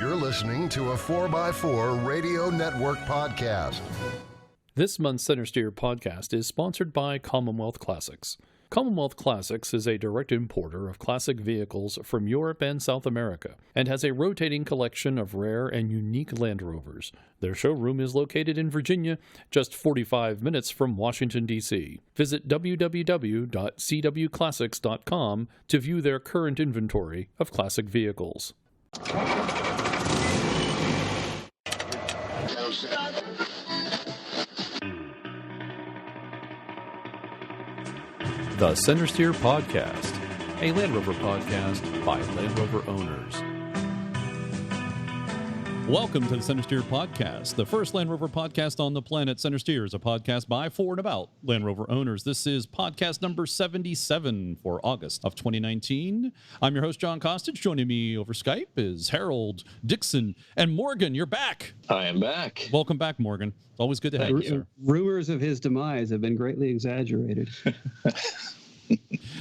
You're listening to a 4x4 Radio Network podcast. This month's Centresteer podcast is sponsored by Commonwealth Classics. Commonwealth Classics is a direct importer of classic vehicles from Europe and South America and has a rotating collection of rare and unique Land Rovers. Their showroom is located in Virginia, just 45 minutes from Washington, D.C. Visit www.cwclassics.com to view their current inventory of classic vehicles. The Centresteer Podcast, a Land Rover podcast by Land Rover owners. Welcome to the Centresteer Podcast, the first Land Rover podcast on the planet. Centresteer is a podcast by, for, and about Land Rover owners. This is podcast number 77 for August of 2019. I'm your host, John Costage. Joining me over Skype is Harold, Dixon, and Morgan. You're back. I am back. Welcome back, Morgan. It's always good to have you, sir. Rumors of his demise have been greatly exaggerated.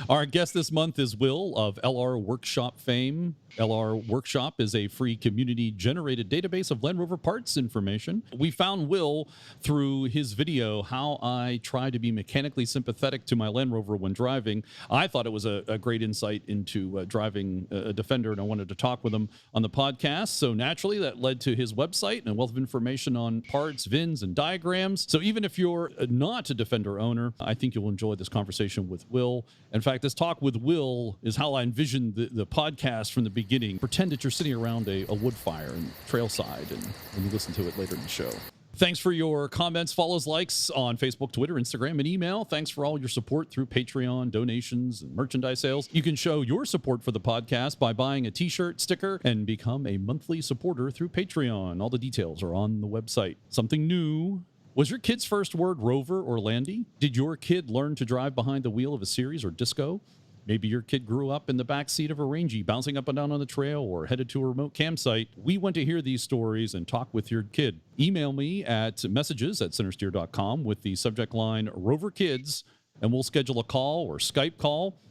Our guest this month is Will of LR Workshop fame. LR Workshop is a free community-generated database of Land Rover parts information. We found Will through his video, How I Try to Be Mechanically Sympathetic to My Land Rover When Driving. I thought it was a great insight into driving a Defender, and I wanted to talk with him on the podcast. So naturally, that led to his website and a wealth of information on parts, VINs, and diagrams. So even if you're not a Defender owner, I think you'll enjoy this conversation with Will. In fact, this talk with Will is how I envisioned the podcast from the beginning. Pretend that you're sitting around a wood fire and trailside, and you listen to it later in the show. Thanks for your comments, follows, likes on Facebook, Twitter, Instagram, and email. Thanks for all your support through Patreon, donations, and merchandise sales. You can show your support for the podcast by buying a t-shirt, sticker, and become a monthly supporter through Patreon. All the details are on the website. Something new. Was your kid's first word Rover or Landy? Did your kid learn to drive behind the wheel of a Series or Disco? Maybe your kid grew up in the back seat of a Rangy, bouncing up and down on the trail, or headed to a remote campsite. We want to hear these stories and talk with your kid. Email me at messages@centresteer.com with the subject line Rover Kids, and we'll schedule a call or Skype call.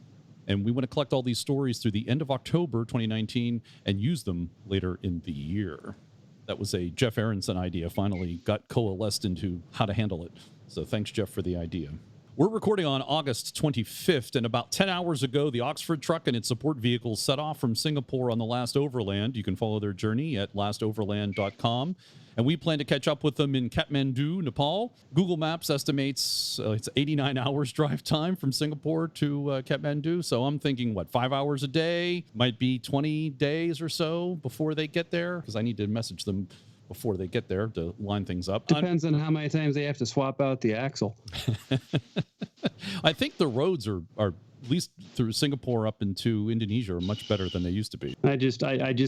And we want to collect all these stories through the end of October 2019 and use them later in the year. That was a Jeff Aronson idea, finally got coalesced into how to handle it. So thanks, Jeff, for the idea. We're recording on August 25th, and about 10 hours ago, the Oxford truck and its support vehicles set off from Singapore on the last Overland. You can follow their journey at lastoverland.com. And we plan to catch up with them in Kathmandu, Nepal. Google Maps estimates it's 89 hours drive time from Singapore to Kathmandu. So I'm thinking, 5 hours a day? Might be 20 days or so before they get there, because I need to message them before they get there to line things up. Depends on how many times they have to swap out the axle. I think the roads are at least through Singapore up into Indonesia are much better than they used to be. I just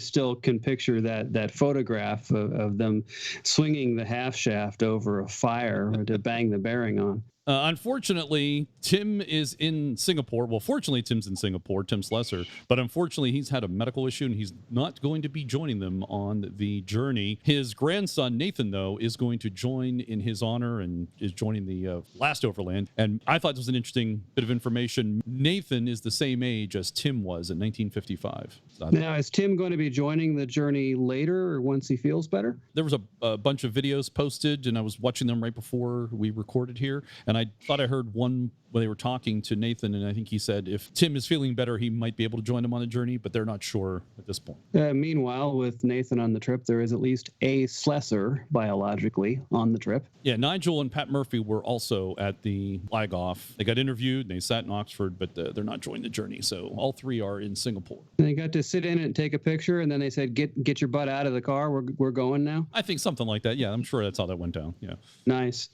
still can picture that photograph of them swinging the half shaft over a fire to bang the bearing on. Unfortunately, Tim is in Singapore. Well, fortunately, Tim's in Singapore, Tim Slesser. But unfortunately, he's had a medical issue, and he's not going to be joining them on the journey. His grandson, Nathan, though, is going to join in his honor and is joining the last Overland. And I thought this was an interesting bit of information. Nathan is the same age as Tim was in 1955. Now, is Tim going to be joining the journey later or once he feels better? There was a bunch of videos posted, and I was watching them right before we recorded here. And I thought I heard one when they were talking to Nathan, and I think he said if Tim is feeling better, he might be able to join them on the journey, but they're not sure at this point. Meanwhile, with Nathan on the trip, there is at least a Slesser biologically on the trip. Yeah, Nigel and Pat Murphy were also at the flag off. They got interviewed, and they sat in Oxford, but they're not joining the journey. So all three are in Singapore. And they got to sit in it and take a picture, and then they said, get your butt out of the car. We're going now. I think something like that. Yeah, I'm sure that's how that went down. Yeah. Nice.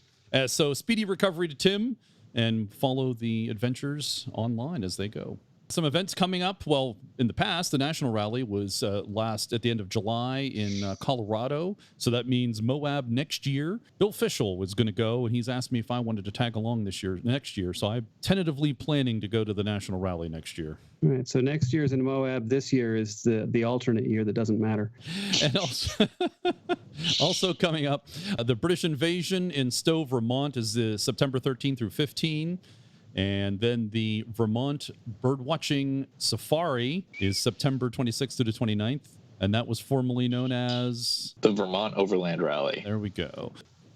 So speedy recovery to Tim, and follow the adventures online as they go. Some events coming up. Well, in the past, the National Rally was last at the end of July in Colorado. So that means Moab next year. Bill Fischel was going to go, and he's asked me if I wanted to tag along next year. So I'm tentatively planning to go to the National Rally next year. All right. So next year's in Moab. This year is the alternate year that doesn't matter. And also coming up, the British invasion in Stowe, Vermont is September 13 through 15. And then the Vermont Birdwatching Safari is September 26th to the 29th. And that was formerly known as the Vermont Overland Rally. There we go.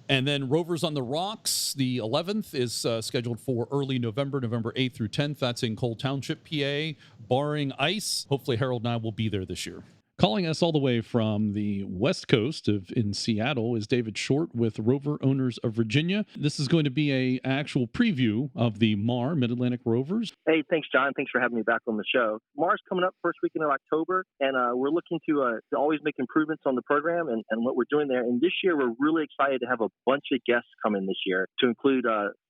And then Rovers on the Rocks, the 11th, is scheduled for early November 8th through 10th. That's in Cole Township, PA. Barring ice, hopefully Harold and I will be there this year. Calling us all the way from the West Coast in Seattle is David Short with Rover Owners of Virginia. This is going to be a actual preview of the MAR, Mid-Atlantic Rovers. Hey, thanks, John. Thanks for having me back on the show. MAR's coming up first weekend of October, and we're looking to always make improvements on the program and what we're doing there. And this year, we're really excited to have a bunch of guests come in this year, to include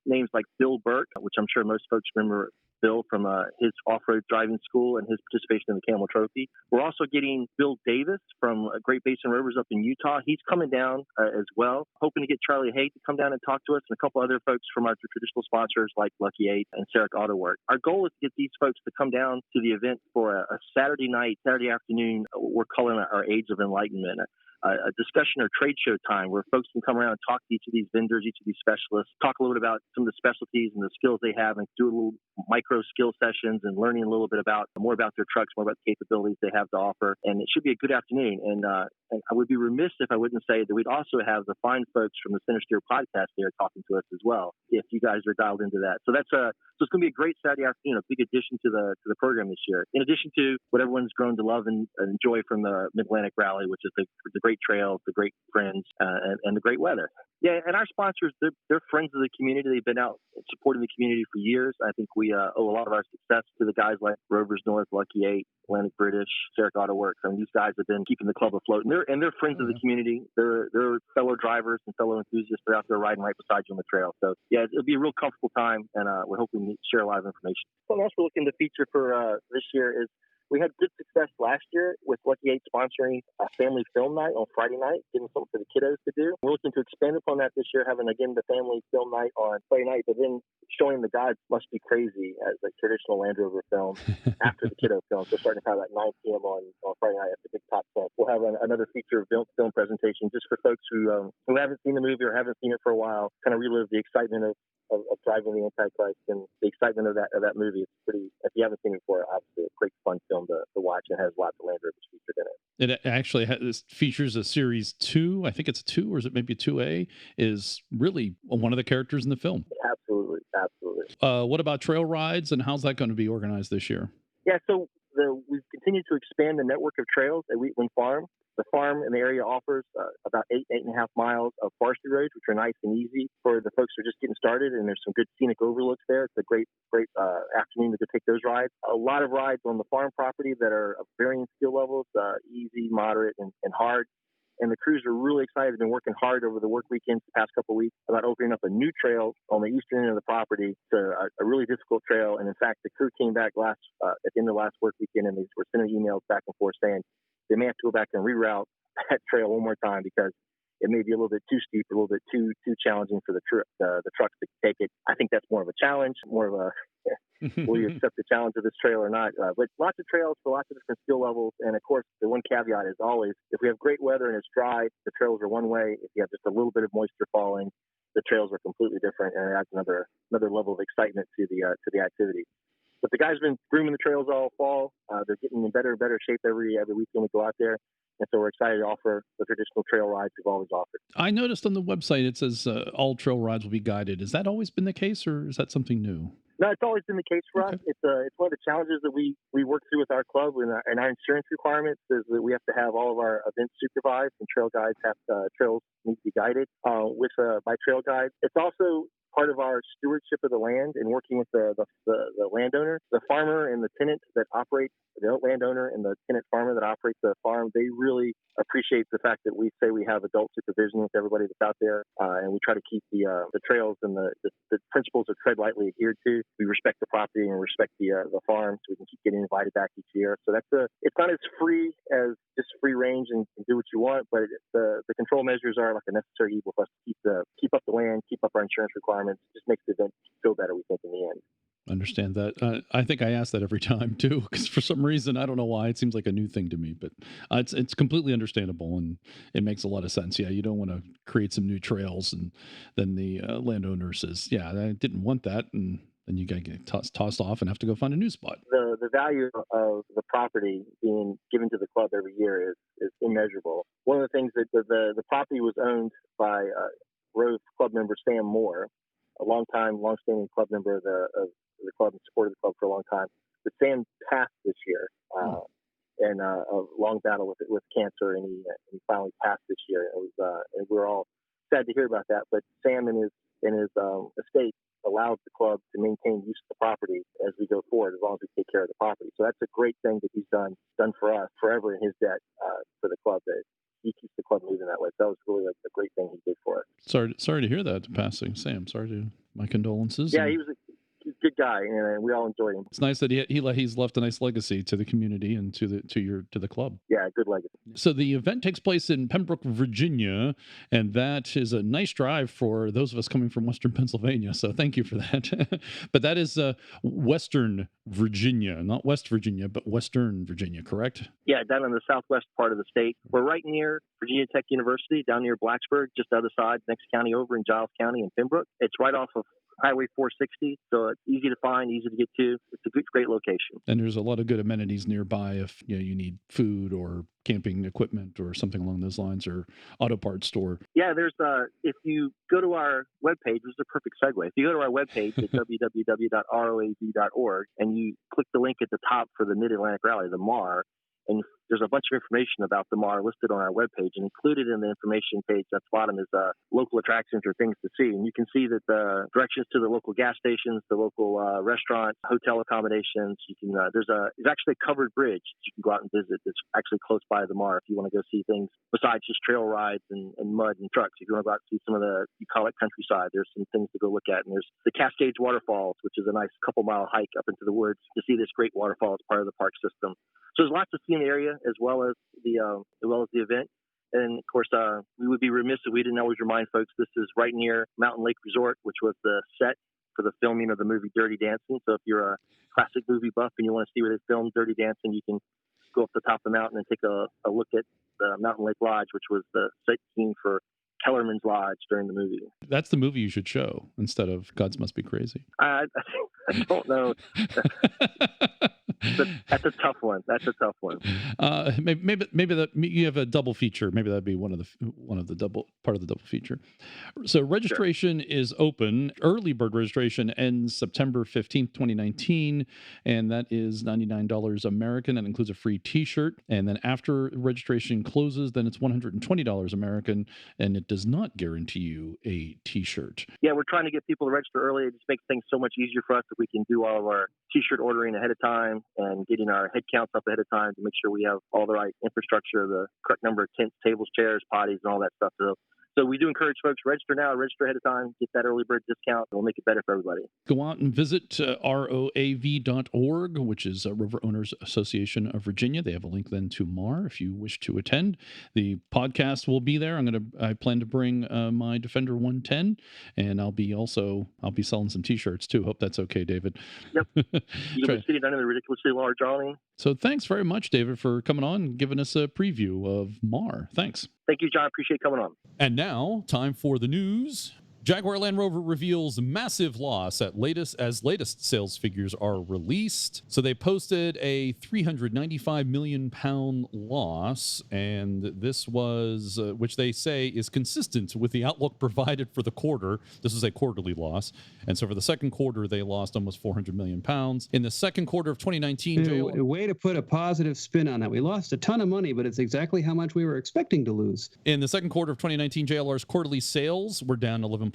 names like Bill Burke, which I'm sure most folks remember Bill from his off-road driving school and his participation in the Camel Trophy. We're also getting Bill Davis from Great Basin Rovers up in Utah. He's coming down as well. Hoping to get Charlie Haig to come down and talk to us, and a couple other folks from our traditional sponsors like Lucky 8 and Sarek Auto Work. Our goal is to get these folks to come down to the event for a Saturday afternoon. We're calling it our Age of Enlightenment. A discussion or trade show time where folks can come around and talk to each of these vendors, each of these specialists, talk a little bit about some of the specialties and the skills they have, and do a little micro skill sessions and learning a little bit more about their trucks, more about the capabilities they have to offer. And it should be a good afternoon. And I would be remiss if I wouldn't say that we'd also have the fine folks from the Centresteer podcast there talking to us as well, if you guys are dialed into that. So so it's going to be a great Saturday afternoon, a big addition to the program this year, in addition to what everyone's grown to love and enjoy from the Mid-Atlantic Rally, which is the great trails, the great friends, and the great weather. Yeah, and our sponsors, they're friends of the community. They've been out supporting the community for years. I think we owe a lot of our success to the guys like Rovers North, Lucky 8, Atlantic British, Sarek Auto Works. I mean, these guys have been keeping the club afloat, and they're friends of the community. They're fellow drivers and fellow enthusiasts. They're out there riding right beside you on the trail. So yeah, it'll be a real comfortable time, and we're hoping to share a lot of information. Something else we're looking to feature for this year is, we had good success last year with Lucky 8 sponsoring a family film night on Friday night, giving something for the kiddos to do. We're looking to expand upon that this year, having, again, the family film night on Friday night, but then showing The Gods Must Be Crazy as a traditional Land Rover film after the kiddo film. So starting at 9 p.m. on Friday night at the Big Top Tent. We'll have another feature film presentation just for folks who haven't seen the movie or haven't seen it for a while, kind of relive the excitement of driving the Antichrist and the excitement of that movie. It's pretty, if you haven't seen it before, obviously a great fun film to watch, and has lots of Land Rovers featured in it. It actually features a series 2, I think it's a 2, or is it maybe 2A, is really one of the characters in the film. Absolutely. What about trail rides, and how's that going to be organized this year? Yeah, so we've continued to expand the network of trails at Wheatland Farm. The farm in the area offers about 8.5 miles of forestry roads, which are nice and easy for the folks who are just getting started. And there's some good scenic overlooks there. It's a great afternoon to go take those rides. A lot of rides on the farm property that are of varying skill levels, easy, moderate, and hard. And the crews are really excited. They've been working hard over the work weekends the past couple of weeks about opening up a new trail on the eastern end of the property. To a really difficult trail. And in fact, the crew came back at the end of last work weekend, and they were sending emails back and forth saying they may have to go back and reroute that trail one more time because it may be a little bit too steep, a little bit too challenging for the trucks to take it. I think that's more of a challenge, more of a will you accept the challenge of this trail or not? But lots of trails for lots of different skill levels. And of course, the one caveat is always, if we have great weather and it's dry, the trails are one way. If you have just a little bit of moisture falling, the trails are completely different, and it adds another level of excitement to the activity. But the guys have been grooming the trails all fall. They're getting in better and better shape every weekend we go out there. And so we're excited to offer the traditional trail rides we've always offered. I noticed on the website it says all trail rides will be guided. Has that always been the case, or is that something new? No, it's always been the case for us. It's one of the challenges that we work through with our club, and our insurance requirements is that we have to have all of our events supervised, and trail guides trails need to be guided by trail guides. It's also part of our stewardship of the land and working with the landowner, the farmer, and the tenant that operate, the landowner and the tenant farmer that operates the farm. They really appreciate the fact that we say we have adult supervision with everybody that's out there, and we try to keep the trails and the principles of tread lightly adhered to. We respect the property and respect the farm, so we can keep getting invited back each year. So it's not as free as just free range and do what you want, but the control measures are like a necessary evil for us to keep up the land, keep up our insurance requirements. Just makes the event feel better, we think, in the end. Understand that. I think I ask that every time too, because for some reason, I don't know why, it seems like a new thing to me, but it's completely understandable, and it makes a lot of sense. Yeah, you don't want to create some new trails and then the landowner says, yeah, I didn't want that, and then you got to get tossed off and have to go find a new spot. The value of the property being given to the club every year is immeasurable. One of the things that the property was owned by ROAV club member Sam Moore, a long-standing club member of the club and supported the club for a long time. But Sam passed this year in a long battle with cancer, and he finally passed this year. It was, and we're all sad to hear about that. But Sam and his estate allowed the club to maintain use of the property as we go forward, as long as we take care of the property. So that's a great thing that he's done for us forever in his debt for the club. That he keeps the club moving that way. So that was really a great thing he did for us. Sorry to hear that passing, Sam. My condolences. Yeah, he's a good guy, and we all enjoyed him. It's nice that he's left a nice legacy to the community and to the club. Yeah, good legacy. So the event takes place in Pembroke, Virginia, and that is a nice drive for those of us coming from Western Pennsylvania. So thank you for that. But that is Western Virginia, not West Virginia, but Western Virginia, correct? Yeah, down in the southwest part of the state. We're right near Virginia Tech University, down near Blacksburg, just the other side, next county over in Giles County in Pembroke. It's right off of Highway 460, so it's easy to find, easy to get to. It's a great location. And there's a lot of good amenities nearby if you need food or camping equipment or something along those lines, or auto parts store. Yeah, there's if you go to our webpage, this is a perfect segue. If you go to our webpage at www.roav.org and you click the link at the top for the Mid-Atlantic Rally, the MAR, and there's a bunch of information about the MAR listed on our webpage, and included in the information page at the bottom is local attractions or things to see. And you can see that the directions to the local gas stations, the local restaurants, hotel accommodations. You can there's actually a covered bridge that you can go out and visit. It's actually close by the MAR if you want to go see things besides just trail rides and mud and trucks. If you want to go out and see some of the bucolic countryside, there's some things to go look at. And there's the Cascades Waterfalls, which is a nice couple-mile hike up into the woods to see this great waterfall as part of the park system. So there's lots to see in the area as well as the event. And of course, we would be remiss if we didn't always remind folks this is right near Mountain Lake Resort, which was the set for the filming of the movie Dirty Dancing. So if you're a classic movie buff and you want to see where they filmed Dirty Dancing, you can go up the top of the mountain and take a look at the Mountain Lake Lodge, which was the set scene for Kellerman's Lodge during the movie. That's the movie you should show instead of Gods Must Be Crazy. I don't know. That's a tough one. Maybe that you have a double feature. Maybe that'd be one of the double part of the double feature. So registration is open. Early bird registration ends September 15th, 2019, and that is $99 American. That includes a free T-shirt. And then after registration closes, then it's $120 American, and it does not guarantee you a T-shirt. Yeah, we're trying to get people to register early. It just makes things so much easier for us if we can do all of our T-shirt ordering ahead of time and getting our head counts up ahead of time to make sure we have all the right infrastructure, the correct number of tents, tables, chairs, potties, and all that stuff. So we do encourage folks, register now, register ahead of time, get that early bird discount, and we'll make it better for everybody. Go out and visit ROAV.org, which is Rover Owners Association of Virginia. They have a link then to MAR if you wish to attend. The podcast will be there. I plan to bring my Defender 110, and I'll be selling some T-shirts too. Hope that's okay, David. Yep. You'll be sitting under the ridiculously large awning. So thanks very much, David, for coming on and giving us a preview of MAR. Thanks. Thank you, John. Appreciate coming on. And now, time for the news. Jaguar Land Rover reveals massive loss as latest sales figures are released. So they posted a £395 million loss, and this was, which they say is consistent with the outlook provided for the quarter. This is a quarterly loss. And so for the second quarter, they lost almost £400 million. In the second quarter of 2019... Way to put a positive spin on that. We lost a ton of money, but it's exactly how much we were expecting to lose. In the second quarter of 2019, JLR's quarterly sales were down 11.6%.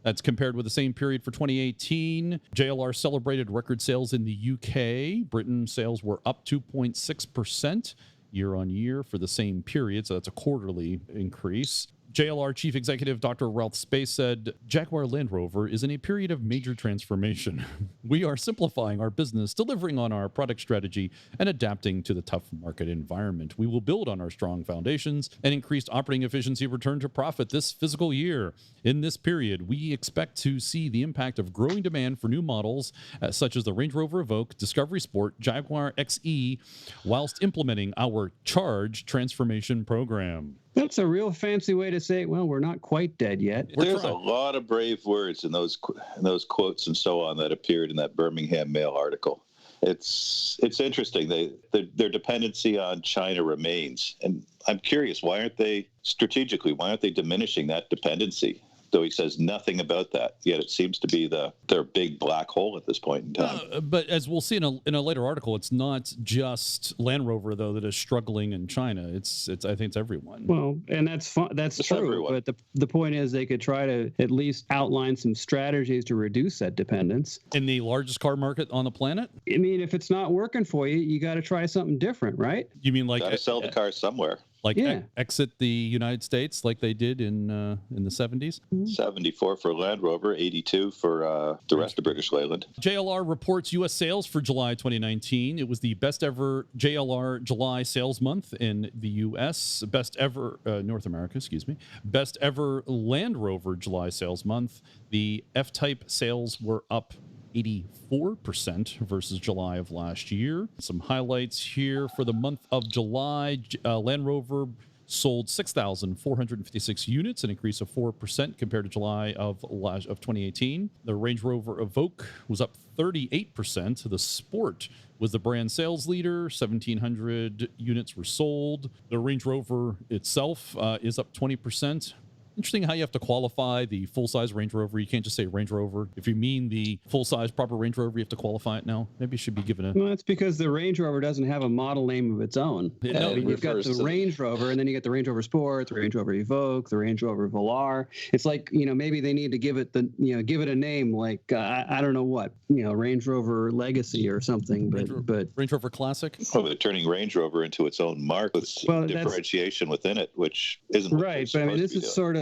That's compared with the same period for 2018. JLR celebrated record sales in the UK. Britain sales were up 2.6% year on year for the same period. So that's a quarterly increase. JLR Chief Executive Dr. Ralph Space said, Jaguar Land Rover is in a period of major transformation. We are simplifying our business, delivering on our product strategy, and adapting to the tough market environment. We will build on our strong foundations and increased operating efficiency return to profit this fiscal year. In this period, we expect to see the impact of growing demand for new models such as the Range Rover Evoque, Discovery Sport, Jaguar XE, whilst implementing our Charge transformation program. That's a real fancy way to say, well, we're not quite dead yet. There's a lot of brave words in those quotes and so on that appeared in that Birmingham Mail article. It's interesting. Their dependency on China remains. And I'm curious, why aren't they diminishing that dependency? Though he says nothing about that, yet it seems to be their big black hole at this point in time. But as we'll see in a later article, it's not just Land Rover though that is struggling in China. It's I think it's everyone. Well, and that's fun. That's true. Everyone. But the point is, they could try to at least outline some strategies to reduce that dependence. In the largest car market on the planet? I mean, if it's not working for you, you got to try something different, right? You mean like Got to sell the car somewhere. Like Yeah. exit the United States like they did in the 70s? 74 for Land Rover, 82 for the rest of British Leyland. JLR reports U.S. sales for July 2019. It was the best ever JLR July sales month in the U.S., best ever North America, excuse me, best ever Land Rover July sales month. The F-Type sales were up 84% versus July of last year. Some highlights here for the month of July. Land Rover sold 6,456 units, an increase of 4% compared to July of 2018. The Range Rover Evoque was up 38%. The Sport was the brand sales leader. 1,700 units were sold. The Range Rover itself is up 20%. Interesting how you have to qualify the full-size Range Rover. You can't just say Range Rover. If you mean the full-size proper Range Rover, you have to qualify it now. Maybe it should be given a... Well, that's because the Range Rover doesn't have a model name of its own. No, You've got the Range Rover, and then you get the Range Rover Sport, the Range Rover Evoque, the Range Rover Velar. It's like, maybe they need to give it a name like, I don't know what, Range Rover Legacy or something, but Range Rover Classic? Well, they're turning Range Rover into its own mark with differentiation within it, which isn't right. But I mean, this is sort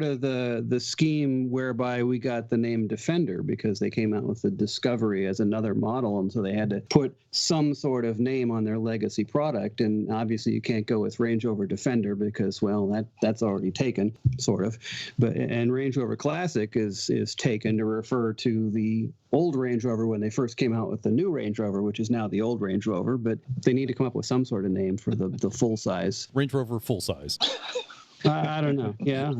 of the scheme whereby we got the name Defender because they came out with the Discovery as another model, and so they had to put some sort of name on their legacy product. And obviously, you can't go with Range Rover Defender because, well, that's already taken, sort of. And Range Rover Classic is taken to refer to the old Range Rover when they first came out with the new Range Rover, which is now the old Range Rover. But they need to come up with some sort of name for the full size. Range Rover full size. I don't know. Yeah.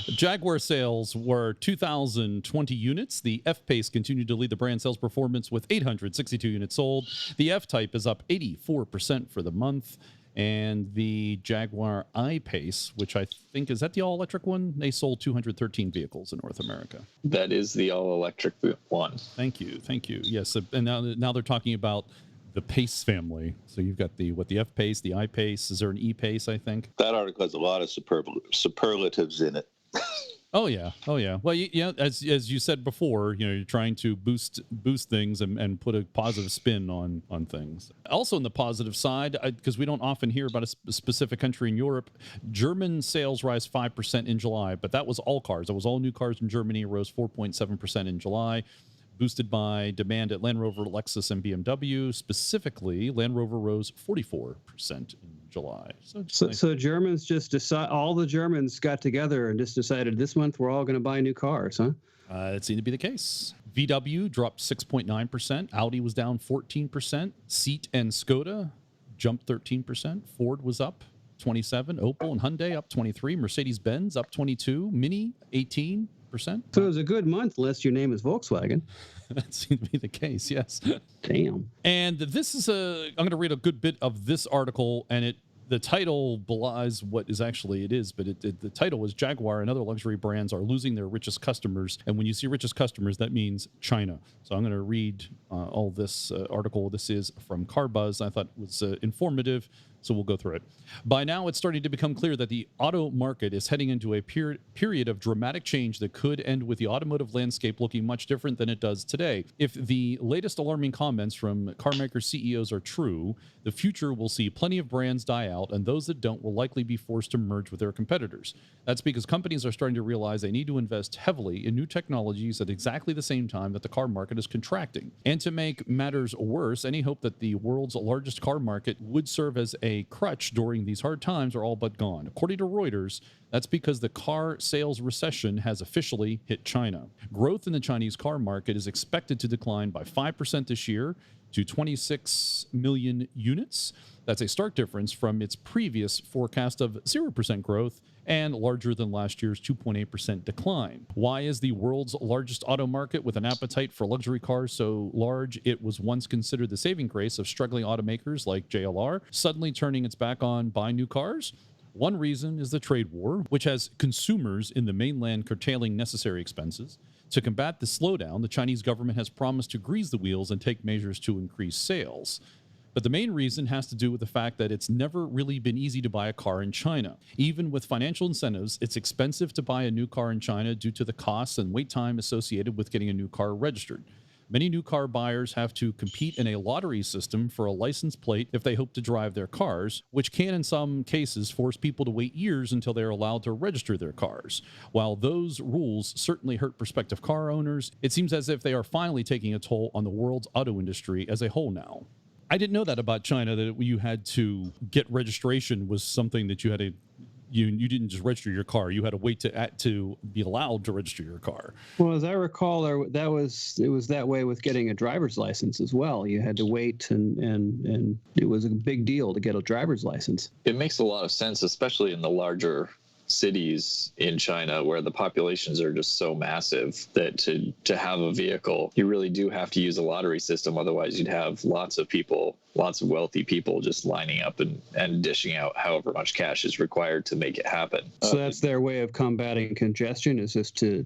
Jaguar sales were 2,020 units. The F-Pace continued to lead the brand sales performance with 862 units sold. The F-Type is up 84% for the month. And the Jaguar I-Pace, which I think, is that the all-electric one? They sold 213 vehicles in North America. That is the all-electric one. Thank you. Yes, and now they're talking about the Pace family. So you've got the F-Pace, the I-Pace. Is there an E-Pace, I think? That article has a lot of superlatives in it. Oh yeah. Well, yeah, as you said before, you're trying to boost things and put a positive spin on things. Also, on the positive side, because we don't often hear about a specific country in Europe, German sales rise 5% in July, but that was all cars. That was all new cars in Germany, rose 4.7% in July. Boosted by demand at Land Rover, Lexus, and BMW. Specifically, Land Rover rose 44% in July. So Germans all the Germans got together and just decided this month we're all going to buy new cars, huh? It seemed to be the case. VW dropped 6.9%. Audi was down 14%. Seat and Skoda jumped 13%. Ford was up 27%. Opel and Hyundai up 23%. Mercedes-Benz up 22%. Mini 18%. So it was a good month, unless your name is Volkswagen. That seemed to be the case, yes. Damn. And this is I'm going to read a good bit of this article, and the title belies what is actually it is, but the title is Jaguar and other luxury brands are losing their richest customers. And when you see richest customers, that means China. So I'm going to read all this article. This is from CarBuzz. I thought it was informative. So we'll go through it. By now, it's starting to become clear that the auto market is heading into a period of dramatic change that could end with the automotive landscape looking much different than it does today. If the latest alarming comments from car maker CEOs are true, the future will see plenty of brands die out, and those that don't will likely be forced to merge with their competitors. That's because companies are starting to realize they need to invest heavily in new technologies at exactly the same time that the car market is contracting. And to make matters worse, any hope that the world's largest car market would serve as a crutch during these hard times are all but gone. According to Reuters, that's because the car sales recession has officially hit China. Growth in the Chinese car market is expected to decline by 5% this year, to 26 million units. That's a stark difference from its previous forecast of 0% growth and larger than last year's 2.8% decline. Why is the world's largest auto market with an appetite for luxury cars so large it was once considered the saving grace of struggling automakers like JLR suddenly turning its back on buying new cars? One reason is the trade war, which has consumers in the mainland curtailing necessary expenses. To combat the slowdown, the Chinese government has promised to grease the wheels and take measures to increase sales. But the main reason has to do with the fact that it's never really been easy to buy a car in China. Even with financial incentives, it's expensive to buy a new car in China due to the costs and wait time associated with getting a new car registered. Many new car buyers have to compete in a lottery system for a license plate if they hope to drive their cars, which can in some cases force people to wait years until they're allowed to register their cars. While those rules certainly hurt prospective car owners, it seems as if they are finally taking a toll on the world's auto industry as a whole now. I didn't know that about China, that you had to get registration was something that you had to, you didn't just register your car. You had to wait to be allowed to register your car. Well, as I recall, it was that way with getting a driver's license as well. You had to wait, and it was a big deal to get a driver's license. It makes a lot of sense, especially in the larger cities in China where the populations are just so massive that to have a vehicle, you really do have to use a lottery system. Otherwise, you'd have lots of wealthy people just lining up and dishing out however much cash is required to make it happen. So that's their way of combating congestion, is just to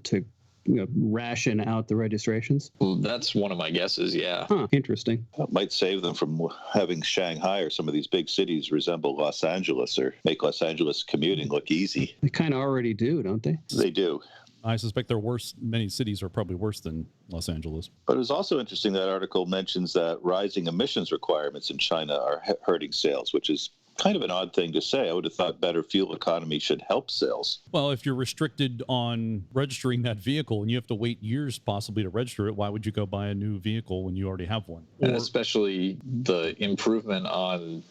ration out the registrations? Well, that's one of my guesses, yeah. Huh, interesting. It might save them from having Shanghai or some of these big cities resemble Los Angeles or make Los Angeles commuting look easy. They kind of already do, don't they? They do. I suspect they're worse. Many cities are probably worse than Los Angeles. But it was also interesting that article mentions that rising emissions requirements in China are hurting sales, which is kind of an odd thing to say. I would have thought better fuel economy should help sales. Well, if you're restricted on registering that vehicle and you have to wait years possibly to register it, why would you go buy a new vehicle when you already have one? And especially the improvement on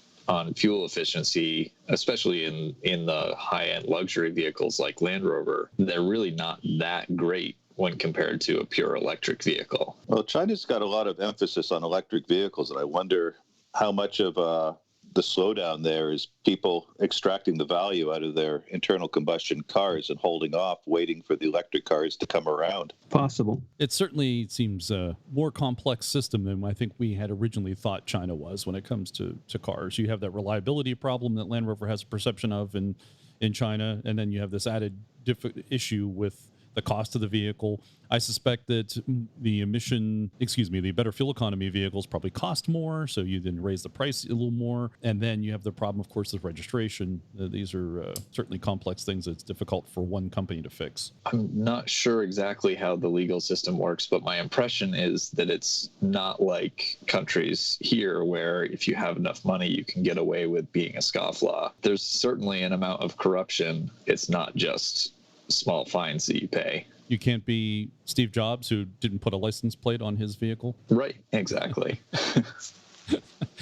fuel efficiency, especially in the high-end luxury vehicles like Land Rover, they're really not that great when compared to a pure electric vehicle. Well, China's got a lot of emphasis on electric vehicles, and I wonder how much of the slowdown there is people extracting the value out of their internal combustion cars and holding off, waiting for the electric cars to come around. Possible. It certainly seems a more complex system than I think we had originally thought China was when it comes to cars. You have that reliability problem that Land Rover has a perception of in China, and then you have this added issue with the cost of the vehicle. I suspect that the better fuel economy vehicles probably cost more, so you then raise the price a little more. And then you have the problem, of course, of registration. These are certainly complex things that's difficult for one company to fix. I'm not sure exactly how the legal system works, but my impression is that it's not like countries here where if you have enough money, you can get away with being a scofflaw. There's certainly an amount of corruption. It's not just small fines that you pay. You can't be Steve Jobs, who didn't put a license plate on his vehicle. Right, exactly.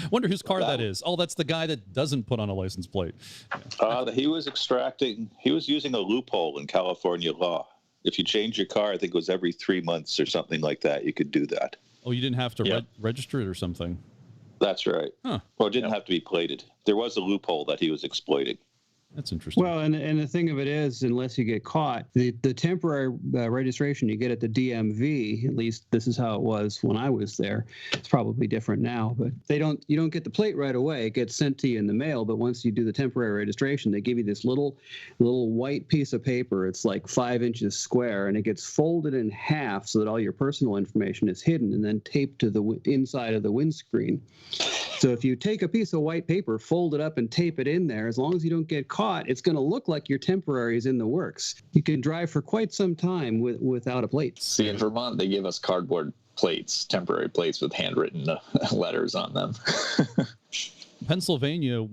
Wonder whose car that is. Oh, that's the guy that doesn't put on a license plate. He was using a loophole in California law. If you change your car, I think it was every 3 months or something like that, you could do that. Oh, you didn't have to register it or something? That's right. Huh. Well, it didn't have to be plated. There was a loophole that he was exploiting. That's interesting. Well, and the thing of it is, unless you get caught, the temporary registration you get at the DMV, at least this is how it was when I was there. It's probably different now, but you don't get the plate right away. It gets sent to you in the mail, but once you do the temporary registration, they give you this little white piece of paper. It's like 5 inches square, and it gets folded in half so that all your personal information is hidden and then taped to the inside of the windscreen. So if you take a piece of white paper, fold it up, and tape it in there, as long as you don't get caught, it's going to look like your temporary is in the works. You can drive for quite some time without a plate. See, in Vermont, they give us cardboard plates, temporary plates with handwritten letters on them. Pennsylvania,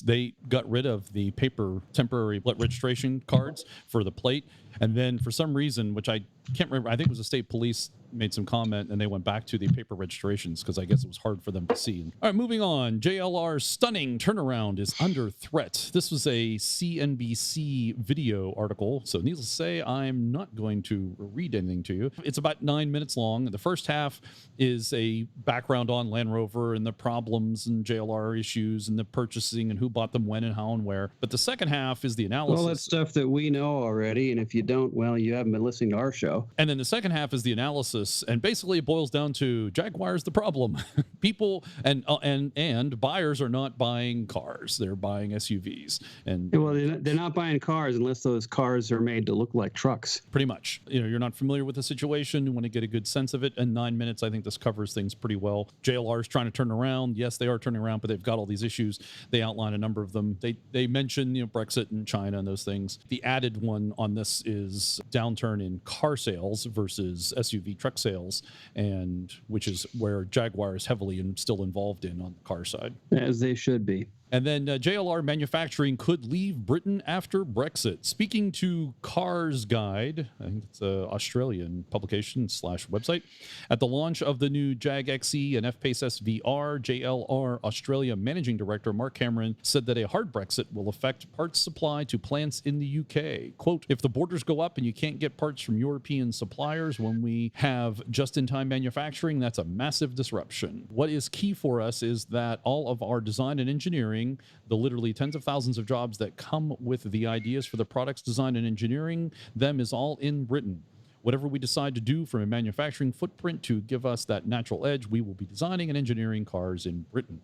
they got rid of the paper temporary registration cards for the plate. And then for some reason, which I can't remember, I think it was the state police made some comment, and they went back to the paper registrations because I guess it was hard for them to see. All right, moving on. JLR's stunning turnaround is under threat. This was a CNBC video article, so needless to say, I'm not going to read anything to you. It's about 9 minutes long. The first half is a background on Land Rover and the problems and JLR issues and the purchasing and who bought them when and how and where. But the second half is the analysis. Well, that's stuff that we know already, and if you don't, well, you haven't been listening to our show. And then the second half is the analysis, and basically it boils down to Jaguar's the problem. People and buyers are not buying cars; they're buying SUVs. And well, they're not buying cars unless those cars are made to look like trucks. Pretty much. You're not familiar with the situation. You want to get a good sense of it. In 9 minutes, I think this covers things pretty well. JLR is trying to turn around. Yes, they are turning around, but they've got all these issues. They outline a number of them. They mention Brexit and China and those things. The added one on this is downturn in car sales versus SUV truck sales, and which is where Jaguar is heavily and still involved in on the car side. As they should be. And then JLR manufacturing could leave Britain after Brexit. Speaking to Cars Guide, I think it's an Australian publication / website, at the launch of the new Jag XE and F-Pace SVR, JLR Australia Managing Director Mark Cameron said that a hard Brexit will affect parts supply to plants in the UK. Quote, if the borders go up and you can't get parts from European suppliers when we have just-in-time manufacturing, that's a massive disruption. What is key for us is that all of our design and engineering, the literally tens of thousands of jobs that come with the ideas for the products design and engineering, them is all in Britain. Whatever we decide to do from a manufacturing footprint to give us that natural edge, we will be designing and engineering cars in Britain.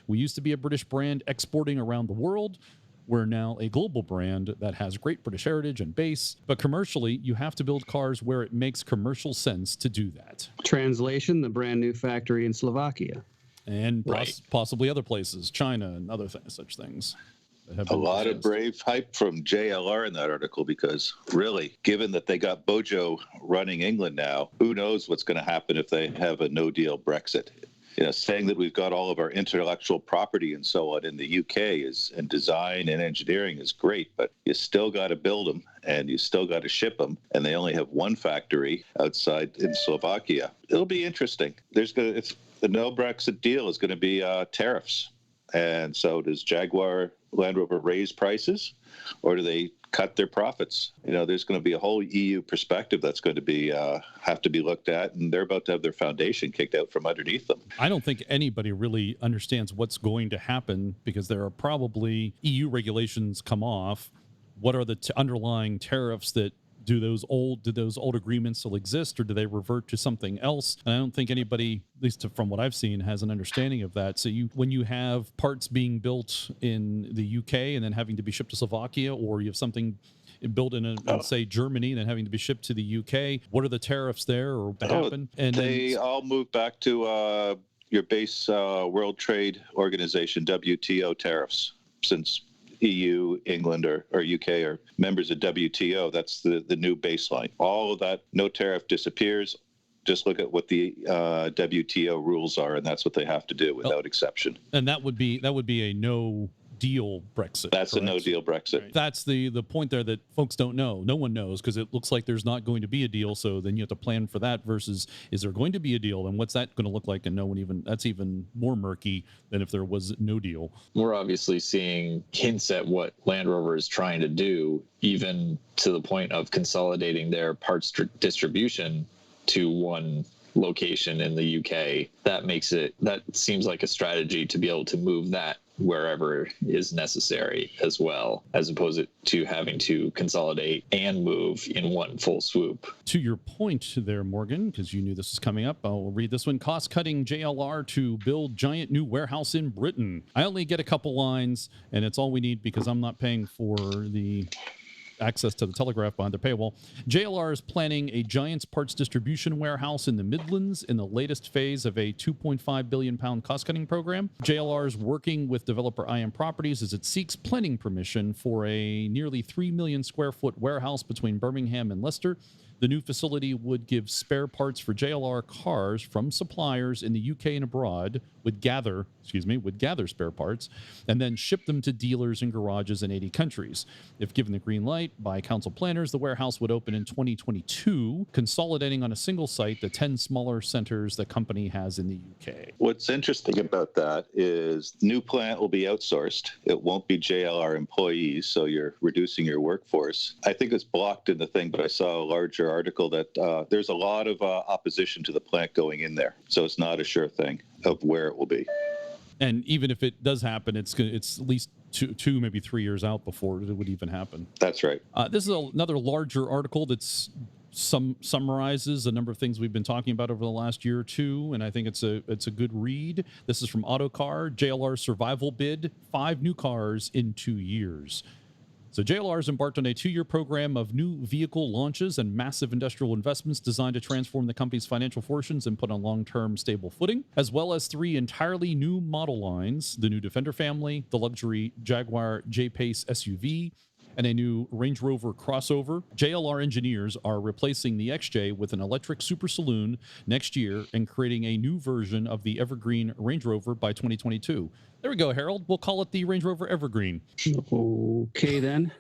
We used to be a British brand exporting around the world. We're now a global brand that has great British heritage and base, but commercially, you have to build cars where it makes commercial sense to do that. Translation, the brand new factory in Slovakia. And possibly other places, China and other such things. A lot of brave hype from JLR in that article because really, given that they got Bojo running England now, who knows what's going to happen if they have a no-deal Brexit. Saying that we've got all of our intellectual property and so on in the UK and design and engineering is great, but you still got to build them and you still got to ship them, and they only have one factory outside in Slovakia. It'll be interesting. The no Brexit deal is going to be tariffs. And so does Jaguar Land Rover raise prices, or do they cut their profits? There's going to be a whole EU perspective that's going to be have to be looked at, and they're about to have their foundation kicked out from underneath them. I don't think anybody really understands what's going to happen because there are probably EU regulations come off. What are the underlying tariffs that do those old agreements still exist, or do they revert to something else? And I don't think anybody, at least from what I've seen, has an understanding of that. So when you have parts being built in the UK and then having to be shipped to Slovakia, or you have something built in say Germany and then having to be shipped to the UK, what are the tariffs there or that happen? And they all move back to your base World Trade Organization, WTO tariffs, since EU, England, or UK are members of WTO. That's the new baseline. All of that, no tariff disappears. Just look at what the WTO rules are, and that's what they have to do without exception. And that would be a no deal Brexit. That's correct? A no deal Brexit. Right. That's the point there that folks don't know. No one knows because it looks like there's not going to be a deal. So then you have to plan for that versus is there going to be a deal and what's that going to look like? And that's even more murky than if there was no deal. We're obviously seeing hints at what Land Rover is trying to do, even to the point of consolidating their parts distribution to one location in the UK. That seems like a strategy to be able to move that wherever is necessary as well, as opposed to having to consolidate and move in one full swoop. To your point there, Morgan, because you knew this was coming up, I'll read this one. Cost-cutting JLR to build giant new warehouse in Britain. I only get a couple lines, and it's all we need because I'm not paying for the access to the Telegraph behind the paywall. JLR is planning a Giants parts distribution warehouse in the Midlands in the latest phase of a £2.5 billion cost-cutting program. JLR is working with developer IM Properties as it seeks planning permission for a nearly 3 million square foot warehouse between Birmingham and Leicester The new facility would give spare parts for JLR cars from suppliers in the UK and abroad, would gather spare parts, and then ship them to dealers and garages in 80 countries. If given the green light by council planners, the warehouse would open in 2022, consolidating on a single site the 10 smaller centers the company has in the UK. What's interesting about that is the new plant will be outsourced. It won't be JLR employees, so you're reducing your workforce. I think it's blocked in the thing, but I saw a larger article that there's a lot of opposition to the plant going in there. So it's not a sure thing of where it will be. And even if it does happen, it's at least two, maybe 3 years out before it would even happen. That's right. This is another larger article that's summarizes a number of things we've been talking about over the last year or two, and I think it's a good read. This is from Autocar, JLR survival bid, 5 new cars in 2 years. So JLR has embarked on a 2-year program of new vehicle launches and massive industrial investments designed to transform the company's financial fortunes and put on long-term stable footing, as well as 3 entirely new model lines, the new Defender family, the luxury Jaguar J-Pace SUV, and a new Range Rover crossover. JLR engineers are replacing the XJ with an electric super saloon next year and creating a new version of the Evergreen Range Rover by 2022. There we go, Harold. We'll call it the Range Rover Evergreen. Okay, then.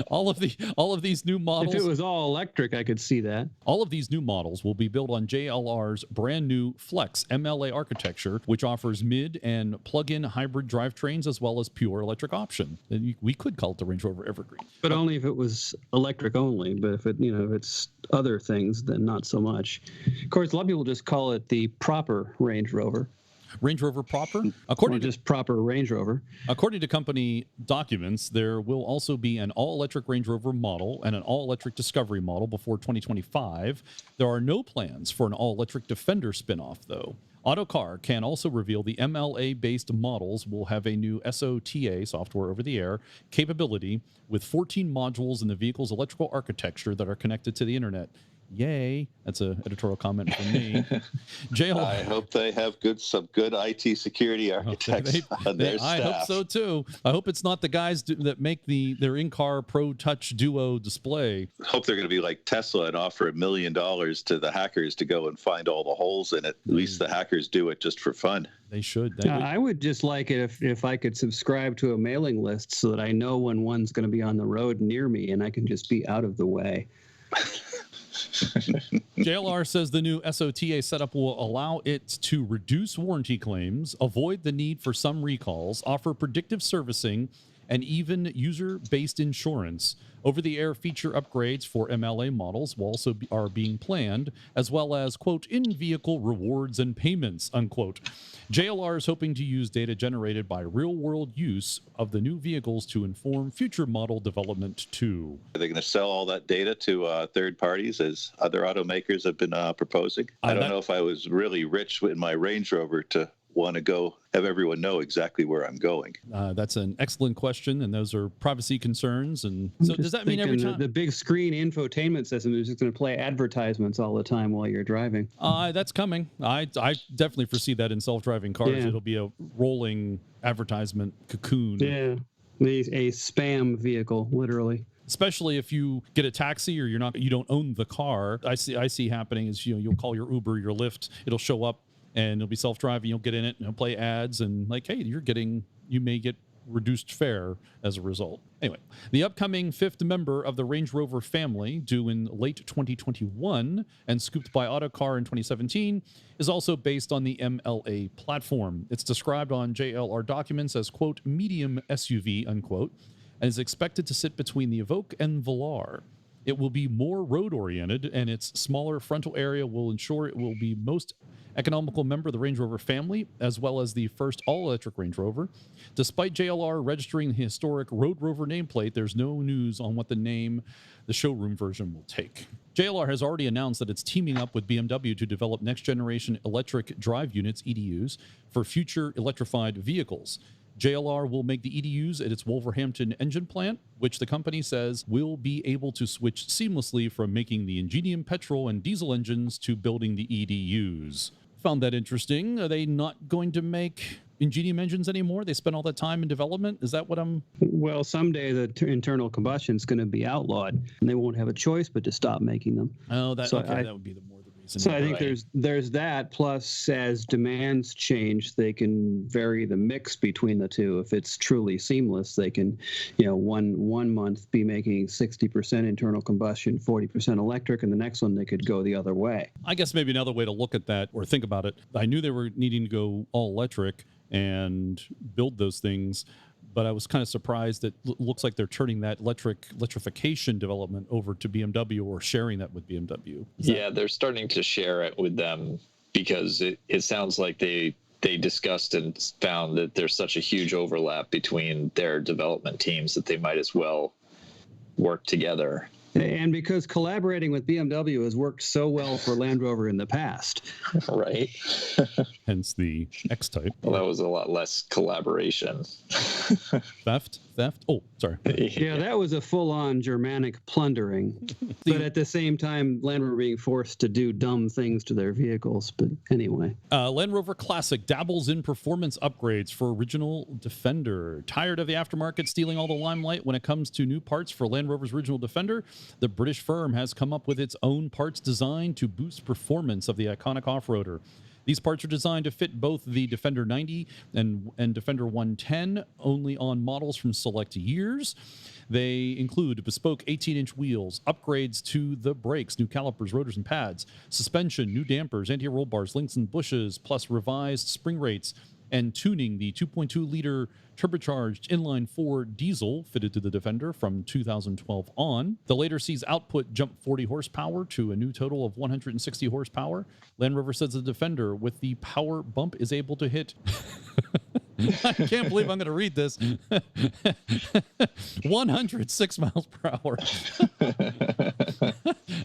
all of these new models. If it was all electric, I could see that. All of these new models will be built on JLR's brand new Flex MLA architecture, which offers mid and plug-in hybrid drivetrains as well as pure electric option. And we could call it the Range Rover Evergreen, but only if it was electric only. But if if it's other things, then not so much. Of course, a lot of people just call it the proper Range Rover. Range Rover proper? Just proper Range Rover. According to company documents, there will also be an all-electric Range Rover model and an all-electric Discovery model before 2025. There are no plans for an all-electric Defender spinoff, though. Autocar can also reveal the MLA-based models will have a new SOTA, software over the air, capability with 14 modules in the vehicle's electrical architecture that are connected to the internet. Yay. That's an editorial comment from me. I hope they have some good IT security architects on their staff. I hope so, too. I hope it's not the guys that make their in-car Pro Touch Duo display. I hope they're going to be like Tesla and offer $1 million to the hackers to go and find all the holes in it. At least the hackers do it just for fun. They should. I would just like it if I could subscribe to a mailing list so that I know when one's going to be on the road near me and I can just be out of the way. JLR says the new SOTA setup will allow it to reduce warranty claims, avoid the need for some recalls, offer predictive servicing, and even user-based insurance. Over-the-air feature upgrades for MLA models will also are being planned, as well as, quote, in-vehicle rewards and payments, unquote. JLR is hoping to use data generated by real-world use of the new vehicles to inform future model development, too. Are they going to sell all that data to third parties, as other automakers have been proposing? I don't know if I was really rich in my Range Rover to want to go have everyone know exactly where I'm going. That's an excellent question, and those are privacy concerns. And so does that mean every time the big screen infotainment system is just going to play advertisements all the time while you're driving? That's coming. I definitely foresee that in self-driving cars. Yeah. It'll be a rolling advertisement cocoon. Yeah, a spam vehicle, literally. Especially if you get a taxi or you don't own the car. I see happening is you'll call your Uber, your Lyft, it'll show up. And it'll be self-driving. You'll get in it and it'll play ads and like, hey, you may get reduced fare as a result. Anyway, the upcoming 5th member of the Range Rover family, due in late 2021 and scooped by Autocar in 2017, is also based on the MLA platform. It's described on JLR documents as, quote, medium SUV, unquote, and is expected to sit between the Evoque and Velar. It will be more road-oriented, and its smaller frontal area will ensure it will be most economical member of the Range Rover family, as well as the first all-electric Range Rover. Despite JLR registering the historic Road Rover nameplate, there's no news on what the name the showroom version will take. JLR has already announced that it's teaming up with BMW to develop next-generation electric drive units, EDUs, for future electrified vehicles. JLR will make the EDUs at its Wolverhampton engine plant, which the company says will be able to switch seamlessly from making the Ingenium petrol and diesel engines to building the EDUs. Found that interesting. Are they not going to make Ingenium engines anymore? They spend all that time in development? Is that what I'm... Well, someday the internal combustion is going to be outlawed, and they won't have a choice but to stop making them. Oh, that So okay. That would be the reason. So I think there's that. Plus, as demands change, they can vary the mix between the two. If it's truly seamless, they can, one month be making 60% internal combustion, 40% electric, and the next one they could go the other way. I guess maybe another way to look at that or think about it. I knew they were needing to go all electric and build those things, but I was kind of surprised that looks like they're turning that electrification development over to BMW or sharing that with BMW. They're starting to share it with them because it sounds like they discussed and found that there's such a huge overlap between their development teams that they might as well work together. And because collaborating with BMW has worked so well for Land Rover in the past. Right. Hence the X-Type. Well, that was a lot less collaboration. Theft? Oh, sorry. Yeah, that was a full-on Germanic plundering. But at the same time, Land Rover being forced to do dumb things to their vehicles. But anyway. Land Rover Classic dabbles in performance upgrades for original Defender. Tired of the aftermarket stealing all the limelight when it comes to new parts for Land Rover's original Defender? The British firm has come up with its own parts design to boost performance of the iconic off-roader. These parts are designed to fit both the Defender 90 and Defender 110, only on models from select years. They include bespoke 18-inch wheels, upgrades to the brakes, new calipers, rotors, and pads, suspension, new dampers, anti-roll bars, links and bushes, plus revised spring rates, and tuning the 2.2-liter turbocharged inline-4 diesel fitted to the Defender from 2012 on. The later sees output jump 40 horsepower to a new total of 160 horsepower. Land Rover says the Defender with the power bump is able to hit... I can't believe I'm going to read this. 106 miles per hour.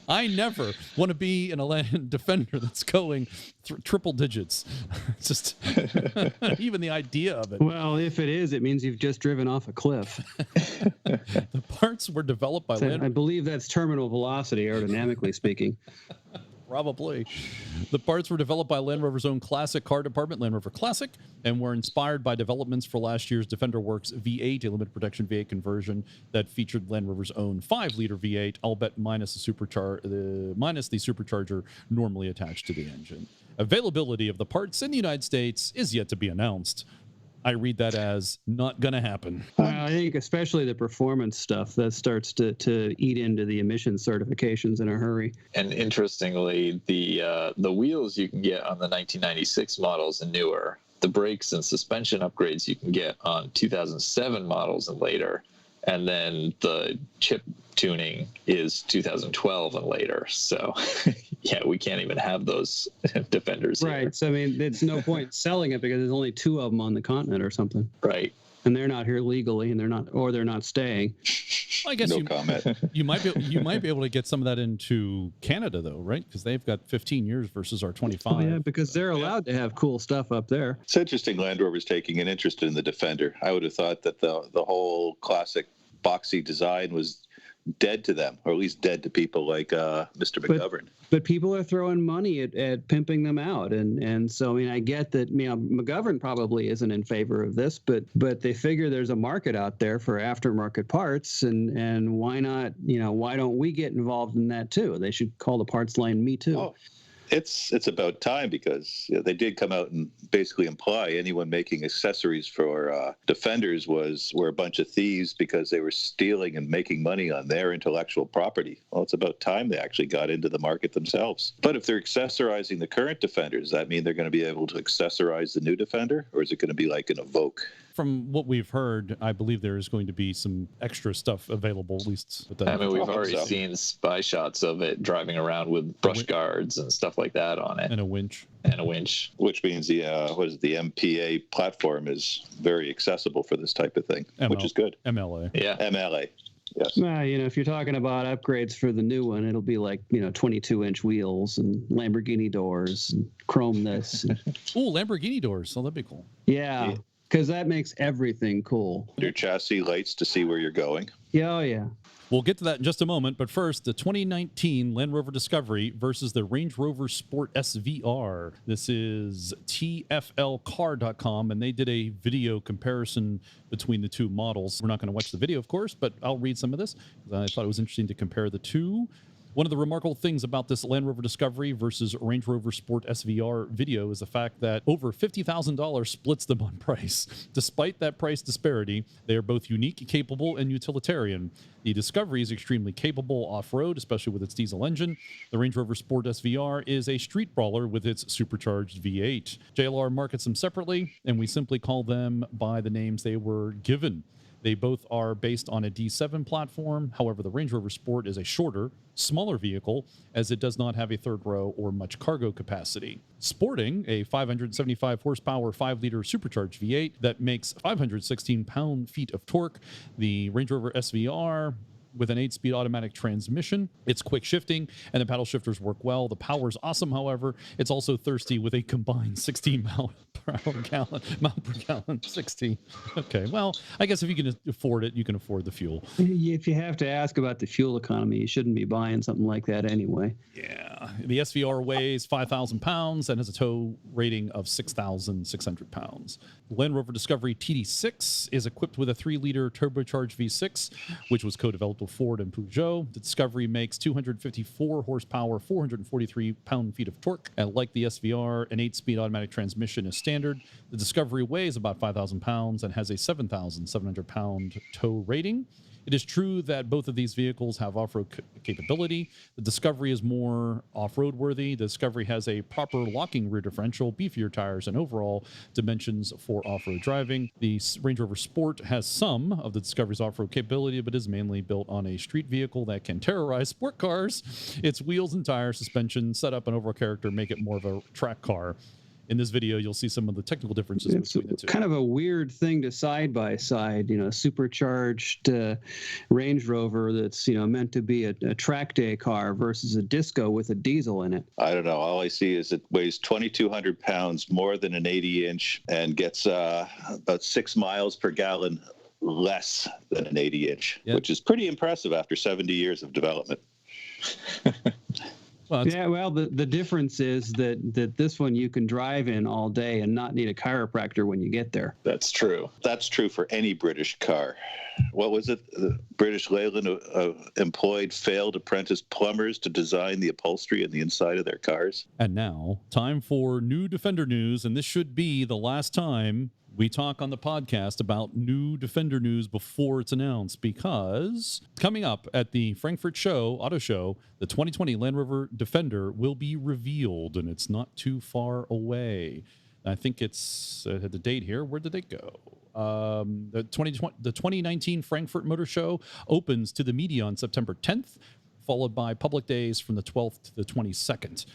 I never want to be in a Land Defender that's going triple digits. It's just even the idea of it. Well, if it is, it means you've just driven off a cliff. The parts were developed by Land. I believe that's terminal velocity, aerodynamically speaking. Probably. The parts were developed by Land Rover's own classic car department, Land Rover Classic, and were inspired by developments for last year's Defender Works V8, a limited production V8 conversion that featured Land Rover's own 5-liter V8, albeit minus the supercharger normally attached to the engine. Availability of the parts in the United States is yet to be announced. I read that as not going to happen. I think especially the performance stuff, that starts to eat into the emission certifications in a hurry. And interestingly, the wheels you can get on the 1996 models and newer, the brakes and suspension upgrades you can get on 2007 models and later, and then the chip tuning is 2012 and later. So, yeah, we can't even have those Defenders right here. So I mean, it's no point selling it because there's only 2 of them on the continent or something. Right. And they're not here legally, and they're not staying. I guess No comment. you might be able to get some of that into Canada though, right? Because they've got 15 years versus our 25. Oh, yeah, because they're allowed to have cool stuff up there. It's interesting Land Rover's taking an interest in the Defender. I would have thought that the whole classic boxy design was dead to them, or at least dead to people like Mr. McGovern. But people are throwing money at pimping them out, and so I mean, I get that McGovern probably isn't in favor of this, but they figure there's a market out there for aftermarket parts, and why not? Why don't we get involved in that too? They should call the parts line Me Too. Oh. It's about time, because they did come out and basically imply anyone making accessories for Defenders were a bunch of thieves because they were stealing and making money on their intellectual property. Well, it's about time they actually got into the market themselves. But if they're accessorizing the current Defenders, does that mean they're going to be able to accessorize the new Defender, or is it going to be like an Evoque? From what we've heard, I believe there is going to be some extra stuff available, at least. I mean, we've already seen spy shots of it driving around with brush guards and stuff like that on it. And a winch. Which means the MPA platform is very accessible for this type of thing, which is good. MLA. Yeah. MLA. Yes. If you're talking about upgrades for the new one, it'll be like 22-inch wheels and Lamborghini doors and chrome this. Oh, Lamborghini doors. Oh, that'd be cool. Yeah. because that makes everything cool. Your chassis lights to see where you're going. Yeah, oh yeah. We'll get to that in just a moment, but first, the 2019 Land Rover Discovery versus the Range Rover Sport SVR. This is tflcar.com, and they did a video comparison between the two models. We're not going to watch the video, of course, but I'll read some of this because I thought it was interesting to compare the two. One of the remarkable things about this Land Rover Discovery versus Range Rover Sport SVR video is the fact that over $50,000 splits them on price. Despite that price disparity, they are both unique, capable, and utilitarian. The Discovery is extremely capable off-road, especially with its diesel engine. The Range Rover Sport SVR is a street brawler with its supercharged V8. JLR markets them separately, and we simply call them by the names they were given. They both are based on a D7 platform. However, the Range Rover Sport is a shorter, smaller vehicle as it does not have a third row or much cargo capacity. Sporting a 575 horsepower 5-liter supercharged V8 that makes 516 pound-feet of torque, the Range Rover SVR with an 8-speed automatic transmission. It's quick shifting, and the paddle shifters work well. The power is awesome, however. It's also thirsty with a combined 16 mile per gallon. 16. Okay, well, I guess if you can afford it, you can afford the fuel. If you have to ask about the fuel economy, you shouldn't be buying something like that anyway. Yeah, the SVR weighs 5,000 pounds and has a tow rating of 6,600 pounds. Land Rover Discovery TD6 is equipped with a 3-liter turbocharged V6, which was co-developed with Ford and Peugeot. The Discovery makes 254 horsepower, 443 pound-feet of torque. And like the SVR, an 8-speed automatic transmission is standard. The Discovery weighs about 5,000 pounds and has a 7,700 pound tow rating. It is true that both of these vehicles have off-road capability. The Discovery is more off-road worthy. The Discovery has a proper locking rear differential, beefier tires, and overall dimensions for off-road driving. The Range Rover Sport has some of the Discovery's off-road capability, but is mainly built on a street vehicle that can terrorize sport cars. Its wheels and tires, suspension, setup, and overall character make it more of a track car. In this video, you'll see some of the technical differences between the two. Kind of a weird thing to side by side, supercharged Range Rover that's, meant to be a track day car versus a disco with a diesel in it. I don't know. All I see is it weighs 2,200 pounds more than an 80-inch and gets about 6 miles per gallon less than an 80-inch, Yep. which is pretty impressive after 70 years of development. Well, the difference is that this one you can drive in all day and not need a chiropractor when you get there. That's true. That's true for any British car. What was it? The British Leyland employed failed apprentice plumbers to design the upholstery and the inside of their cars. And now, time for new Defender news, and this should be the last time we talk on the podcast about new Defender news before it's announced, because coming up at the Frankfurt Auto Show, the 2020 Land Rover Defender will be revealed, and it's not too far away. I think it's the date here. Where did it go? The 2019 Frankfurt Motor Show opens to the media on September 10th, followed by public days from the 12th to the 22nd.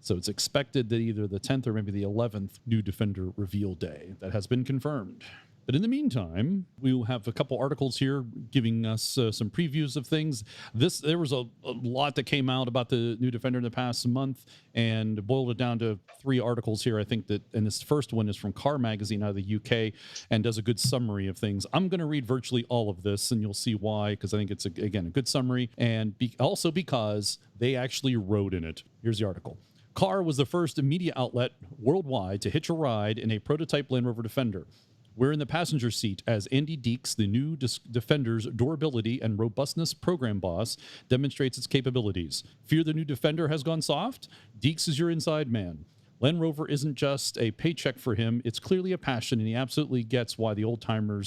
So it's expected that either the 10th or maybe the 11th new Defender reveal day. That has been confirmed. But in the meantime, we will have a couple articles here giving us some previews of things. There was a lot that came out about the new Defender in the past month, and boiled it down to 3 articles here. I think and this first one is from Car Magazine out of the UK and does a good summary of things. I'm going to read virtually all of this, and you'll see why, because I think it's, again, a good summary, and also because they actually wrote in it. Here's the article. Car was the first media outlet worldwide to hitch a ride in a prototype Land Rover Defender. We're in the passenger seat as Andy Deeks, the new Defender's durability and robustness program boss, demonstrates its capabilities. Fear the new Defender has gone soft? Deeks is your inside man. Land Rover isn't just a paycheck for him, it's clearly a passion, and he absolutely gets why the old-timer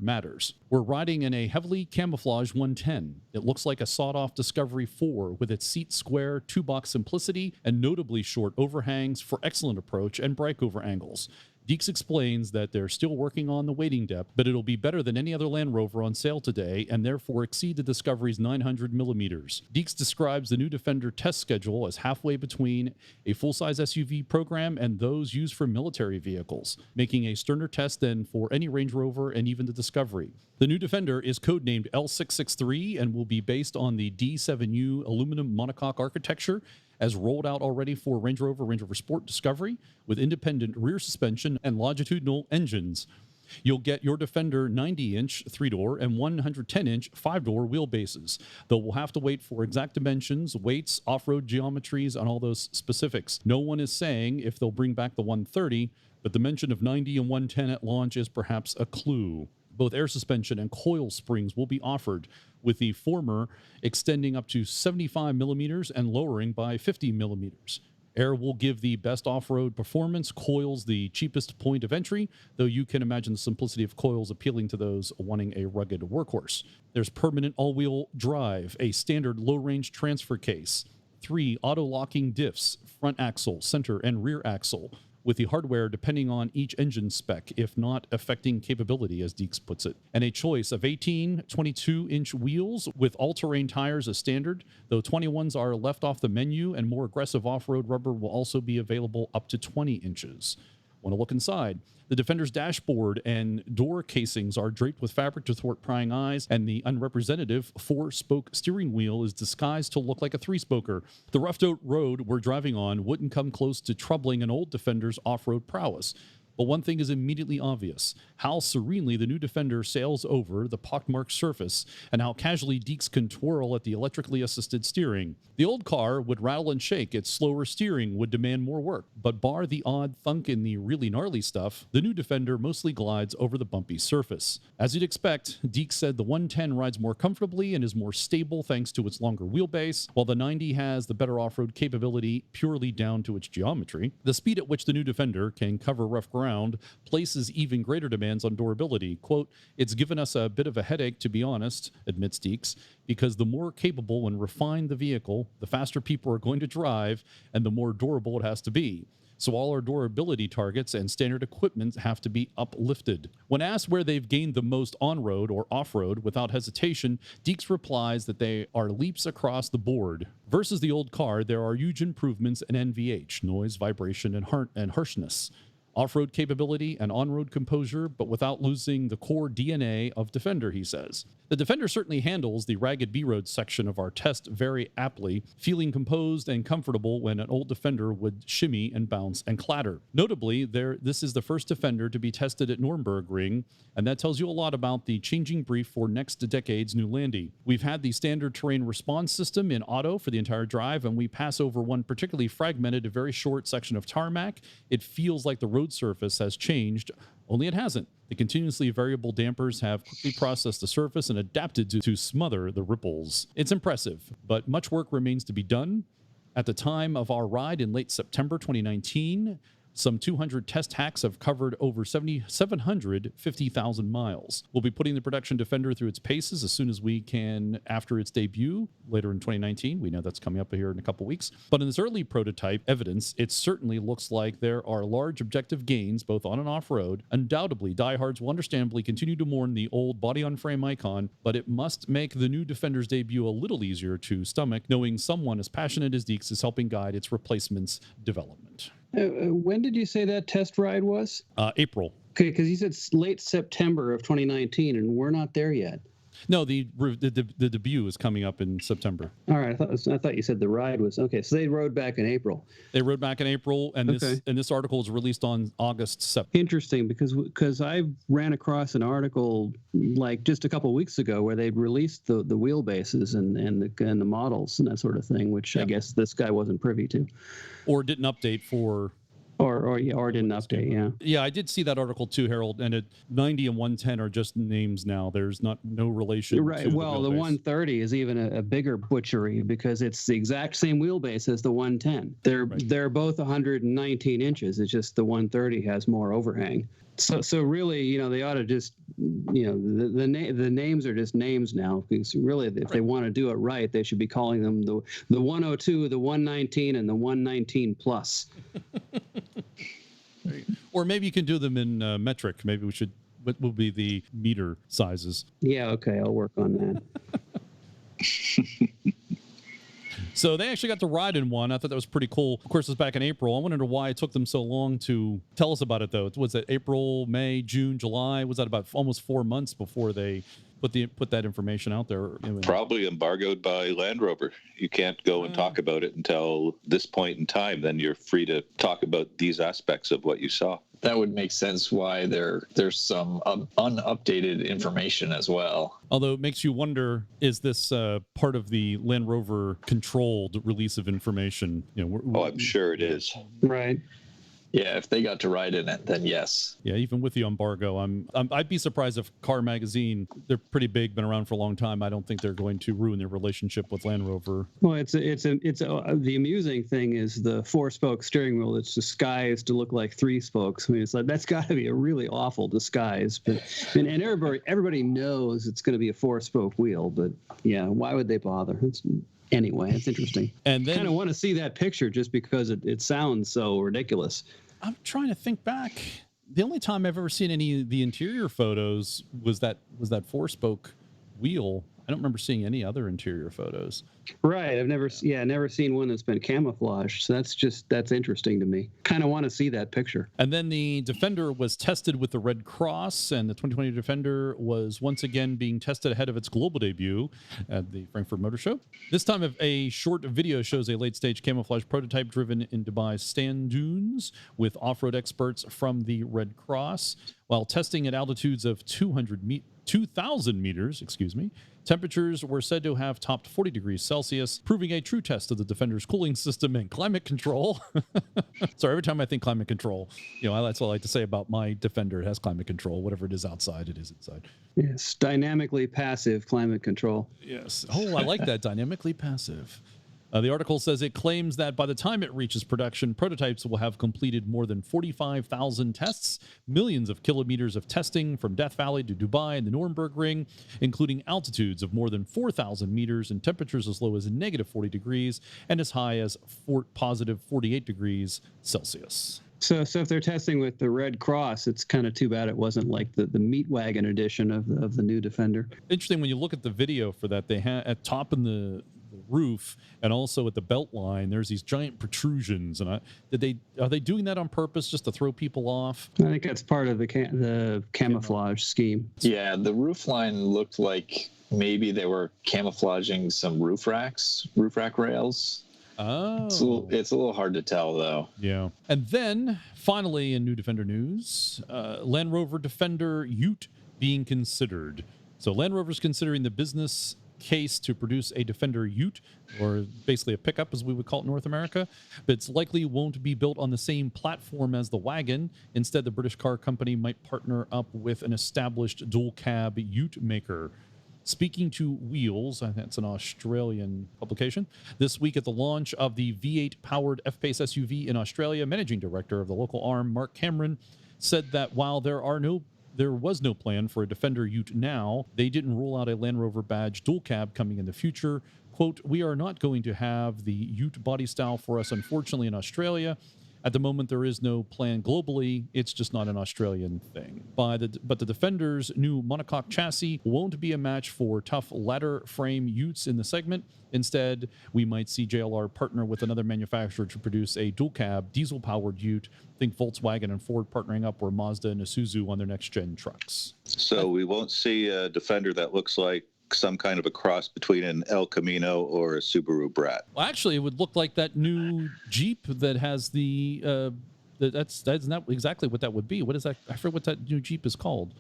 matters. We're riding in a heavily camouflaged 110. It looks like a sawed-off Discovery 4 with its seat square, 2-box simplicity, and notably short overhangs for excellent approach and breakover angles. Deeks explains that they're still working on the weighting depth, but it'll be better than any other Land Rover on sale today and therefore exceed the Discovery's 900 millimeters. Deeks describes the new Defender test schedule as halfway between a full-size SUV program and those used for military vehicles, making a sterner test than for any Range Rover and even the Discovery. The new Defender is codenamed L663 and will be based on the D7U aluminum monocoque architecture as rolled out already for Range Rover Sport Discovery with independent rear suspension and longitudinal engines. You'll get your Defender 90-inch 3-door and 110-inch 5-door wheelbases, though we'll have to wait for exact dimensions, weights, off-road geometries, and all those specifics. No one is saying if they'll bring back the 130, but the mention of 90 and 110 at launch is perhaps a clue. Both air suspension and coil springs will be offered, with the former extending up to 75 millimeters and lowering by 50 millimeters. Air will give the best off-road performance, coils the cheapest point of entry, though you can imagine the simplicity of coils appealing to those wanting a rugged workhorse. There's permanent all-wheel drive, a standard low-range transfer case, 3 auto-locking diffs, front axle, center, and rear axle, with the hardware depending on each engine spec, if not affecting capability, as Deeks puts it. And a choice of 18, 22-inch wheels with all-terrain tires as standard, though 21s are left off the menu, and more aggressive off-road rubber will also be available up to 20 inches. Want to look inside? The Defender's dashboard and door casings are draped with fabric to thwart prying eyes, and the unrepresentative 4-spoke steering wheel is disguised to look like a 3-spoker. The roughed-out road we're driving on wouldn't come close to troubling an old Defender's off-road prowess. But one thing is immediately obvious: how serenely the new Defender sails over the pockmarked surface, and how casually Deeks can twirl at the electrically assisted steering. The old car would rattle and shake, its slower steering would demand more work, but bar the odd thunk in the really gnarly stuff, the new Defender mostly glides over the bumpy surface. As you'd expect, Deeks said the 110 rides more comfortably and is more stable thanks to its longer wheelbase, while the 90 has the better off-road capability purely down to its geometry. The speed at which the new Defender can cover rough ground places even greater demands on durability. Quote, "It's given us a bit of a headache, to be honest," admits Deeks, "because the more capable and refined the vehicle, the faster people are going to drive, and the more durable it has to be. So all our durability targets and standard equipment have to be uplifted." When asked where they've gained the most on-road or off-road, without hesitation, Deeks replies that they are leaps across the board. Versus the old car, there are huge improvements in NVH, noise, vibration, and harshness, off-road capability, and on-road composure, but without losing the core DNA of Defender, he says. The Defender certainly handles the ragged B-road section of our test very aptly, feeling composed and comfortable when an old Defender would shimmy and bounce and clatter. Notably, this is the first Defender to be tested at Nürburgring, and that tells you a lot about the changing brief for next decade's new Landy. We've had the standard terrain response system in auto for the entire drive, and we pass over one particularly fragmented, very short section of tarmac. It feels like the road surface has changed, only it hasn't. The continuously variable dampers have quickly processed the surface and adapted to smother the ripples. It's impressive, but much work remains to be done. At the time of our ride in late September 2019, some 200 test hacks have covered over 750,000 miles. We'll be putting the production Defender through its paces as soon as we can after its debut later in 2019. We know that's coming up here in a couple weeks. But in this early prototype evidence, it certainly looks like there are large objective gains both on and off-road. Undoubtedly, diehards will understandably continue to mourn the old body-on-frame icon, but it must make the new Defender's debut a little easier to stomach, knowing someone as passionate as Deeks is helping guide its replacement's development. When did you say that test ride was? April. Okay, because you said late September of 2019, and we're not there yet. No, the debut is coming up in September. All right, I thought you said the ride was okay. So they rode back in April. They rode back in April, and Okay. this article is released on August 7th. Interesting, because I ran across an article like just a couple of weeks ago where they'd released the wheelbases and the models and that sort of thing, which I guess this guy wasn't privy to, Or didn't update for. or didn't update. Yeah. Yeah, I did see that article too, Harold. And 90 and 110 are just names now. There's no relation. Right. To Well, the wheelbase. 130 is even a bigger butchery because it's the exact same wheelbase as the 110. They're both 119 inches. It's just the 130 has more overhang. So really, they ought to just, the names are just names now, because really, if they want to do it right, they should be calling them the 102, the 119, and the 119 plus. Or maybe you can do them in metric. Maybe what will be the meter sizes? Yeah, okay, I'll work on that. So they actually got to ride in one. I thought that was pretty cool. Of course, it was back in April. I wondered why it took them so long to tell us about it, though. Was it April, May, June, July? Was that about almost 4 months before they put that information out there? Probably embargoed by Land Rover. You can't go and talk about it until this point in time. Then you're free to talk about these aspects of what you saw. That would make sense why there's some unupdated information as well. Although it makes you wonder, is this part of the Land Rover controlled release of information? I'm sure it is. Right. Yeah, if they got to ride in it, then yes. Yeah, even with the embargo, I'd be surprised if Car Magazine, they're pretty big, been around for a long time. I don't think they're going to ruin their relationship with Land Rover. Well, the amusing thing is the 4-spoke steering wheel that's disguised to look like 3 spokes. I mean, it's like that's got to be a really awful disguise. But and everybody knows it's going to be a 4-spoke wheel. But yeah, why would they bother? Anyway, it's interesting. And then kind of want to see that picture just because it sounds so ridiculous. I'm trying to think back. The only time I've ever seen any of the interior photos was that 4-spoke wheel. I don't remember seeing any other interior photos. Right. I've never seen one that's been camouflaged. So that's interesting to me. Kind of want to see that picture. And then the Defender was tested with the Red Cross, and the 2020 Defender was once again being tested ahead of its global debut at the Frankfurt Motor Show. This time, a short video shows a late-stage camouflage prototype driven in Dubai's sand dunes with off-road experts from the Red Cross. While testing at altitudes of 2,000 meters, temperatures were said to have topped 40 degrees Celsius, proving a true test of the Defender's cooling system and climate control. Sorry, every time I think climate control, that's what I like to say about my Defender. It has climate control. Whatever it is outside, it is inside. Yes, dynamically passive climate control. Yes. Oh, I like that, dynamically passive. The article says it claims that by the time it reaches production, prototypes will have completed more than 45,000 tests, millions of kilometers of testing from Death Valley to Dubai and the Nuremberg Ring, including altitudes of more than 4,000 meters and temperatures as low as negative 40 degrees and as high as positive 48 degrees Celsius. So if they're testing with the Red Cross, it's kind of too bad it wasn't like the meat wagon edition of the new Defender. Interesting, when you look at the video for that, they had at top in the roof and also at the belt line, there's these giant protrusions. And are they doing that on purpose just to throw people off? I think that's part of the camouflage scheme. Yeah, the roof line looked like maybe they were camouflaging some roof rack rails. Oh. It's a little hard to tell, though. Yeah. And then, finally, in new Defender news, Land Rover Defender Ute being considered. So Land Rover's considering the business case to produce a Defender Ute, or basically a pickup as we would call it in North America, but it's likely won't be built on the same platform as the wagon. Instead, the British car company might partner up with an established dual cab Ute maker. Speaking to Wheels, I think it's an Australian publication, this week at the launch of the V8-powered F-Pace SUV in Australia, managing director of the local arm, Mark Cameron, said that while there was no plan for a Defender Ute now, they didn't rule out a Land Rover badge dual cab coming in the future. Quote, "We are not going to have the Ute body style for us, unfortunately, in Australia. At the moment, there is no plan globally. It's just not an Australian thing." But the Defender's new monocoque chassis won't be a match for tough ladder frame Utes in the segment. Instead, we might see JLR partner with another manufacturer to produce a dual cab, diesel-powered Ute. Think Volkswagen and Ford partnering up, or Mazda and Isuzu on their next-gen trucks. So we won't see a Defender that looks like some kind of a cross between an El Camino or a Subaru Brat. Well, actually, it would look like that new Jeep that has the that's not exactly what that would be. What is that? I forget what that new Jeep is called.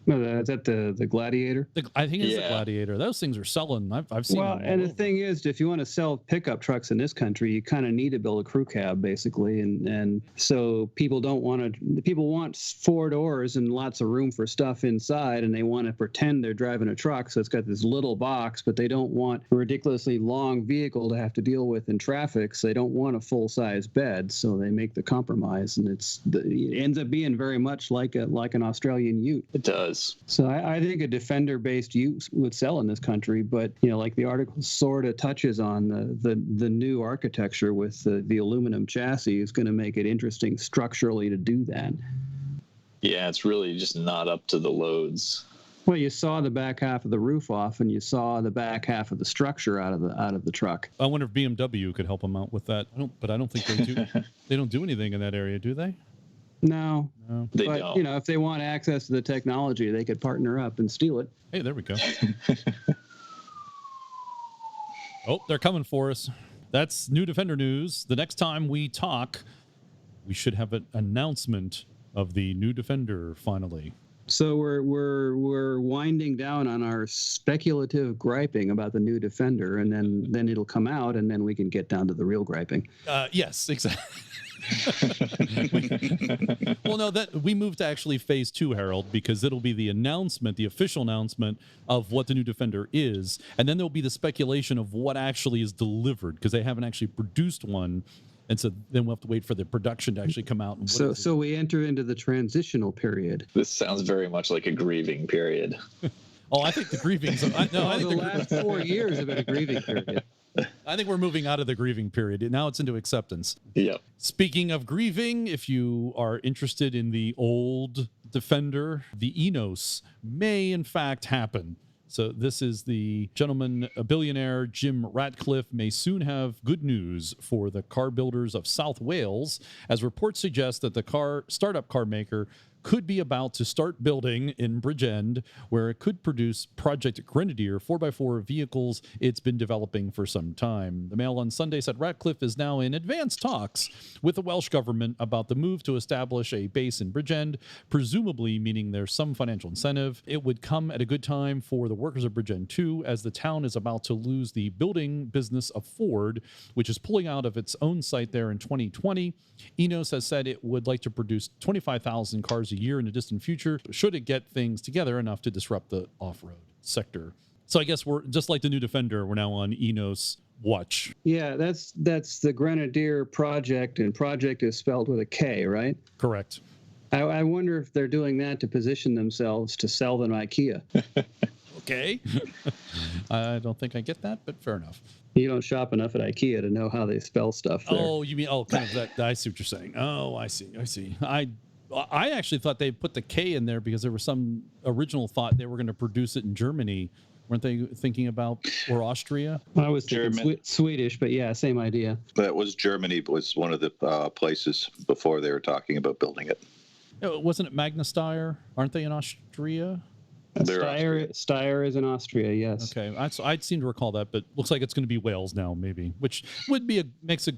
No, is that the Gladiator? I think it's the Gladiator. Those things are selling. I've seen them. Well, and the thing is, if you want to sell pickup trucks in this country, you kind of need to build a crew cab, basically. And so people want 4 doors and lots of room for stuff inside, and they want to pretend they're driving a truck. So it's got this little box, but they don't want a ridiculously long vehicle to have to deal with in traffic. So they don't want a full-size bed. So they make the compromise, and it ends up being very much like an Australian Ute. It does. So I think a Defender-based Ute would sell in this country, but like the article sort of touches on the new architecture with the aluminum chassis is going to make it interesting structurally to do that. Yeah, it's really just not up to the loads. Well, you saw the back half of the roof off, and you saw the back half of the structure out of the truck. I wonder if BMW could help them out with that. I don't think they do. They don't do anything in that area, do they? No. They But don't. if they want access to the technology, they could partner up and steal it. Hey, there we go. Oh, they're coming for us. That's new Defender news. The next time we talk, we should have an announcement of the new Defender finally. So we're winding down on our speculative griping about the new Defender, and then it'll come out, and then we can get down to the real griping. Yes, exactly. Well, no, that we moved to actually phase 2, Harold, because it'll be the announcement, the official announcement of what the new Defender is, and then there'll be the speculation of what actually is delivered, because they haven't actually produced one. And so then we'll have to wait for the production to actually come out. And So we enter into the transitional period. This sounds very much like a grieving period. Oh, I think the grieving's... I think the last 4 years have been a grieving period. I think we're moving out of the grieving period. Now it's into acceptance. Yep. Speaking of grieving, if you are interested in the old Defender, the Enos may in fact happen. So this is the gentleman, a billionaire, Jim Ratcliffe, may soon have good news for the car builders of South Wales, as reports suggest that the startup car maker could be about to start building in Bridgend, where it could produce Project Grenadier 4x4 vehicles it's been developing for some time. The Mail on Sunday said Ratcliffe is now in advanced talks with the Welsh government about the move to establish a base in Bridgend, presumably meaning there's some financial incentive. It would come at a good time for the workers of Bridgend too, as the town is about to lose the building business of Ford, which is pulling out of its own site there in 2020. Enos has said it would like to produce 25,000 cars a year in the distant future, should it get things together enough to disrupt the off-road sector. So I guess we're just like the new Defender, we're now on Enos watch. Yeah, that's the Grenadier project, and project is spelled with a K, right? Correct. I wonder if they're doing that to position themselves to sell them IKEA. Okay. I don't think I get that, but fair enough. You don't shop enough at IKEA to know how they spell stuff there. Oh, you mean, kind of that, I see what you're saying. Oh, I see. I actually thought they put the K in there because there was some original thought they were going to produce it in Germany. Weren't they thinking about, or Austria? I was thinking Swedish, but yeah, same idea. That was Germany was one of the places before they were talking about building it. Wasn't it Magna-Steyr? Aren't they in Austria? Steyr is in Austria, yes. Okay, I'd seem to recall that, but looks like it's going to be Wales now, maybe, which would be makes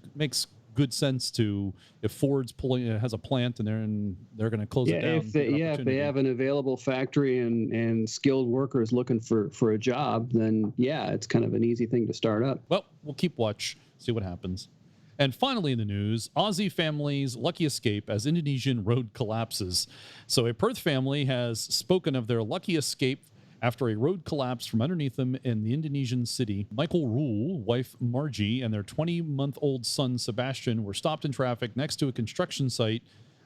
good sense to if Ford's has a plant and they're going to close it down. If they have an available factory and skilled workers looking for a job, then yeah, it's kind of an easy thing to start up. Well, we'll keep watch, see what happens. And finally in the news, Aussie families lucky escape as Indonesian road collapses. So a Perth family has spoken of their lucky escape after a road collapsed from underneath them in the Indonesian city. Michael Rule, wife Margie, and their 20-month-old son Sebastian were stopped in traffic next to a construction site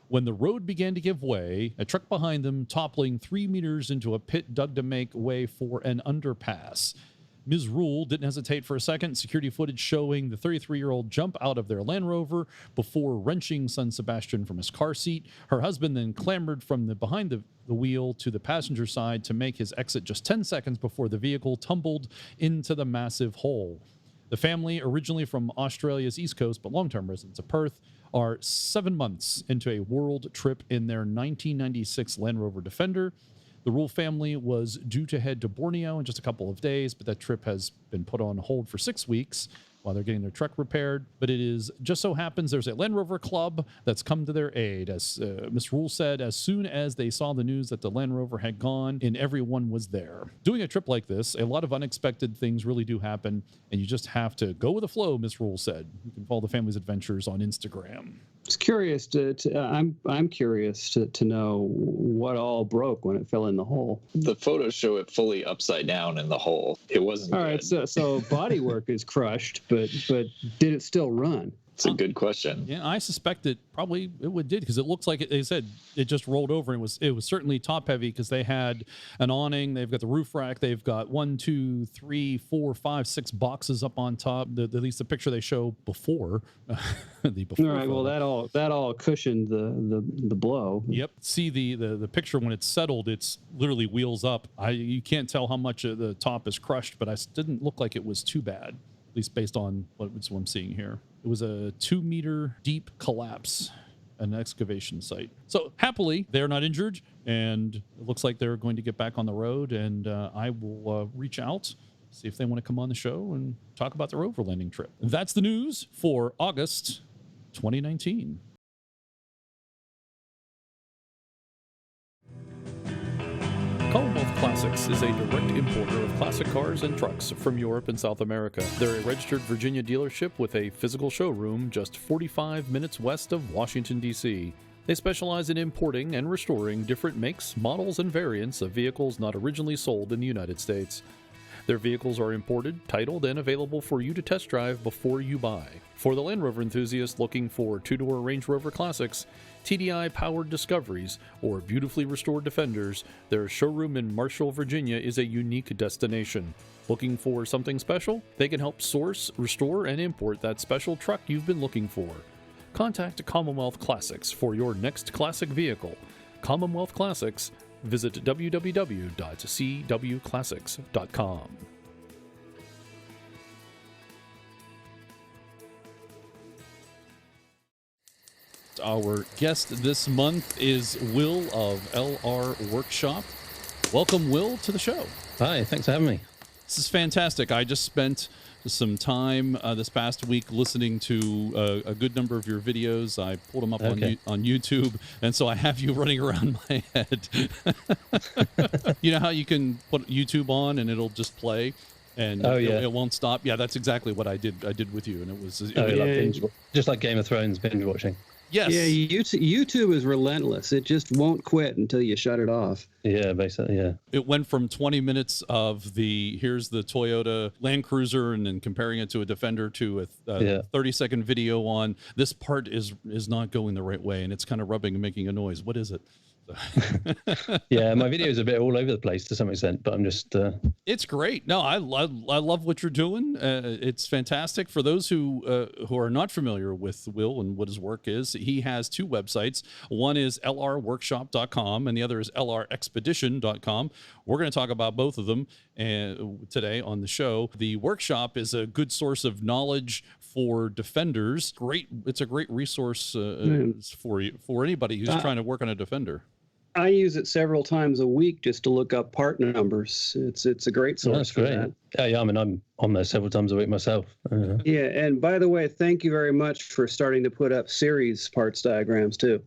when the road began to give way, a truck behind them toppling 3 meters into a pit dug to make way for an underpass. Ms. Rule didn't hesitate for a second. Security footage showing the 33-year-old jump out of their Land Rover before wrenching son Sebastian from his car seat. Her husband then clambered from behind the wheel to the passenger side to make his exit just 10 seconds before the vehicle tumbled into the massive hole. The family, originally from Australia's East Coast but long-term residents of Perth, are 7 months into a world trip in their 1996 Land Rover Defender. The Rule family was due to head to Borneo in just a couple of days, but that trip has been put on hold for 6 weeks while they're getting their truck repaired. But it is just so happens there's a Land Rover club that's come to their aid. As Ms. Rule said, as soon as they saw the news that the Land Rover had gone, and everyone was there. Doing a trip like this, a lot of unexpected things really do happen, and you just have to go with the flow, Ms. Rule said. You can follow the family's adventures on Instagram. It's curious I'm curious to know what all broke when it fell in the hole. The photos show it fully upside down in the hole. It wasn't all good. right. So bodywork is crushed, but did it still run? It's a good question. Yeah, I suspect it would did, because it looks like they said it just rolled over, and it was certainly top heavy, because they had an awning, they've got the roof rack, they've got 1, 2, 3, 4, 5, 6 boxes up on top. At least the picture they show before the before. All right. Well, that all cushioned the blow. Yep. See the picture when it's settled, it's literally wheels up. You can't tell how much of the top is crushed, but it didn't look like it was too bad, at least based on what I'm seeing here. It was a 2-meter deep collapse, an excavation site. So happily, they're not injured, and it looks like they're going to get back on the road, and I will reach out, see if they want to come on the show and talk about their overlanding trip. That's the news for August 2019. Commonwealth Classics is a direct importer of classic cars and trucks from Europe and South America. They're a registered Virginia dealership with a physical showroom just 45 minutes west of Washington, D.C. They specialize in importing and restoring different makes, models, and variants of vehicles not originally sold in the United States. Their vehicles are imported, titled, and available for you to test drive before you buy. For the Land Rover enthusiast looking for two-door Range Rover Classics, TDI-powered Discoveries, or beautifully restored Defenders, their showroom in Marshall, Virginia is a unique destination. Looking for something special? They can help source, restore, and import that special truck you've been looking for. Contact Commonwealth Classics for your next classic vehicle. Commonwealth Classics. Visit www.cwclassics.com. Our guest this month is Will of LR Workshop. Welcome, Will, to the show. Hi, thanks for having me. This is fantastic. I just spent some time this past week listening to a good number of your videos. I pulled them up on YouTube, and so I have you running around my head. You know how you can put YouTube on and it'll just play, and it won't stop? Yeah, that's exactly what I did with you, and it was just like Game of Thrones binge watching. Yes. Yeah, YouTube is relentless. It just won't quit until you shut it off. Yeah, basically, yeah. It went from 20 minutes of here's the Toyota Land Cruiser, and then comparing it to a Defender, to a 30-second video on this part is not going the right way, and it's kind of rubbing and making a noise. What is it? Yeah, my video is a bit all over the place to some extent, but I'm just it's great. No, I love what you're doing. It's fantastic. For those who are not familiar with Will and what his work is, he has 2 websites. One is lrworkshop.com and the other is lrexpedition.com. We're going to talk about both of them today on the show. The workshop is a good source of knowledge for Defenders. It's a great resource for anybody who's trying to work on a Defender. I use it several times a week just to look up part numbers. It's a great source for that. Yeah, I mean, I'm on there several times a week myself. Yeah, and by the way, thank you very much for starting to put up series parts diagrams too.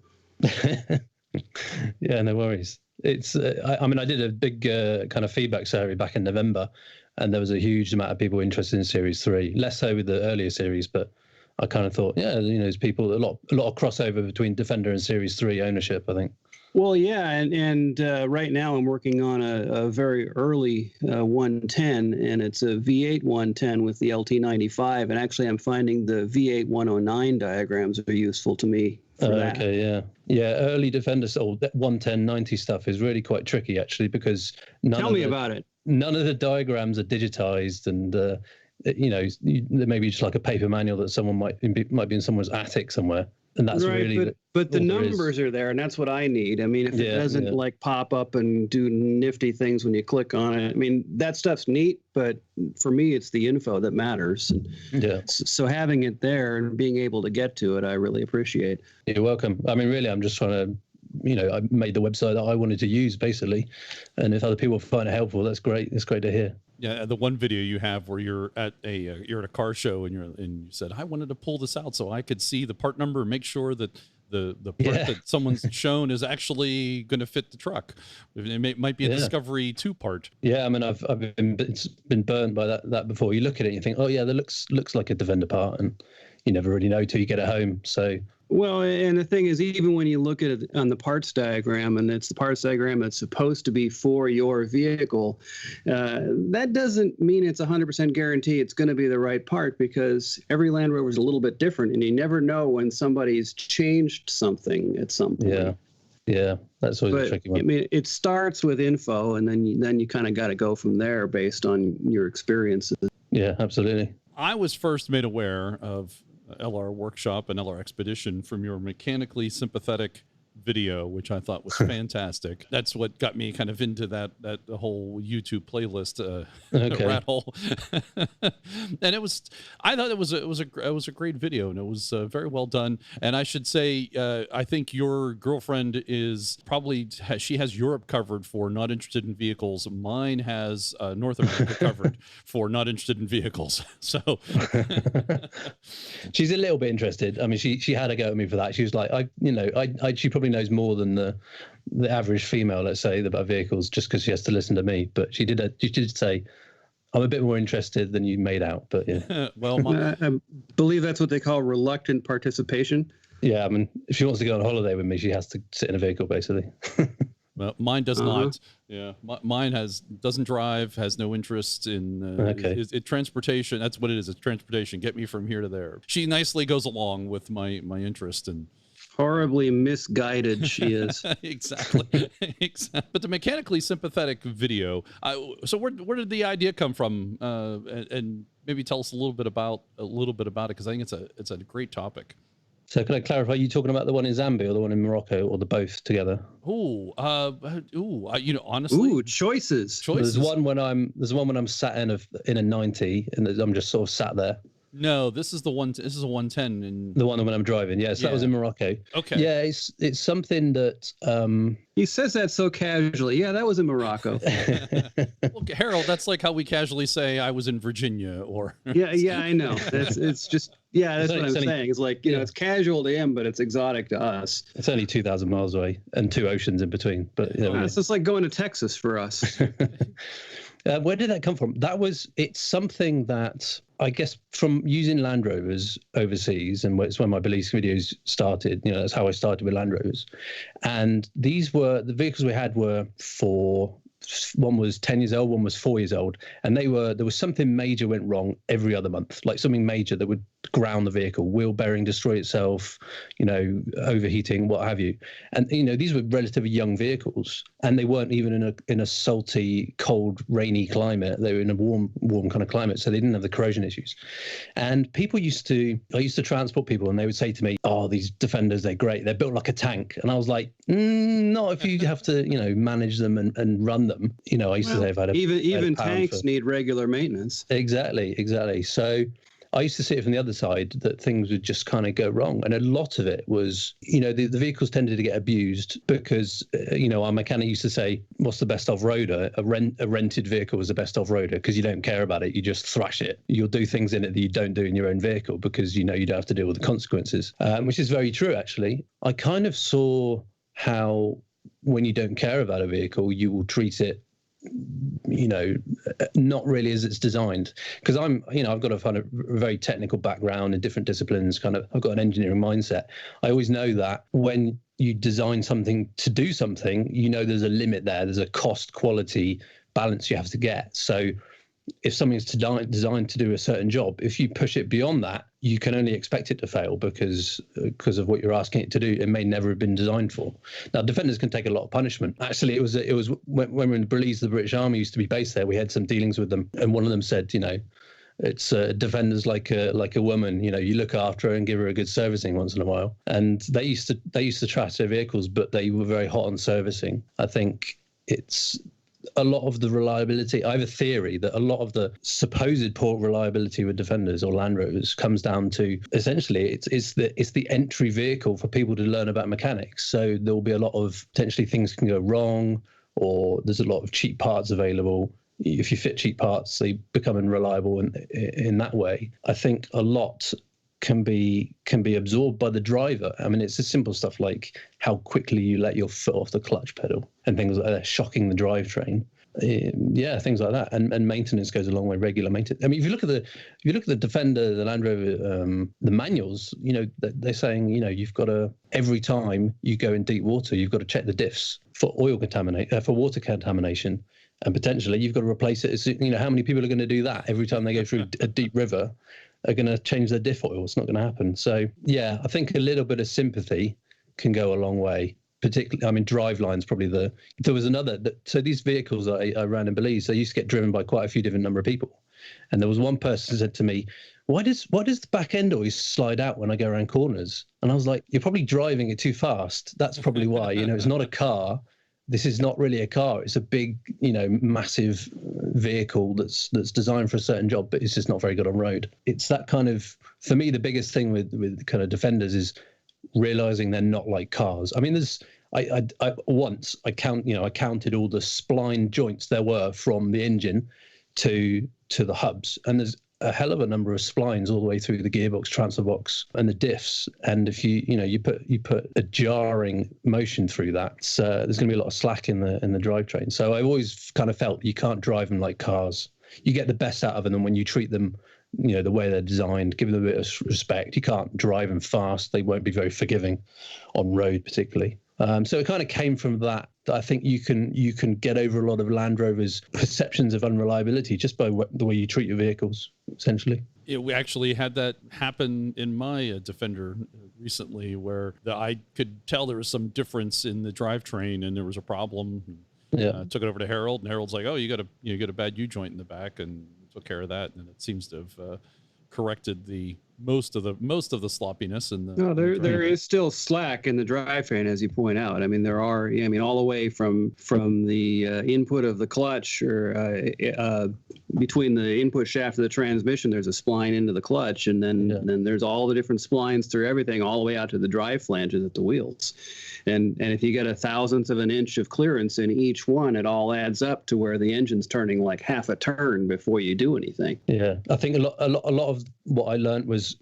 Yeah, no worries. It's I mean, I did a big kind of feedback survey back in November, and there was a huge amount of people interested in Series 3. Less so with the earlier series, but I kind of thought, there's people, a lot of crossover between Defender and Series 3 ownership, I think. Well, yeah, and right now I'm working on a very early 110, and it's a V8 110 with the LT95, and actually I'm finding the V8 109 diagrams are useful to me for that. Okay, yeah. Early Defender, that 110/90 stuff is really quite tricky, actually, because Tell me about it. None of the diagrams are digitized, and there may be just like a paper manual that someone might be in someone's attic somewhere. And that's right, but the numbers are there, and that's what I need. I mean, if it doesn't like pop up and do nifty things when you click on it, I mean, that stuff's neat, but for me, it's the info that matters. And so having it there and being able to get to it, I really appreciate. You're welcome. I mean, really, I'm just trying to, I made the website that I wanted to use, basically. And if other people find it helpful, that's great. It's great to hear. Yeah, the one video you have where you're at a car show and you said, I wanted to pull this out so I could see the part number and make sure that the part that someone's shown is actually going to fit the truck. It might be a Discovery 2 part. Yeah, I mean, I've been burned by that before. You look at it and you think, oh yeah, that looks like a Defender part, and you never really know till you get it home. So Well, and the thing is, even when you look at it on the parts diagram, and it's the parts diagram that's supposed to be for your vehicle, that doesn't mean it's 100% guarantee it's going to be the right part, because every Land Rover is a little bit different, and you never know when somebody's changed something at some point. Yeah, that's always a tricky one. I mean, it starts with info, and then you kind of got to go from there based on your experiences. Yeah, absolutely. I was first made aware of LR Workshop and LR Expedition from your mechanically sympathetic video, which I thought was fantastic. That's what got me kind of into that whole YouTube playlist rat hole. And I thought it was a great video, and it was very well done. And I should say, I think your girlfriend she has Europe covered for Not Interested in Vehicles. Mine has North America covered for Not Interested in Vehicles. So she's a little bit interested. I mean, she had a go at me for that. She was like, she probably knows more than the average female, let's say, about vehicles, just because she has to listen to me. But she did say, I'm a bit more interested than you made out. But yeah. Well, I believe that's what they call reluctant participation. Yeah, I mean, if she wants to go on holiday with me, she has to sit in a vehicle, basically. Well, mine does not. Yeah, mine doesn't drive, has no interest in transportation. That's what it is. It's transportation. Get me from here to there. She nicely goes along with my interest in. Horribly misguided she is. Exactly. But the mechanically sympathetic video. So where did the idea come from? And maybe tell us a little bit about it, because I think it's a great topic. So can I clarify? Are you talking about the one in Zambia or the one in Morocco, or the both together? Honestly. Choices. There's one when I'm sat in a 90, and I'm just sort of sat there. No, this is the one. This is a 110. And the one when I'm driving. Yes, that was in Morocco. Okay. Yeah, it's something that. He says that so casually. Yeah, that was in Morocco. Well, Harold, that's like how we casually say I was in Virginia, or. Yeah, I know. It's just. Yeah, that's what I'm saying. It's like, it's casual to him, but it's exotic to us. It's only 2,000 miles away and 2 oceans in between. But it's just like going to Texas for us. Where did that come from? It's something that I guess from using Land Rovers overseas, and it's when my Belize videos started. That's how I started with Land Rovers. And the vehicles we had were one was 10 years old, one was 4 years old, and there was something major went wrong every other month, like something major that would ground the vehicle, wheel bearing destroy itself, overheating, what have you. And these were relatively young vehicles, and they weren't even in a salty, cold, rainy climate. They were in a warm kind of climate, so they didn't have the corrosion issues. And I used to transport people, and they would say to me, "Oh, these Defenders, they're great. They're built like a tank." And I was like, "Not if you have to, manage them and run them." I used to say, "If I had even tanks need regular maintenance." Exactly. So I used to see it from the other side, that things would just kind of go wrong. And a lot of it was, the vehicles tended to get abused because, our mechanic used to say, what's the best off-roader? A rented vehicle is the best off-roader because you don't care about it. You just thrash it. You'll do things in it that you don't do in your own vehicle because, you don't have to deal with the consequences, which is very true, actually. I kind of saw how when you don't care about a vehicle, you will treat it not really as it's designed. Because I've got a kind of very technical background in different disciplines. I've got an engineering mindset. I always know that when you design something to do something, there's a limit there. There's a cost quality balance you have to get. So if something's designed to do a certain job, if you push it beyond that, you can only expect it to fail because of what you're asking it to do. It may never have been designed for. Now, Defenders can take a lot of punishment. Actually, it was when we were in Belize, the British Army used to be based there. We had some dealings with them, and one of them said, it's Defenders like a woman. You look after her and give her a good servicing once in a while. And they used to trash their vehicles, but they were very hot on servicing. I think it's a lot of the reliability. I have a theory that a lot of the supposed poor reliability with Defenders or Land Rovers comes down to, essentially, it's the entry vehicle for people to learn about mechanics. So there will be a lot of potentially things can go wrong, or there's a lot of cheap parts available. If you fit cheap parts, they become unreliable in that way. I think a lot can be absorbed by the driver. I mean, it's the simple stuff like how quickly you let your foot off the clutch pedal and things like that, shocking the drivetrain. Yeah, things like that, and maintenance goes a long way. Regular maintenance. I mean, if you look at the Defender, the Land Rover, the manuals, they're saying, you've got to, every time you go in deep water, you've got to check the diffs for for water contamination, and potentially you've got to replace it. How many people are going to do that every time they go through a deep river? Are going to change their diff oil? It's not going to happen. So yeah, I think a little bit of sympathy can go a long way. Particularly, I mean, drivelines probably there was another. So these vehicles I ran in Belize, they used to get driven by quite a few different number of people. And there was one person who said to me, why does the back end always slide out when I go around corners? And I was like, you're probably driving it too fast. That's probably why. It's not a car. This is not really a car. It's a big, massive vehicle that's designed for a certain job, but it's just not very good on road. It's that kind of, for me, the biggest thing with kind of Defenders is realizing they're not like cars. I mean, I counted all the spline joints there were from the engine to the hubs, and there's a hell of a number of splines all the way through the gearbox, transfer box, and the diffs. And if you put a jarring motion through that, there's going to be a lot of slack in the drivetrain. So I've always kind of felt you can't drive them like cars. You get the best out of them when you treat them, the way they're designed, give them a bit of respect. You can't drive them fast. They won't be very forgiving on road, particularly. So it kind of came from that. I think you can get over a lot of Land Rover's perceptions of unreliability just by the way you treat your vehicles, essentially. Yeah, we actually had that happen in my Defender recently, where I could tell there was some difference in the drivetrain, and there was a problem. Yeah, took it over to Harold, and Harold's like, "Oh, you got a bad U joint in the back," and took care of that, and it seems to have corrected most of the sloppiness. And there is still slack in the drivetrain, as you point out. I mean, there are. I mean, all the way from the input of the clutch, or between the input shaft of the transmission, there's a spline into the clutch, and then there's all the different splines through everything, all the way out to the drive flanges at the wheels. And if you get a thousandth of an inch of clearance in each one, it all adds up to where the engine's turning like half a turn before you do anything. Yeah, I think a lot of what I learned was,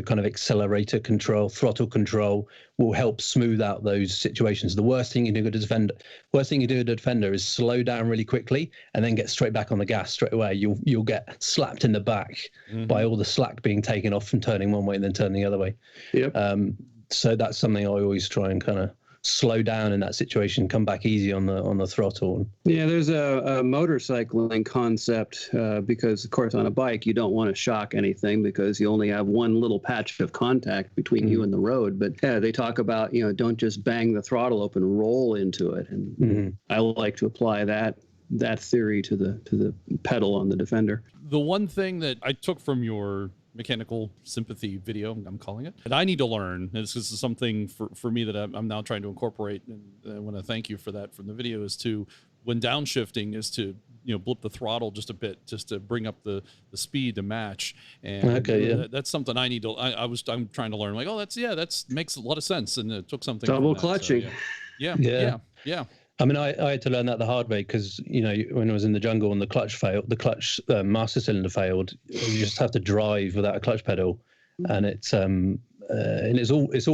kind of accelerator control, throttle control will help smooth out those situations. The worst thing you do with a Defender is slow down really quickly and then get straight back on the gas straight away. You'll get slapped in the back by all the slack being taken off from turning one way and then turning the other way. Yep. So that's something I always try and kind of slow down in that situation, come back easy on the throttle. Yeah, there's a motorcycling concept because, of course, on a bike, you don't want to shock anything because you only have one little patch of contact between you and the road. But yeah, they talk about, don't just bang the throttle open, roll into it. And I like to apply that theory to the pedal on the Defender. The one thing that I took from your mechanical sympathy video, I'm calling it, and I need to learn, and this is something for me that I'm now trying to incorporate, and I want to thank you for that from the video, is to, when downshifting, is to blip the throttle just a bit, just to bring up the speed to match. And that's something I need to, I'm trying to learn, like, that makes a lot of sense, and it took something double clutching. So, yeah. I mean, I had to learn that the hard way because, when I was in the jungle and the clutch master cylinder failed, you just have to drive without a clutch pedal. And it's all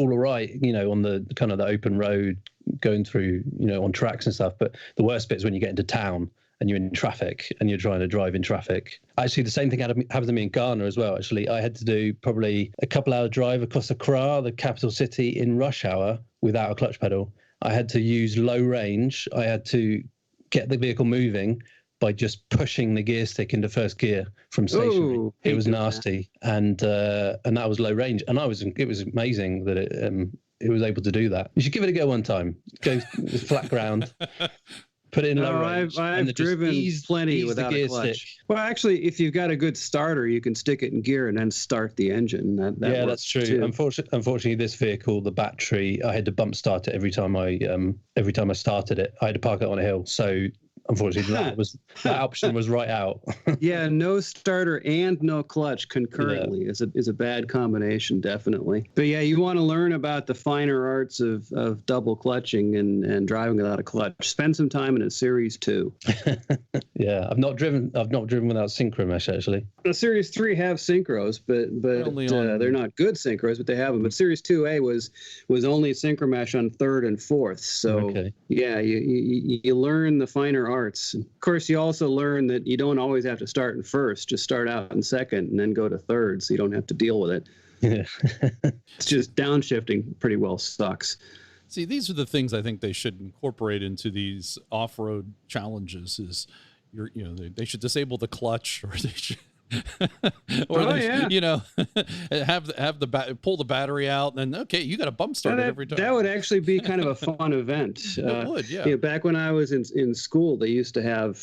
right, on the kind of the open road going through, on tracks and stuff. But the worst bit is when you get into town and you're in traffic and you're trying to drive in traffic. Actually, the same thing happened to me in Ghana as well. Actually, I had to do probably a couple-hour drive across Accra, the capital city, in rush hour without a clutch pedal. I had to use low range. I had to get the vehicle moving by just pushing the gear stick into first gear from stationary. Ooh, it was nasty, and that was low range. And it was amazing that it was able to do that. You should give it a go one time. Go flat ground. Put it in low range. I've driven plenty without a clutch. Stick. Well, actually, if you've got a good starter, you can stick it in gear and then start the engine. That's true. Too. Unfortunately, this vehicle, the battery, I had to bump start it every time I started it. I had to park it on a hill. So unfortunately, that option was right out. Yeah, no starter and no clutch concurrently is a bad combination, definitely. But yeah, you want to learn about the finer arts of double clutching and driving without a clutch. Spend some time in a Series 2. Yeah, I've not driven without synchro mesh actually. The Series 3 have synchros, but they're not good synchros, but they have them. But Series 2A was only synchro mesh on third and fourth. So yeah, you learn the finer arts. Of course, you also learn that you don't always have to start in first. Just start out in second and then go to third, so you don't have to deal with it. Yeah. It's just downshifting pretty well sucks. See, these are the things I think they should incorporate into these off-road challenges. Is they should disable the clutch, or they should, have the pull the battery out, and then okay, you got to bump start it every time. That would actually be kind of a fun event. It would, yeah. Back when I was in school, they used to have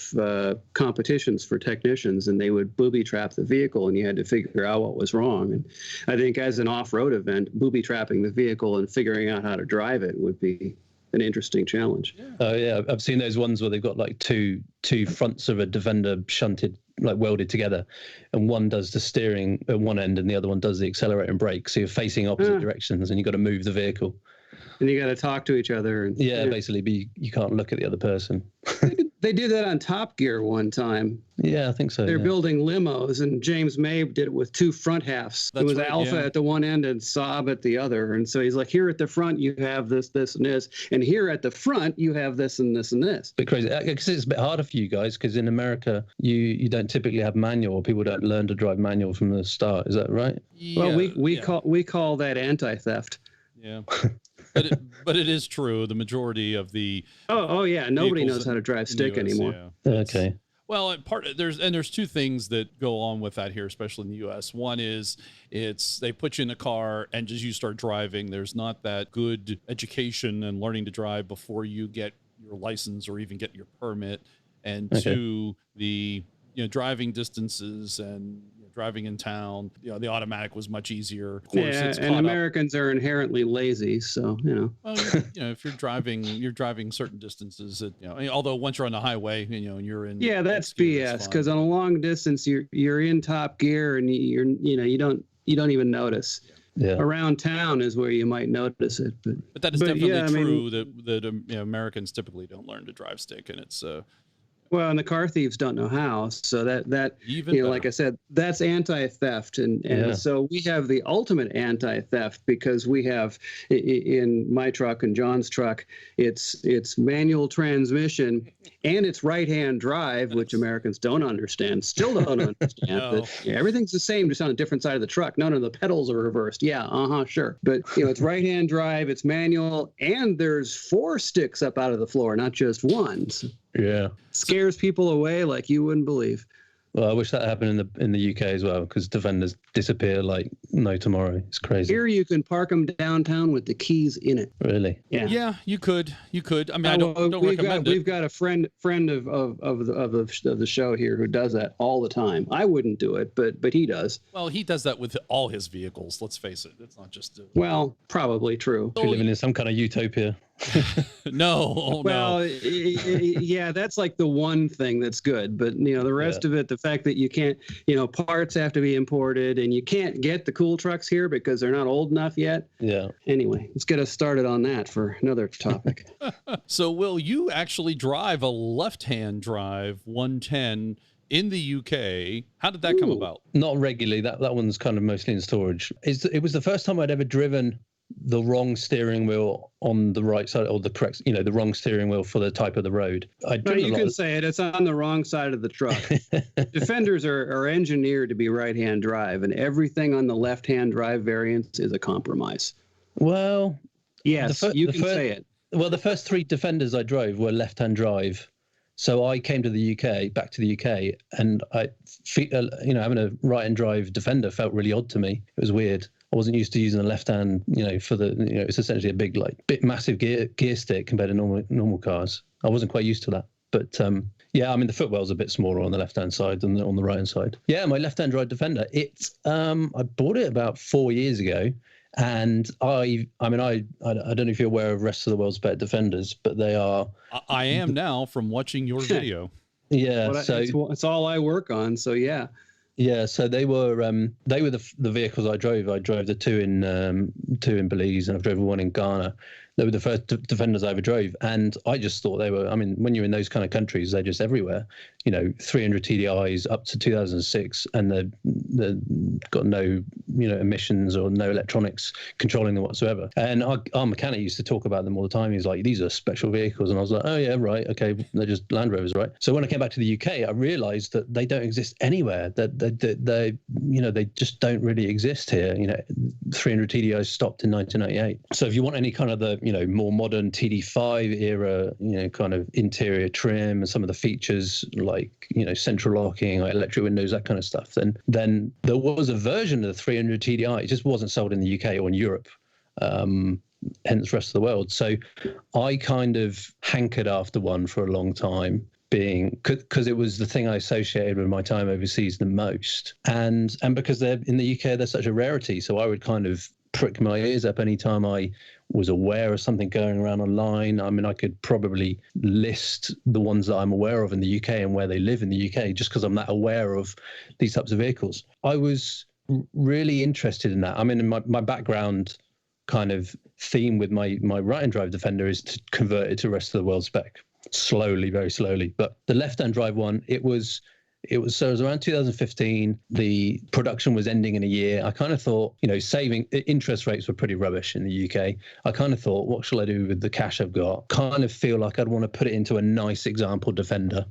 competitions for technicians, and they would booby trap the vehicle, and you had to figure out what was wrong. And I think as an off-road event, booby trapping the vehicle and figuring out how to drive it would be an interesting challenge. Oh yeah, I've seen those ones where they've got like two fronts of a Defender shunted, like welded together, and one does the steering at one end and the other one does the accelerator and brake. So you're facing opposite directions, and you've got to move the vehicle. And you got to talk to each other. And, basically, you can't look at the other person. They did that on Top Gear one time. Yeah, I think so. They're building limos, and James May did it with two front halves. It was Alpha at the one end and Saab at the other. And so he's like, here at the front, you have this, this, and this. And here at the front, you have this and this and this. Bit crazy. Because it's a bit harder for you guys, because in America, you don't typically have manual, or people don't learn to drive manual from the start. Is that right? Yeah, well, we call that anti-theft. Yeah. But it is true. The majority of the nobody knows how to drive stick anymore. Yeah. Okay. Well, there's two things that go on with that here, especially in the U.S. One is they put you in a car and just you start driving. There's not that good education and learning to drive before you get your license or even get your permit. And two, the driving distances and driving in town, the automatic was much easier. Of course, it's and Americans are inherently lazy, so Well, if you're driving certain distances, although once you're on the highway, and you're in. Yeah, that's BS. Because on a long distance, you're in top gear, and you don't even notice. Yeah. Around town is where you might notice it, but that is definitely true. That Americans typically don't learn to drive stick, and it's. Well, and the car thieves don't know how. So that even like I said, that's anti-theft. And so we have the ultimate anti-theft, because we have in my truck and John's truck, it's manual transmission and it's right-hand drive, which Americans don't understand, still don't understand. No. Everything's the same, just on a different side of the truck. No, the pedals are reversed. Yeah, sure. But it's right-hand drive, it's manual, and there's 4 sticks up out of the floor, not just one. So yeah. Scares people away like you wouldn't believe. Well, I wish that happened in the UK as well, because Defenders disappear like no tomorrow. It's crazy. Here you can park them downtown with the keys in it. Really? Yeah. Yeah, you could. I mean, I don't recommend it. We've got a friend of the show here who does that all the time. I wouldn't do it, but he does. Well, he does that with all his vehicles. Let's face it. It's not just. Well, probably true. We're living in some kind of utopia. No. Yeah, that's like the one thing that's good, but the rest of it, the fact that you can't, parts have to be imported, and you can't get the cool trucks here because they're not old enough yet. Yeah. Anyway, let's get us started on that for another topic. So, Will, you actually drive a left-hand drive 110 in the UK. How did that come about? Not regularly. That one's kind of mostly in storage. It was the first time I'd ever driven the wrong steering wheel on the right side, or the correct, the wrong steering wheel for the type of the road. You can say it. It's on the wrong side of the truck. Defenders are engineered to be right-hand drive, and everything on the left-hand drive variants is a compromise. Well, yes, you can say it. Well, the first 3 Defenders I drove were left-hand drive. So I came to the UK, back to the UK, and having a right-hand drive Defender felt really odd to me. It was weird. I wasn't used to using the left hand, for the, it's essentially a big, massive gear stick compared to normal cars. I wasn't quite used to that. But the footwell's a bit smaller on the left-hand side than on the right-hand side. Yeah, my left-hand drive Defender. It's I bought it about 4 years ago, and I don't know if you're aware of Rest of the World's Better Defenders, but they are. I am now from watching your video. Yeah, it's all I work on. So yeah. Yeah, so they were the vehicles I drove. I drove the 2 in Belize, and I've drove 1 in Ghana. They were the first Defenders I ever drove, and I just thought they were. I mean, when you're in those kind of countries, they're just everywhere. 300 TDIs up to 2006, and they've got no, emissions or no electronics controlling them whatsoever. And our mechanic used to talk about them all the time. He was like, "These are special vehicles," and I was like, "Oh yeah, right, okay, they're just Land Rovers, right?" So when I came back to the UK, I realised that they don't exist anywhere. That they just don't really exist here. 300 TDIs stopped in 1998. So if you want any kind of the more modern TD5 era, kind of interior trim and some of the features like central locking, like electric windows, that kind of stuff, then there was a version of the 300 TDI. It just wasn't sold in the UK or in Europe. Hence the rest of the world. So I kind of hankered after one for a long time, because it was the thing I associated with my time overseas the most, and because they're in the UK, they're such a rarity. So I would kind of prick my ears up anytime I was aware of something going around online. I mean, I could probably list the ones that I'm aware of in the UK and where they live in the UK, just because I'm that aware of these types of vehicles. I was really interested in that. I mean, my background kind of theme with my right-hand drive Defender is to convert it to rest of the world spec, slowly, very slowly. But the left-hand drive one, it was around 2015. The production was ending in a year. I kind of thought, saving interest rates were pretty rubbish in the UK. I kind of thought, what shall I do with the cash I've got? Kind of feel like I'd want to put it into a nice example Defender,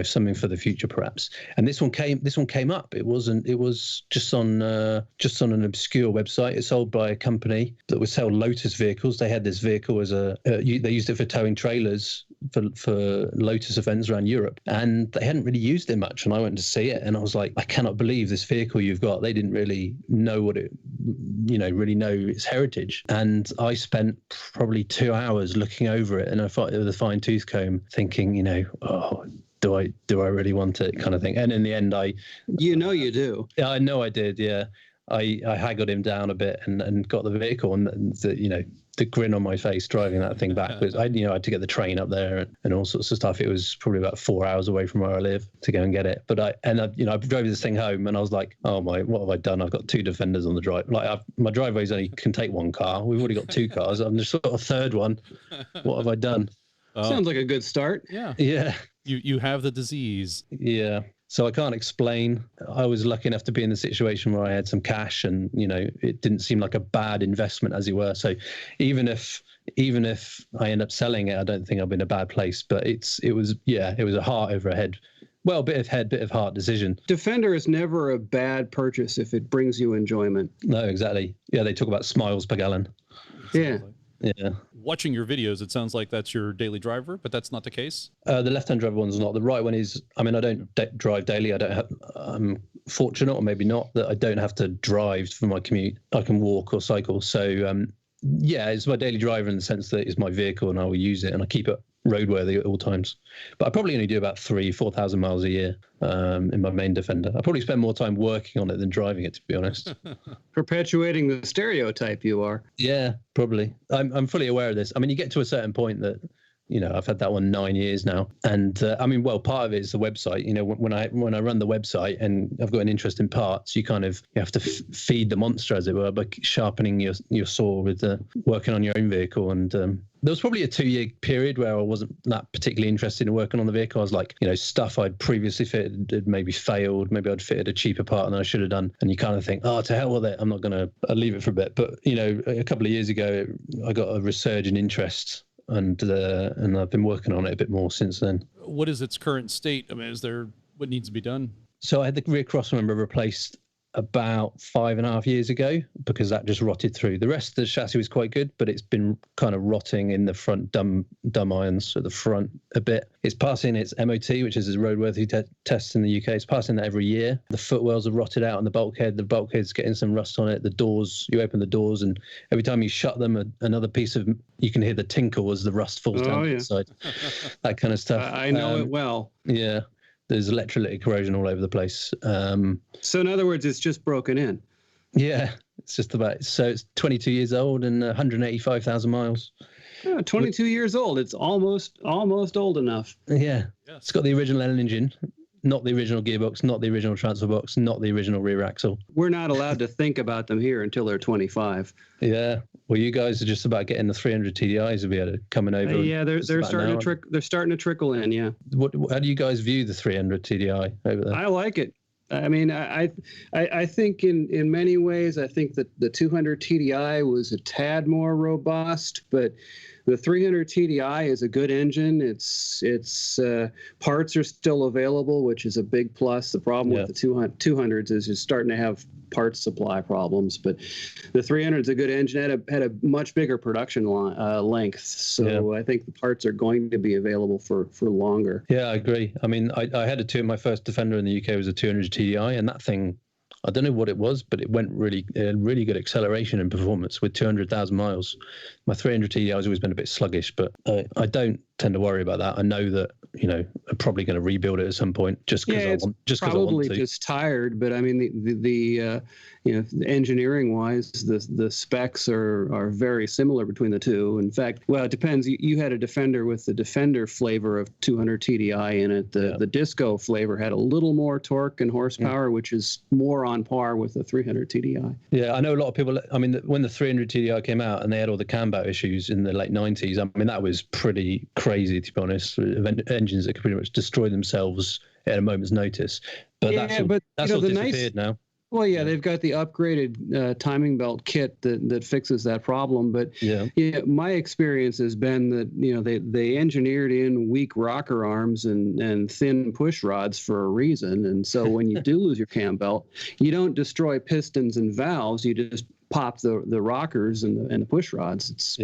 something for the future perhaps. And this one came up. It was just on an obscure website. It's sold by a company that would sell Lotus vehicles. They had this vehicle as they used it for towing trailers for Lotus events around Europe, and they hadn't really used it much. And I went to see it, and I was like, I cannot believe this vehicle you've got. They didn't really know what it, really know its heritage. And I spent probably 2 hours looking over it, and I thought it was a fine tooth comb, thinking, oh, do I really want it, kind of thing. And in the end, you do. Yeah, I know I did. Yeah, I haggled him down a bit and got the vehicle, and the grin on my face driving that thing back was, I had to get the train up there and all sorts of stuff. It was probably about 4 hours away from where I live to go and get it. But I drove this thing home, and I was like, oh my, what have I done? I've got two Defenders on the drive. Like my driveway's only can take one car. We've already got two cars. I'm just got a third one. What have I done? Sounds like a good start. Yeah. Yeah. You have the disease. Yeah. So I can't explain. I was lucky enough to be in the situation where I had some cash, and it didn't seem like a bad investment, as it were. So even if I end up selling it, I don't think I'll be in a bad place. But it was a heart over a head. Well, bit of head, bit of heart decision. Defender is never a bad purchase if it brings you enjoyment. No, exactly. Yeah, they talk about smiles per gallon. Exactly. Yeah. Watching your videos, it sounds like that's your daily driver, but that's not the case. The left-hand driver one's not. The right one is. I mean, I don't drive daily. I don't have. I'm fortunate, or maybe not, that I don't have to drive for my commute. I can walk or cycle. So it's my daily driver in the sense that it's my vehicle, and I will use it, and I keep it roadworthy at all times. But I probably only do about 4,000 miles a year in my main Defender. I probably spend more time working on it than driving it, to be honest. Perpetuating the stereotype you are. Yeah, probably. I'm fully aware of this. I mean, you get to a certain point that, I've had that one 9 years now. And part of it is the website. When I run the website and I've got an interest in parts, you have to feed the monster, as it were, by sharpening your saw with working on your own vehicle. And there was probably a 2-year period where I wasn't that particularly interested in working on the vehicle. I was like, stuff I'd previously fitted had maybe failed. Maybe I'd fitted a cheaper part than I should have done. And you kind of think, oh, to hell with it. I'll leave it for a bit. But, a couple of years ago, I got a resurgent interest, and I've been working on it a bit more since then. What is its current state? I mean, what needs to be done? So I had the rear crossmember replaced about 5.5 years ago, because that just rotted through. The rest of the chassis was quite good, but it's been kind of rotting in the front dumb irons at the front a bit. It's passing its MOT, which is a roadworthy test in the UK. It's passing that every year. The footwells have rotted out on the bulkhead. The bulkhead's getting some rust on it. The doors, you open the doors, and every time you shut them, another piece of, you can hear the tinkle as the rust falls down the inside. That kind of stuff. I know it well. Yeah. There's electrolytic corrosion all over the place. So in other words, it's just broken in. Yeah, it's just about. So it's 22 years old and 185,000 miles. 22 years old. It's almost old enough. Yeah. Yes. It's got the original engine, not the original gearbox, not the original transfer box, not the original rear axle. We're not allowed to think about them here until they're 25. Yeah. Well, you guys are just about getting the 300 TDIs to be able to coming over. Yeah, they're starting to they're starting to trickle in. Yeah. How do you guys view the 300 TDI over there? I like it. I mean, I think in many ways, I think that the 200 TDI was a tad more robust, but the 300 TDI is a good engine. Its parts are still available, which is a big plus. The problem with the 200s is you're starting to have parts supply problems, but the 300 is a good engine. Had a much bigger production length, so I think the parts are going to be available for longer. Yeah, I agree. I mean, I had my first Defender in the UK was a 200 TDI, and that thing, I don't know what it was, but it went really good acceleration and performance with 200,000 miles. My 300 TDI has always been a bit sluggish, but I don't tend to worry about that. I know that, I'm probably going to rebuild it at some point just because I want to. Probably just tired, but I mean, the engineering wise, the specs are very similar between the two. In fact, well, it depends. You had a Defender with the Defender flavor of 200 TDI in it. The Disco flavor had a little more torque and horsepower, which is more on par with the 300 TDI. Yeah, I know a lot of people. I mean, when the 300 TDI came out and they had all the cam bout issues in the late 90s, I mean, that was pretty crazy, to be honest. Engines that could pretty much destroy themselves at a moment's notice. But that's all disappeared now. Well, yeah, they've got the upgraded timing belt kit that fixes that problem. But my experience has been that they engineered in weak rocker arms and thin push rods for a reason. And so when you do lose your cam belt, you don't destroy pistons and valves. You just pop the rockers and the push rods. It's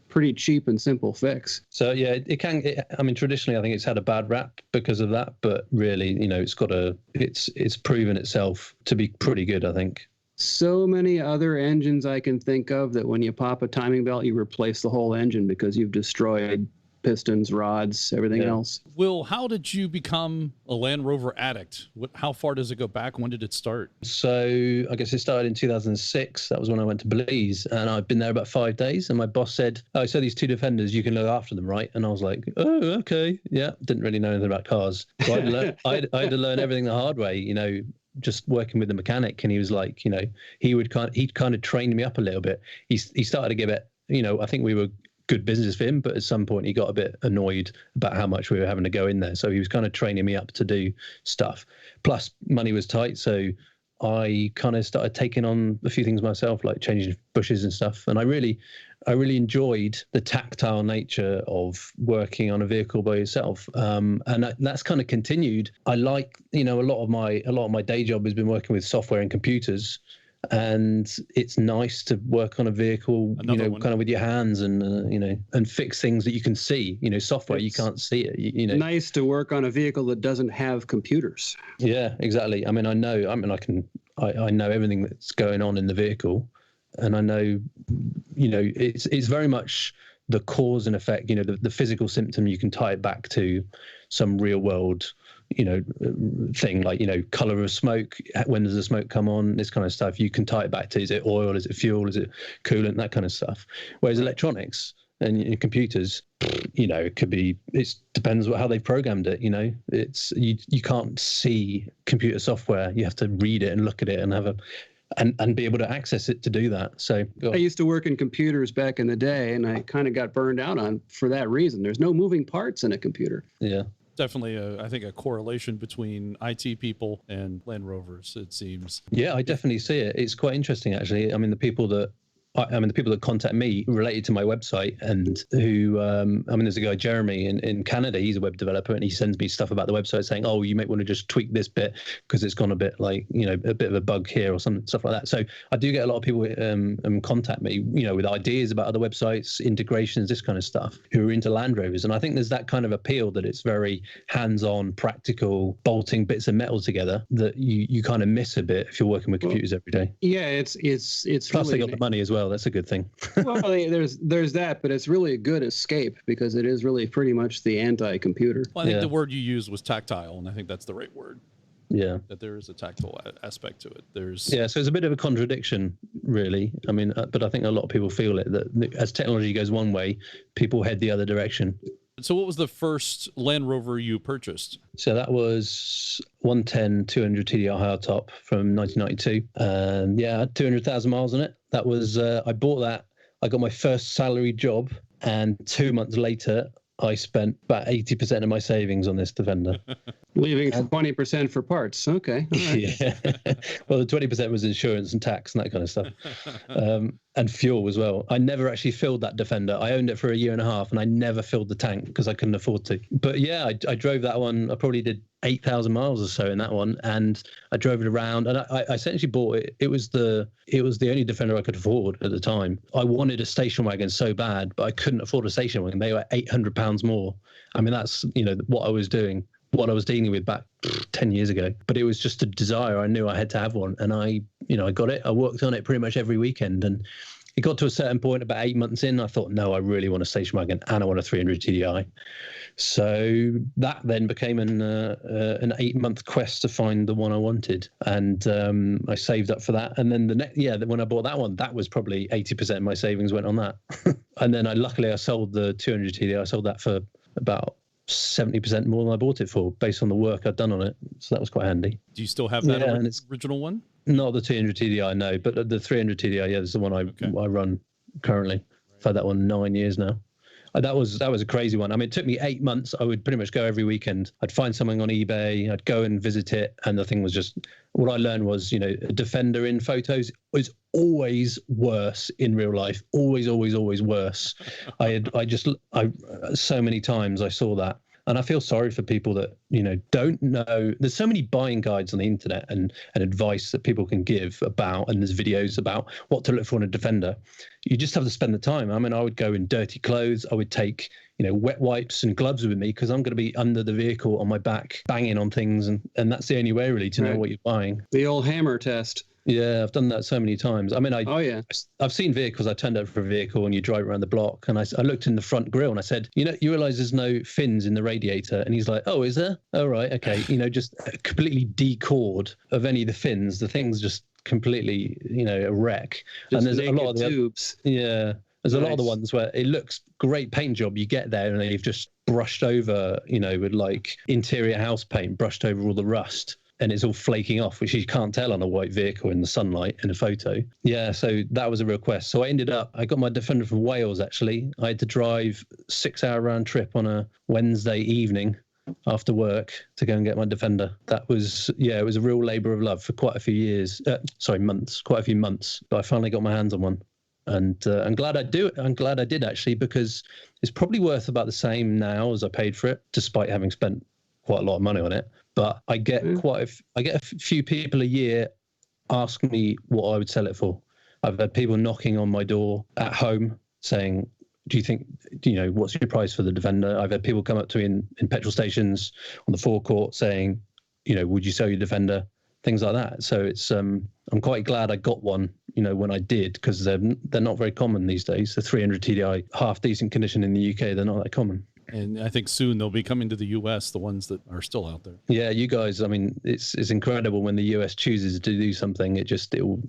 pretty cheap and simple fix. So I mean, traditionally I think it's had a bad rap because of that, but really, it's proven itself to be pretty good, I think. So many other engines I can think of that when you pop a timing belt, you replace the whole engine because you've destroyed pistons, rods, everything else. Will, how did you become a Land Rover addict? How far does it go back? When did it start? So I guess it started in 2006. That was when I went to Belize, and I'd been there about 5 days. And my boss said, "Oh, so these two Defenders, you can look after them, right?" And I was like, "Oh, okay, yeah." Didn't really know anything about cars, so I had to learn everything the hard way. Just working with the mechanic, and he was like, he'd kind of trained me up a little bit. He started to give it, I think we were good business for him, but at some point he got a bit annoyed about how much we were having to go in there. So he was kind of training me up to do stuff. Plus money was tight, so I kind of started taking on a few things myself, like changing bushes and stuff. And I really enjoyed the tactile nature of working on a vehicle by yourself. And that's kind of continued. I like, a lot of my day job has been working with software and computers. And it's nice to work on a vehicle, kind of with your hands and, and fix things that you can see. Software, you can't see it. Nice to work on a vehicle that doesn't have computers. Yeah, exactly. I know everything that's going on in the vehicle, and I know, it's very much the cause and effect. The physical symptom, you can tie it back to some real world thing, like, color of smoke, when does the smoke come on, this kind of stuff. You can tie it back to, is it oil, is it fuel, is it coolant, that kind of stuff. Whereas electronics and computers, it could be, it depends how they programmed it. It's you can't see computer software. You have to read it and look at it and have and be able to access it to do that. So I used to work in computers back in the day, and I kind of got burned out for that reason. There's no moving parts in a computer. Yeah. Definitely, I think, a correlation between IT people and Land Rovers, it seems. Yeah, I definitely see it. It's quite interesting, actually. I mean, the people that contact me related to my website, and who, there's a guy, Jeremy, in Canada. He's a web developer, and he sends me stuff about the website saying, "Oh, you might want to just tweak this bit because it's gone a bit like, a bit of a bug here," or some stuff like that. So I do get a lot of people contact me, with ideas about other websites, integrations, this kind of stuff, who are into Land Rovers. And I think there's that kind of appeal that it's very hands-on, practical, bolting bits of metal together that you kind of miss a bit if you're working with computers every day. Yeah, it's plus really, they got the money as well. That's a good thing. Well, there's that, but it's really a good escape because it is really pretty much the anti-computer. Well, I think the word you used was tactile, and I think that's the right word. Yeah. That there is a tactile aspect to it. So it's a bit of a contradiction, really. I mean, but I think a lot of people feel it, that as technology goes one way, people head the other direction. So what was the first Land Rover you purchased? So that was 110 200 TDI hardtop from 1992. And yeah, I had 200,000 miles on it. That was, I bought that. I got my first salary job. And 2 months later, I spent about 80% of my savings on this Defender. Leaving 20% for parts. Okay. All right. Yeah. Well, the 20% was insurance and tax and that kind of stuff. And fuel as well. I never actually filled that Defender. I owned it for a year and a half and I never filled the tank because I couldn't afford to. But yeah, I drove that one. I probably did 8,000 miles or so in that one, and I drove it around. And I essentially bought it. It was the only Defender I could afford at the time. I wanted a station wagon so bad, but I couldn't afford a station wagon. They were £800 more. I mean, that's what I was doing, what I was dealing with back 10 years ago. But it was just a desire. I knew I had to have one, and I got it. I worked on it pretty much every weekend, and it got to a certain point about 8 months in. I thought, no, I really want a station wagon and I want a 300 TDI. So that then became an 8-month quest to find the one I wanted. And I saved up for that. And then when I bought that one, that was probably 80% of my savings went on that. And then luckily I sold the 200 TDI. I sold that for about 70% more than I bought it for, based on the work I'd done on it. So that was quite handy. Do you still have that original one? Not the 200 TDI, no, but the 300 TDI, yeah, is the one I run currently. I've had that one 9 years now. That was a crazy one. I mean, it took me 8 months. I would pretty much go every weekend. I'd find something on eBay. I'd go and visit it. And the thing was just, what I learned was, a Defender in photos is always worse in real life. Always, always, always worse. So many times I saw that. And I feel sorry for people that, don't know. There's so many buying guides on the internet and advice that people can give about, and there's videos about what to look for in a Defender. You just have to spend the time. I mean, I would go in dirty clothes. I would take, wet wipes and gloves with me because I'm going to be under the vehicle on my back, banging on things. And that's the only way really to know what you're buying. The old hammer test. Yeah, I've done that so many times. I mean, I've seen vehicles. I turned up for a vehicle and you drive around the block, and I looked in the front grille and I said, you realize there's no fins in the radiator? And he's like, oh, is there? Oh, right, okay. Just completely decored of any of the fins. The thing's just completely, a wreck. Just and there's a lot of the tubes. Yeah. There's a lot of the ones where it looks great paint job. You get there and they've just brushed over, with like interior house paint, brushed over all the rust. And it's all flaking off, which you can't tell on a white vehicle in the sunlight in a photo. Yeah, so that was a real quest. So I got my Defender from Wales, actually. I had to drive 6-hour round trip on a Wednesday evening after work to go and get my Defender. That was, it was a real labour of love for quite a few months. But I finally got my hands on one. And I'm glad I do. I'm glad I did, actually, because it's probably worth about the same now as I paid for it, despite having spent quite a lot of money on it. But I get a few people a year ask me what I would sell it for. I've had people knocking on my door at home saying, do you think, what's your price for the Defender? I've had people come up to me in petrol stations on the forecourt saying, would you sell your Defender? Things like that. So it's I'm quite glad I got one, when I did, because they're not very common these days. The 300 TDI, half decent condition in the UK, they're not that common. And I think soon they'll be coming to the U.S., the ones that are still out there. Yeah, you guys, I mean, it's incredible when the U.S. chooses to do something. It will,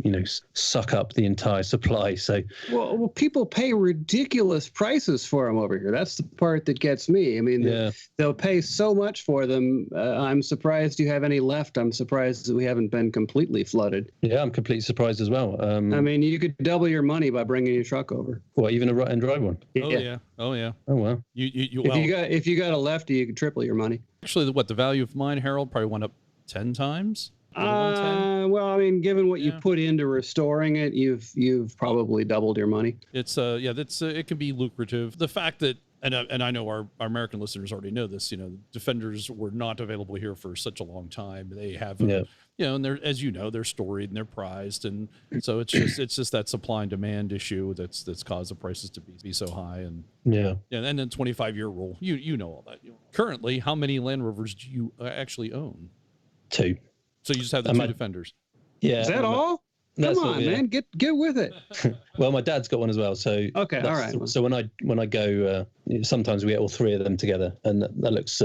suck up the entire supply. So, well, people pay ridiculous prices for them over here. That's the part that gets me. I mean, they'll pay so much for them. I'm surprised you have any left. I'm surprised that we haven't been completely flooded. Yeah, I'm completely surprised as well. I mean, you could double your money by bringing your truck over. Well, even a right-hand drive one. Yeah. Oh yeah. Oh wow. If you got a lefty, you could triple your money. Actually, the value of mine, Harold, probably went up 10 times. Well, I mean, given what you put into restoring it, you've probably doubled your money. It's it can be lucrative. The fact that and I know our American listeners already know this, Defenders were not available here for such a long time. They have and they're, as they're storied and they're prized, and so it's just that supply and demand issue that's caused the prices to be so high. And and then 25-year rule. You know all that. Currently, how many Land Rovers do you actually own? 2. So you just have the 2 Defenders. Yeah. Is that all? Come on, man, get with it. Well, my dad's got one as well, so okay, all right. So when I go, sometimes we get all 3 of them together, and that looks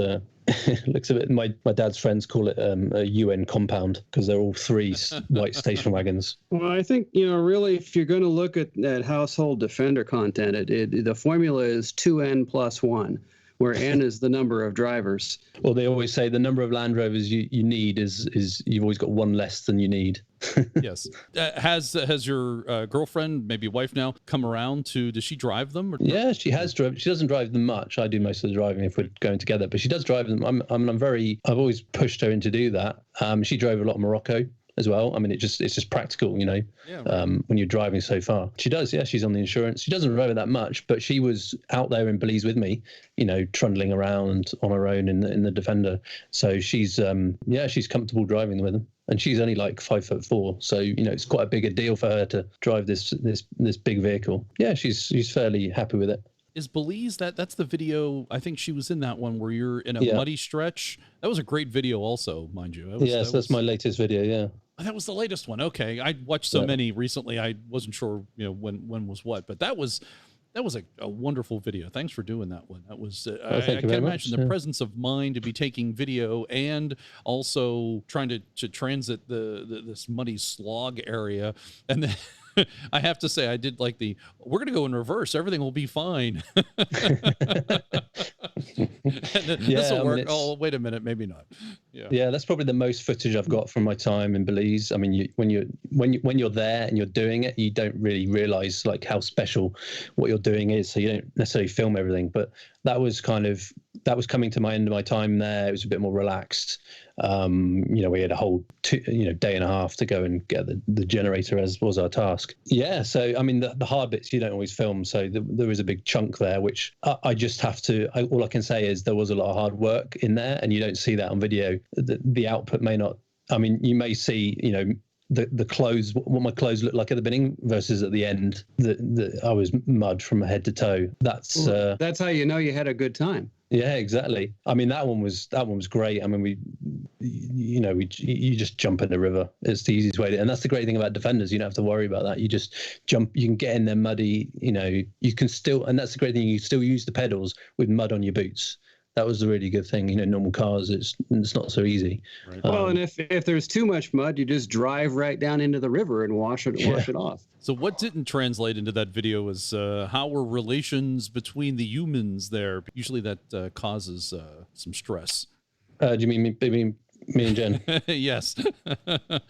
looks a bit. My dad's friends call it a UN compound because they're all 3 white station wagons. Well, I think really, if you're going to look at household Defender content, the formula is 2N plus 1. where N is the number of drivers. Well, they always say the number of Land Rovers you need is you've always got one less than you need. Yes. Has your girlfriend, maybe wife now, come around to? Does she drive them? Yeah, she has driven. She doesn't drive them much. I do most of the driving if we're going together, but she does drive them. I've always pushed her in to do that. She drove a lot of Morocco as well. I mean, it's just practical, Yeah, right. When you're driving so far. She does, yeah. She's on the insurance. She doesn't drive it that much, but she was out there in Belize with me, trundling around on her own in the Defender. So she's comfortable driving with them. And she's only like 5'4", so it's quite a bigger deal for her to drive this big vehicle. Yeah, she's fairly happy with it. Is Belize that's the video? I think she was in that one where you're in a muddy stretch. That was a great video, also, mind you. That's my latest video. Yeah. That was the latest one. Okay, I watched so many recently. I wasn't sure, when was what, but that was a wonderful video. Thanks for doing that one. That was I can't imagine the presence of mind to be taking video and also trying to transit this muddy slog area. And then I have to say, I did like we're going to go in reverse. Everything will be fine. This will work. Oh, wait a minute. Maybe not. Yeah, that's probably the most footage I've got from my time in Belize. I mean, when you're there and you're doing it, you don't really realize like how special what you're doing is. So you don't necessarily film everything, but that was coming to my end of my time there. It was a bit more relaxed. We had a whole day and a half to go and get the generator, as was our task. Yeah, so I mean the hard bits you don't always film, so there is a big chunk there which I just have to. All I can say is there was a lot of hard work in there, and you don't see that on video. The output may not. I mean, you may see the clothes, what my clothes looked like at the beginning versus at the end. I was mud from head to toe. That's how you know you had a good time. Yeah, exactly. I mean, that one was great. I mean, you just jump in the river. It's the easiest way and that's the great thing about Defenders. You don't have to worry about that. You just jump. You can get in there muddy. You can still, and that's the great thing. You still use the pedals with mud on your boots. That was the really good thing. Normal cars, it's not so easy. Right. Well, and if there's too much mud, you just drive right down into the river and wash it off. So what didn't translate into that video was how were relations between the humans there? Usually that causes some stress. Do you mean me and Jen? Yes. That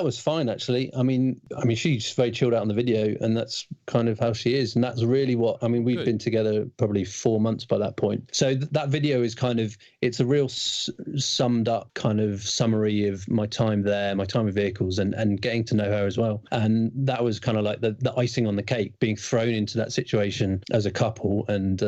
was fine actually. I mean she's very chilled out on the video, and that's kind of how she is, and that's really what we've been together probably 4 months by that point. So that video is it's a real summed up kind of summary of my time there, my time with vehicles, and getting to know her as well. And that was kind of like the icing on the cake, being thrown into that situation as a couple and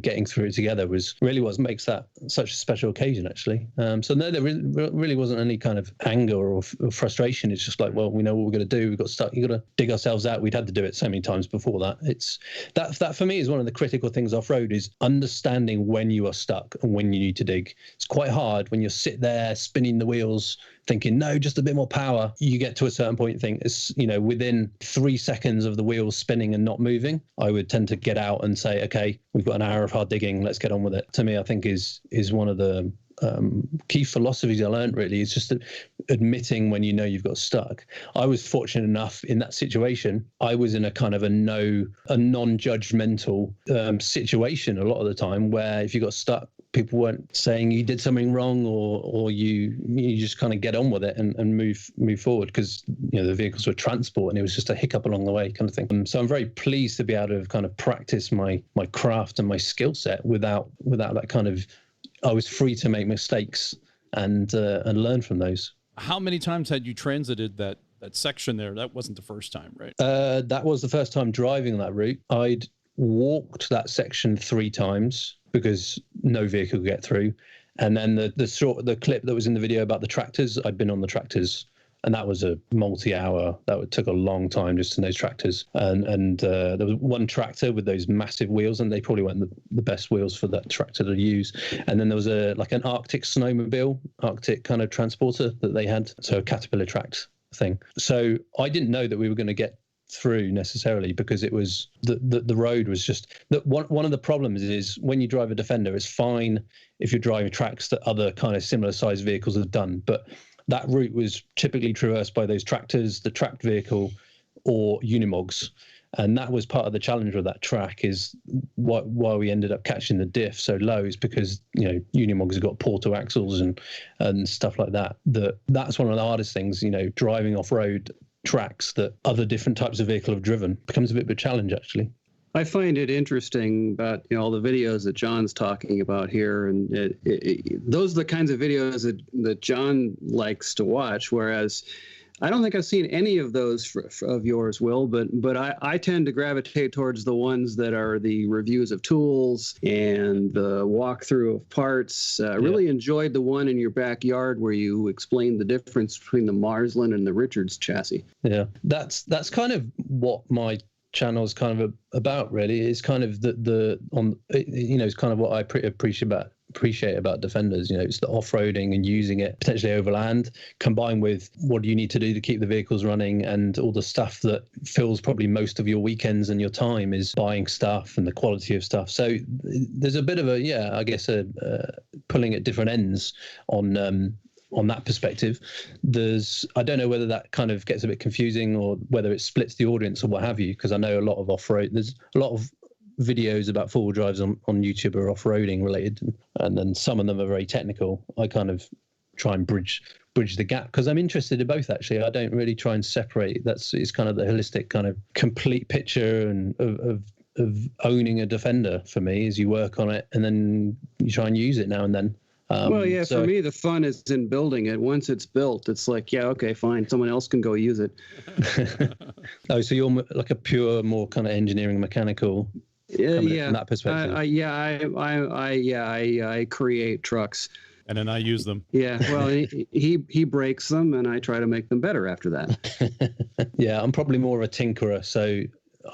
getting through it together was really what makes that such a special occasion actually. So no, there really wasn't any kind of anger or frustration. It's just like, well, we know what we're going to do. We've got stuck. You've got to dig ourselves out. We'd had to do it so many times before that. It's that for me is one of the critical things off-road, is understanding when you are stuck and when you need to dig. It's quite hard when you sit there spinning the wheels thinking, no, just a bit more power. You get to a certain point and think, it's, within 3 seconds of the wheels spinning and not moving, I would tend to get out and say, okay, we've got an hour of hard digging. Let's get on with it. To me, I think is one of the key philosophies I learned really is just admitting when you've got stuck. I was fortunate enough in that situation. I was in a kind of a non-judgmental situation a lot of the time, where if you got stuck, people weren't saying you did something wrong or you just kind of get on with it and move forward, because the vehicles were transport and it was just a hiccup along the way kind of thing. So I'm very pleased to be able to kind of practice my craft and my skill set without that kind of. I was free to make mistakes and learn from those. How many times had you transited that section there? That wasn't the first time, right? That was the first time driving that route. I'd walked that section 3 times because no vehicle could get through. And then the clip that was in the video about the tractors, I'd been on the tractors. And that was a multi-hour. That took a long time just in those tractors. And there was one tractor with those massive wheels, and they probably weren't the best wheels for that tractor to use. And then there was an Arctic snowmobile, Arctic kind of transporter that they had, so a Caterpillar tracked thing. So I didn't know that we were going to get through necessarily, because it was the road was just one of the problems is when you drive a Defender, it's fine if you're driving tracks that other kind of similar sized vehicles have done, but that route was typically traversed by those tractors, the tracked vehicle, or unimogs. And that was part of the challenge of that track, is why we ended up catching the diff so low is because, Unimog's have got Porto axles and stuff like that. That's one of the hardest things, driving off-road tracks that other different types of vehicle have driven becomes a bit of a challenge, actually. I find it interesting about all the videos that John's talking about here, and those are the kinds of videos that John likes to watch. Whereas I don't think I've seen any of those of yours, Will, but I tend to gravitate towards the ones that are the reviews of tools and the walkthrough of parts. Really enjoyed the one in your backyard where you explained the difference between the Marsland and the Richest chassis. Yeah, that's kind of what my channel is kind of about, really. It's kind of it's kind of what I appreciate about Defenders. It's the off-roading and using it potentially overland, combined with what do you need to do to keep the vehicles running, and all the stuff that fills probably most of your weekends and your time is buying stuff and the quality of stuff. So there's a bit of a pulling at different ends on that perspective. I don't know whether that kind of gets a bit confusing or whether it splits the audience or what have you, because I know a lot of off-road, there's a lot of videos about four-wheel drives on YouTube are off-roading related, and then some of them are very technical. I kind of try and bridge the gap because I'm interested in both, actually. I don't really try and separate. It's kind of the holistic kind of complete picture and of owning a Defender for me, is you work on it and then you try and use it now and then. For me, the fun is in building it. Once it's built, it's like, yeah, okay, fine. Someone else can go use it. Oh, so you're like a pure, more kind of engineering, mechanical. Yeah. From that perspective. I create trucks. And then I use them. Yeah, well, he breaks them, and I try to make them better after that. Yeah, I'm probably more of a tinkerer, so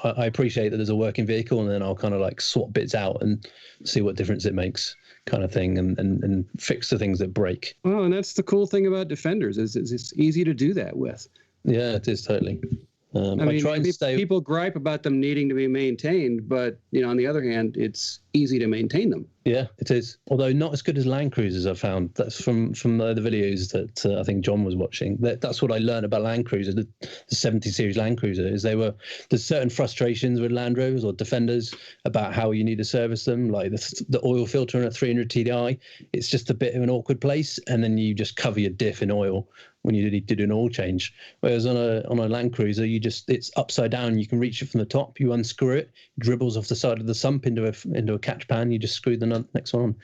I appreciate that there's a working vehicle, and then I'll kind of like swap bits out and see what difference it makes, kind of thing, and fix the things that break. Well, and that's the cool thing about Defenders is it's easy to do that with. Yeah, it is totally. I try and people gripe about them needing to be maintained, but on the other hand, it's easy to maintain them. Yeah, it is. Although not as good as Land Cruisers, I've found. That's from the videos that I think John was watching. That's what I learned about Land Cruiser, the 70 series Land Cruiser, is there's certain frustrations with Land Rovers or Defenders about how you need to service them, like the oil filter in a 300 TDI. It's just a bit of an awkward place, and then you just cover your diff in oil when you need to do an oil change. Whereas on a Land Cruiser, it's upside down. You can reach it from the top. You unscrew it, dribbles off the side of the sump into a catch pan. You just screw the next one on.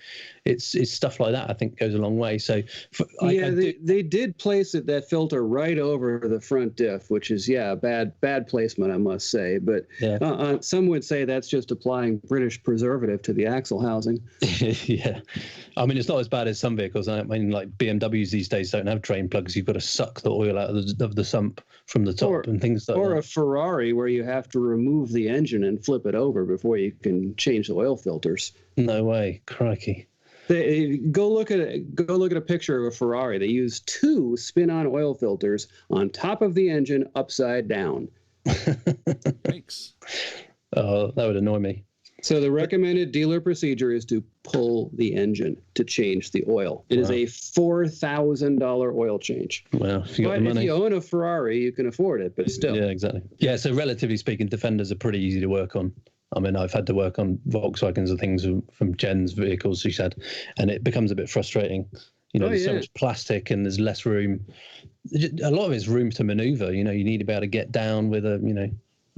It's stuff like that, I think, goes a long way. So they did place that filter right over the front diff, which is bad placement, I must say. But some would say that's just applying British preservative to the axle housing. Yeah, I mean, it's not as bad as some vehicles. I mean, like BMWs these days don't have drain plugs. You've got to suck the oil out of the sump from the top and things like that. Or a Ferrari where you have to remove the engine and flip it over before you can change the oil filters. No way, crikey. Go look at a picture of a Ferrari. They use 2 spin-on oil filters on top of the engine, upside down. Thanks. Oh, that would annoy me. So the recommended dealer procedure is to pull the engine to change the oil. It is a $4,000 oil change. Well, if you got the money. If you own a Ferrari, you can afford it, but still. Yeah, exactly. Yeah, so relatively speaking, Defenders are pretty easy to work on. I mean, I've had to work on Volkswagens and things from Jen's vehicles, she said, and it becomes a bit frustrating. There's so much plastic and there's less room. A lot of it's room to maneuver. You need to be able to get down with a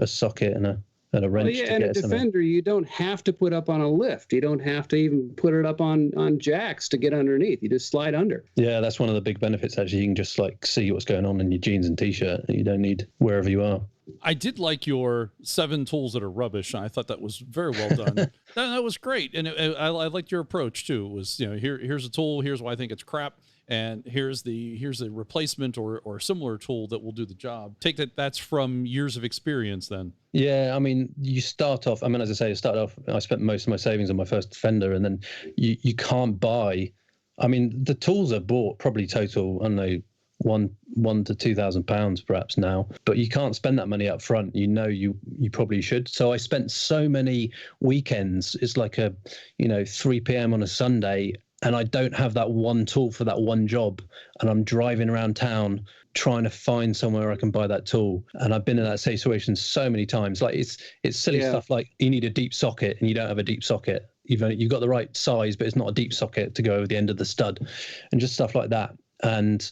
socket and a wrench. And a Defender, you don't have to put up on a lift. You don't have to even put it up on jacks to get underneath. You just slide under. Yeah, that's one of the big benefits, actually. You can just see what's going on in your jeans and T-shirt. You don't need wherever you are. I did like your 7 tools that are rubbish. I thought that was very well done. that was great. And I liked your approach too. It was, here's a tool. Here's why I think it's crap. And here's a replacement or similar tool that will do the job. Take that's from years of experience then. Yeah, I mean, you start off, as I say, I spent most of my savings on my first Defender, and then you can't buy, the tools are bought probably total, I don't know, one to £2,000 perhaps now, but you can't spend that money up front. You probably should. So I spent so many weekends. It's like 3 p.m. on a Sunday, and I don't have that one tool for that one job, and I'm driving around town trying to find somewhere I can buy that tool. And I've been in that situation so many times. Like it's silly stuff like you need a deep socket and you don't have a deep socket. You've got the right size, but it's not a deep socket to go over the end of the stud, and just stuff like that. And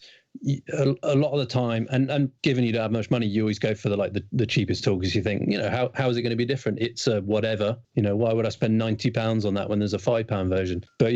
a lot of the time, and given you don't have much money, you always go for the cheapest tool, because you think, how is it going to be different? It's a whatever, why would I spend £90 on that when there's a £5 version? But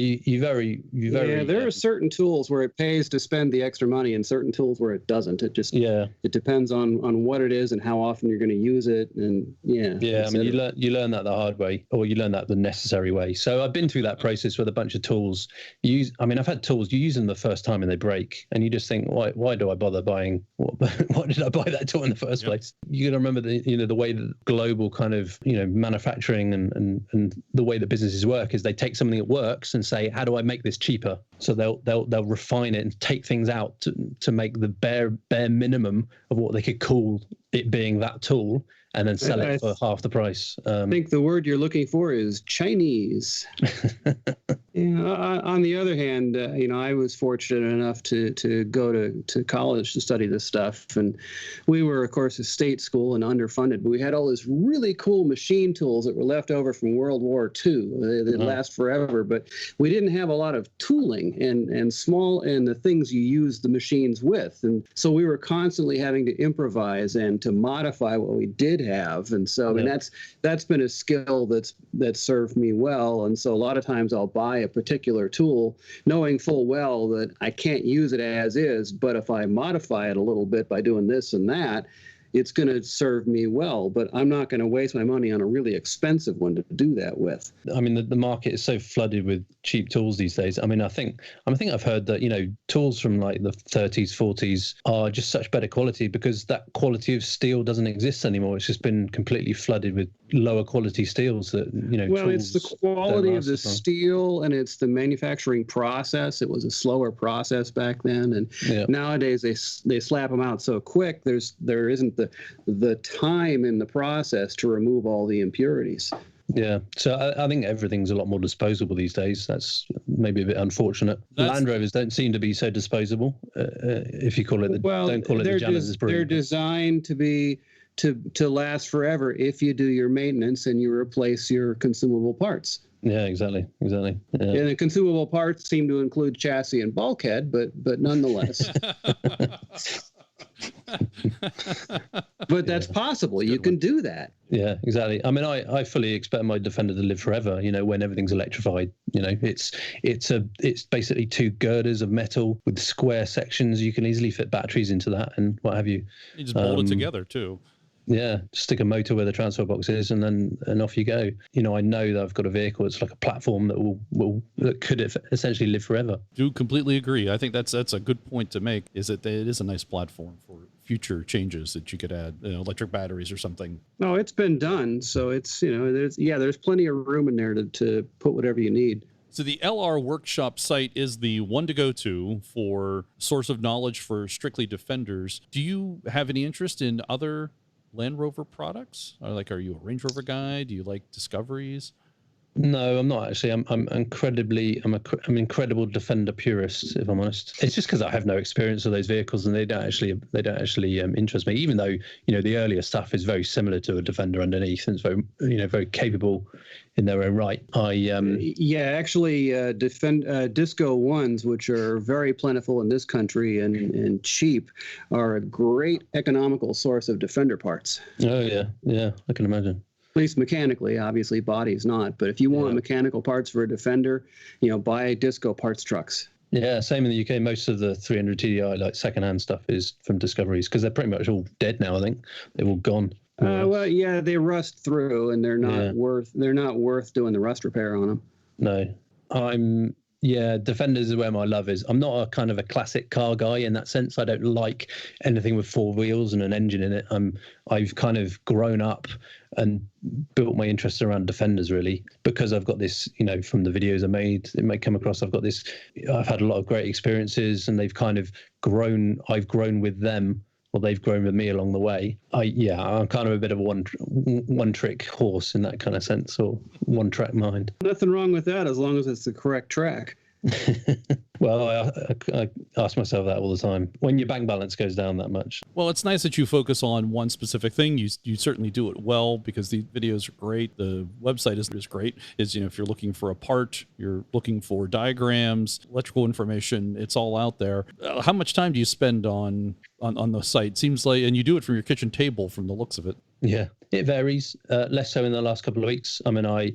there are certain tools where it pays to spend the extra money, and certain tools where it doesn't. It just it depends on what it is and how often you're going to use it, and I mean, you learn that the hard way, or you learn that the necessary way. So I've been through that process with a bunch of tools. I've had tools, you use them the first time and they break, and you just think, why do I bother buying? Why did I buy that tool in the first place? You got to remember the way that global kind of manufacturing and the way that businesses work is they take something that works and say, how do I make this cheaper? So they'll refine it and take things out to make the bare minimum of what they could call it being that tool, and then sell it for half the price. I think the word you're looking for is Chinese. On the other hand, I was fortunate enough to go to college to study this stuff, and we were, of course, a state school and underfunded, but we had all these really cool machine tools that were left over from World War II. They last forever, but we didn't have a lot of tooling and the things you use the machines with, and so we were constantly having to improvise and to modify what we did have. And so that's been a skill that's served me well. And so a lot of times I'll buy a particular tool knowing full well that I can't use it as is, but if I modify it a little bit by doing this and that, it's going to serve me well, but I'm not going to waste my money on a really expensive one to do that with. I mean, the market is so flooded with cheap tools these days. I mean, I think I've heard that, tools from like the 30s, 40s are just such better quality because that quality of steel doesn't exist anymore. It's just been completely flooded with lower quality steels that, Well, it's the quality of the steel, and it's the manufacturing process. It was a slower process back then, and nowadays they slap them out so quick. There isn't the time in the process to remove all the impurities. Yeah, so I think everything's a lot more disposable these days. That's maybe a bit unfortunate. Land Rovers don't seem to be so disposable. If you call it don't call it the Janus's breed. They're designed to be to last forever if you do your maintenance and you replace your consumable parts. Yeah, exactly. Yeah. And the consumable parts seem to include chassis and bulkhead, but nonetheless. But that's possible. You can do that. Yeah, exactly. I mean, I fully expect my Defender to live forever. When everything's electrified. It's basically two girders of metal with square sections. You can easily fit batteries into that and what have you. You just bolt it together too. Yeah, stick a motor where the transfer box is, and off you go. I know that I've got a vehicle. It's like a platform that could essentially live forever. Do completely agree. I think that's a good point to make. Is that it is a nice platform for future changes that you could add, electric batteries or something. No, it's been done, so it's there's plenty of room in there to put whatever you need. So the LR Workshop site is the one to go to for source of knowledge for strictly Defenders. Do you have any interest in other Land Rover products? Are you a Range Rover guy? Do you like Discoveries? No, I'm not actually. I'm an incredible Defender purist, if I'm honest. It's just because I have no experience with those vehicles, and they don't actually interest me. Even though the earlier stuff is very similar to a Defender underneath, and it's very very capable in their own right. Disco ones, which are very plentiful in this country and cheap, are a great economical source of Defender parts. Oh yeah, I can imagine. At least mechanically, obviously body's not. But if you want mechanical parts for a Defender, buy Disco parts trucks. Yeah, same in the UK. Most of the 300 TDI, like secondhand stuff, is from Discoveries because they're pretty much all dead now. I think they're all gone. They rust through, and they're not worth doing the rust repair on them. No, Defenders is where my love is. I'm not a kind of a classic car guy in that sense. I don't like anything with four wheels and an engine in it. I've kind of grown up and built my interest around Defenders really because I've got this, from the videos I made, it may come across. I've had a lot of great experiences, and they've kind of grown. I've grown with them. Well, they've grown with me along the way. I'm kind of a bit of a one-trick horse in that kind of sense, or one-track mind. Nothing wrong with that as long as it's the correct track. Well, I ask myself that all the time. When your bank balance goes down that much. Well, it's nice that you focus on one specific thing. You certainly do it well because the videos are great. The website is great. If you're looking for a part, you're looking for diagrams, electrical information, it's all out there. How much time do you spend on the site? Seems like, and you do it from your kitchen table from the looks of it. Yeah, it varies. Less so in the last couple of weeks. I mean, I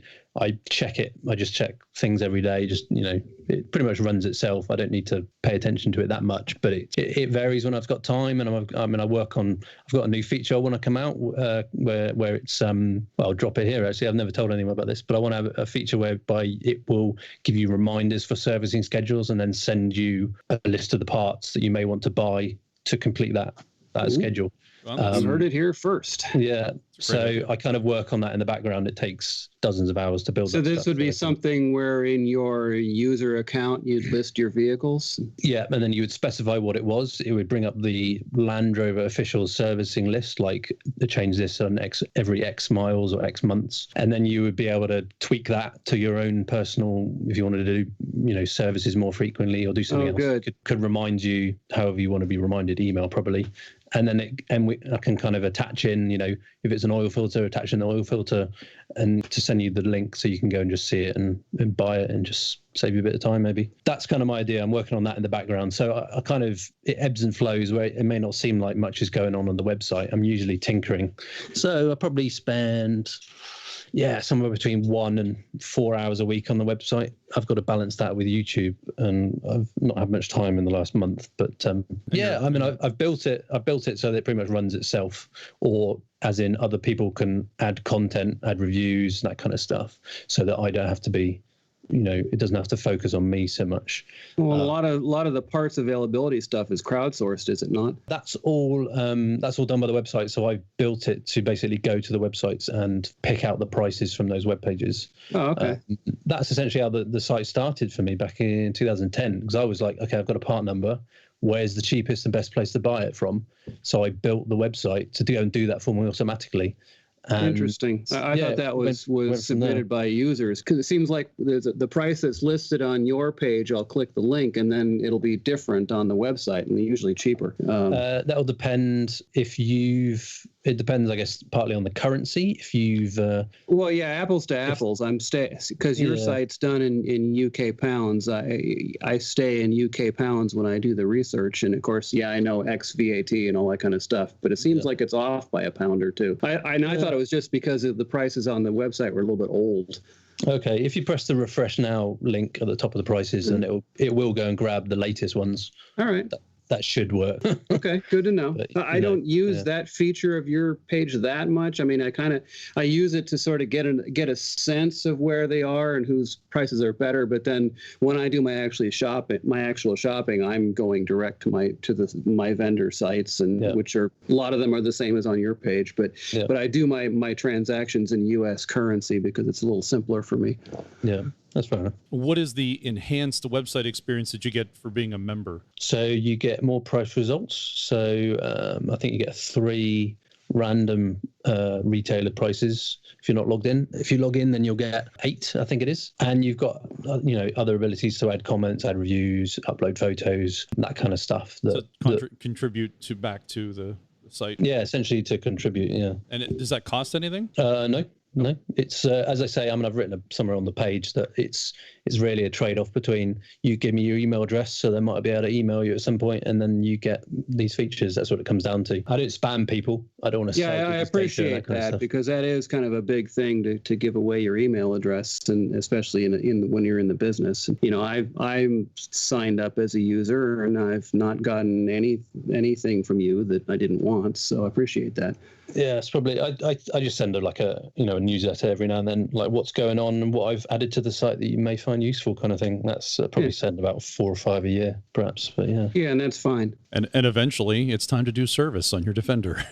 check it. I just check things every day. Just, it pretty much runs itself. I don't need to pay attention to it that much, but it varies when I've got time. And I work on, I've got a new feature I want to come out where it's, well, I'll drop it here. Actually, I've never told anyone about this, but I want to have a feature whereby it will give you reminders for servicing schedules and then send you a list of the parts that you may want to buy to complete that schedule. Well, heard it here first. Yeah. So I kind of work on that in the background. It takes dozens of hours to build. So this would be something where in your user account, you'd list your vehicles? Yeah. And then you would specify what it was. It would bring up the Land Rover official servicing list, like change this on every X miles or X months. And then you would be able to tweak that to your own personal, if you wanted to do, services more frequently or do something else. Good. Could remind you however you want to be reminded, email probably. And then I can kind of attach in, if it's an oil filter, attach in the oil filter and to send you the link so you can go and just see it and buy it and just save you a bit of time maybe. That's kind of my idea. I'm working on that in the background. So I kind of, it ebbs and flows where it may not seem like much is going on the website. I'm usually tinkering. So I probably spend... somewhere between 1 and 4 hours a week on the website. I've got to balance that with YouTube, and I've not had much time in the last month. But I've built it so that it pretty much runs itself, or as in other people can add content, add reviews, that kind of stuff, so that I don't have to be, it doesn't have to focus on me so much. Well, a lot of the parts availability stuff is crowdsourced, is it not? That's all done by the website. So I built it to basically go to the websites and pick out the prices from those web pages. Oh, okay. That's essentially how the site started for me back in 2010, because I was like, okay, I've got a part number. Where's the cheapest and best place to buy it from? So I built the website to go and do that for me automatically. Interesting. I thought that was submitted by users, because it seems like there's the price that's listed on your page. I'll click the link and then it'll be different on the website and usually cheaper. That'll depend it depends, I guess, partly on the currency. If you've apples to apples. Because your site's done in UK pounds. I stay in UK pounds when I do the research, and of course, I know ex VAT and all that kind of stuff. But it seems like it's off by a pound or two. I thought it was just because of the prices on the website were a little bit old. Okay, if you press the refresh now link at the top of the prices, then it will go and grab the latest ones. All right. That should work. Okay, good to know. But, I don't use that feature of your page that much. I mean, I use it to sort of get a sense of where they are and whose prices are better. But then when I do my actual shopping, I'm going direct to my vendor sites, and which are a lot of them are the same as on your page. But I do my transactions in U.S. currency because it's a little simpler for me. Yeah. That's fair enough. What is the enhanced website experience that you get for being a member? So you get more price results. So I think you get 3 random retailer prices if you're not logged in. If you log in, then you'll get 8, I think it is. And you've got other abilities to add comments, add reviews, upload photos, that kind of stuff. Contribute back to the site. Yeah, essentially to contribute. Yeah. And does that cost anything? No, it's as I say. I mean, I've written somewhere on the page that it's really a trade-off between you give me your email address, so they might be able to email you at some point, and then you get these features. That's what it comes down to. I don't spam people. I don't want to. Yeah, I appreciate that because that is kind of a big thing to give away your email address, and especially when you're in the business. I'm signed up as a user, and I've not gotten anything from you that I didn't want, so I appreciate that. Yeah, it's probably I just send a newsletter every now and then, like what's going on and what I've added to the site that you may find useful, kind of thing. That's probably send about 4 or 5 a year, perhaps. But yeah, and that's fine. And eventually, it's time to do service on your Defender.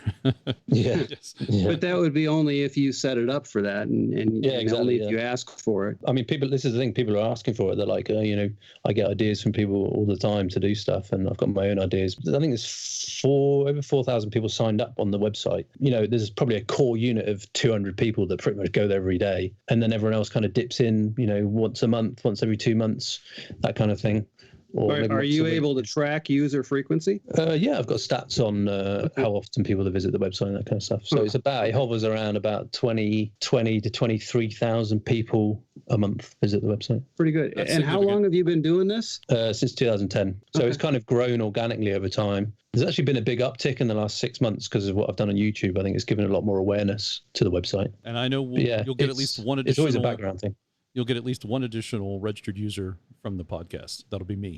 Yeah. Yes. Yeah. But that would be only if you set it up for that, and Yeah, exactly, only if you ask for it. I mean, people. This is the thing. People are asking for it. They're like, I get ideas from people all the time to do stuff, and I've got my own ideas. I think there's over 4,000 people signed up on the website. There's probably a core unit of 200 people that pretty much go there every day, and then everyone else kind of dips in, once a month, once every 2 months, that kind of thing. Are you able to track user frequency? Yeah, I've got stats on how often people visit the website and that kind of stuff. So it hovers around about 20 to 23,000 people a month visit the website. Pretty good. That's and how long have you been doing this? Since 2010. So It's kind of grown organically over time. There's actually been a big uptick in the last 6 months because of what I've done on YouTube. I think it's given a lot more awareness to the website. And I know you'll get at least one additional. It's always a background thing. You'll get at least one additional registered user from the podcast. That'll be me.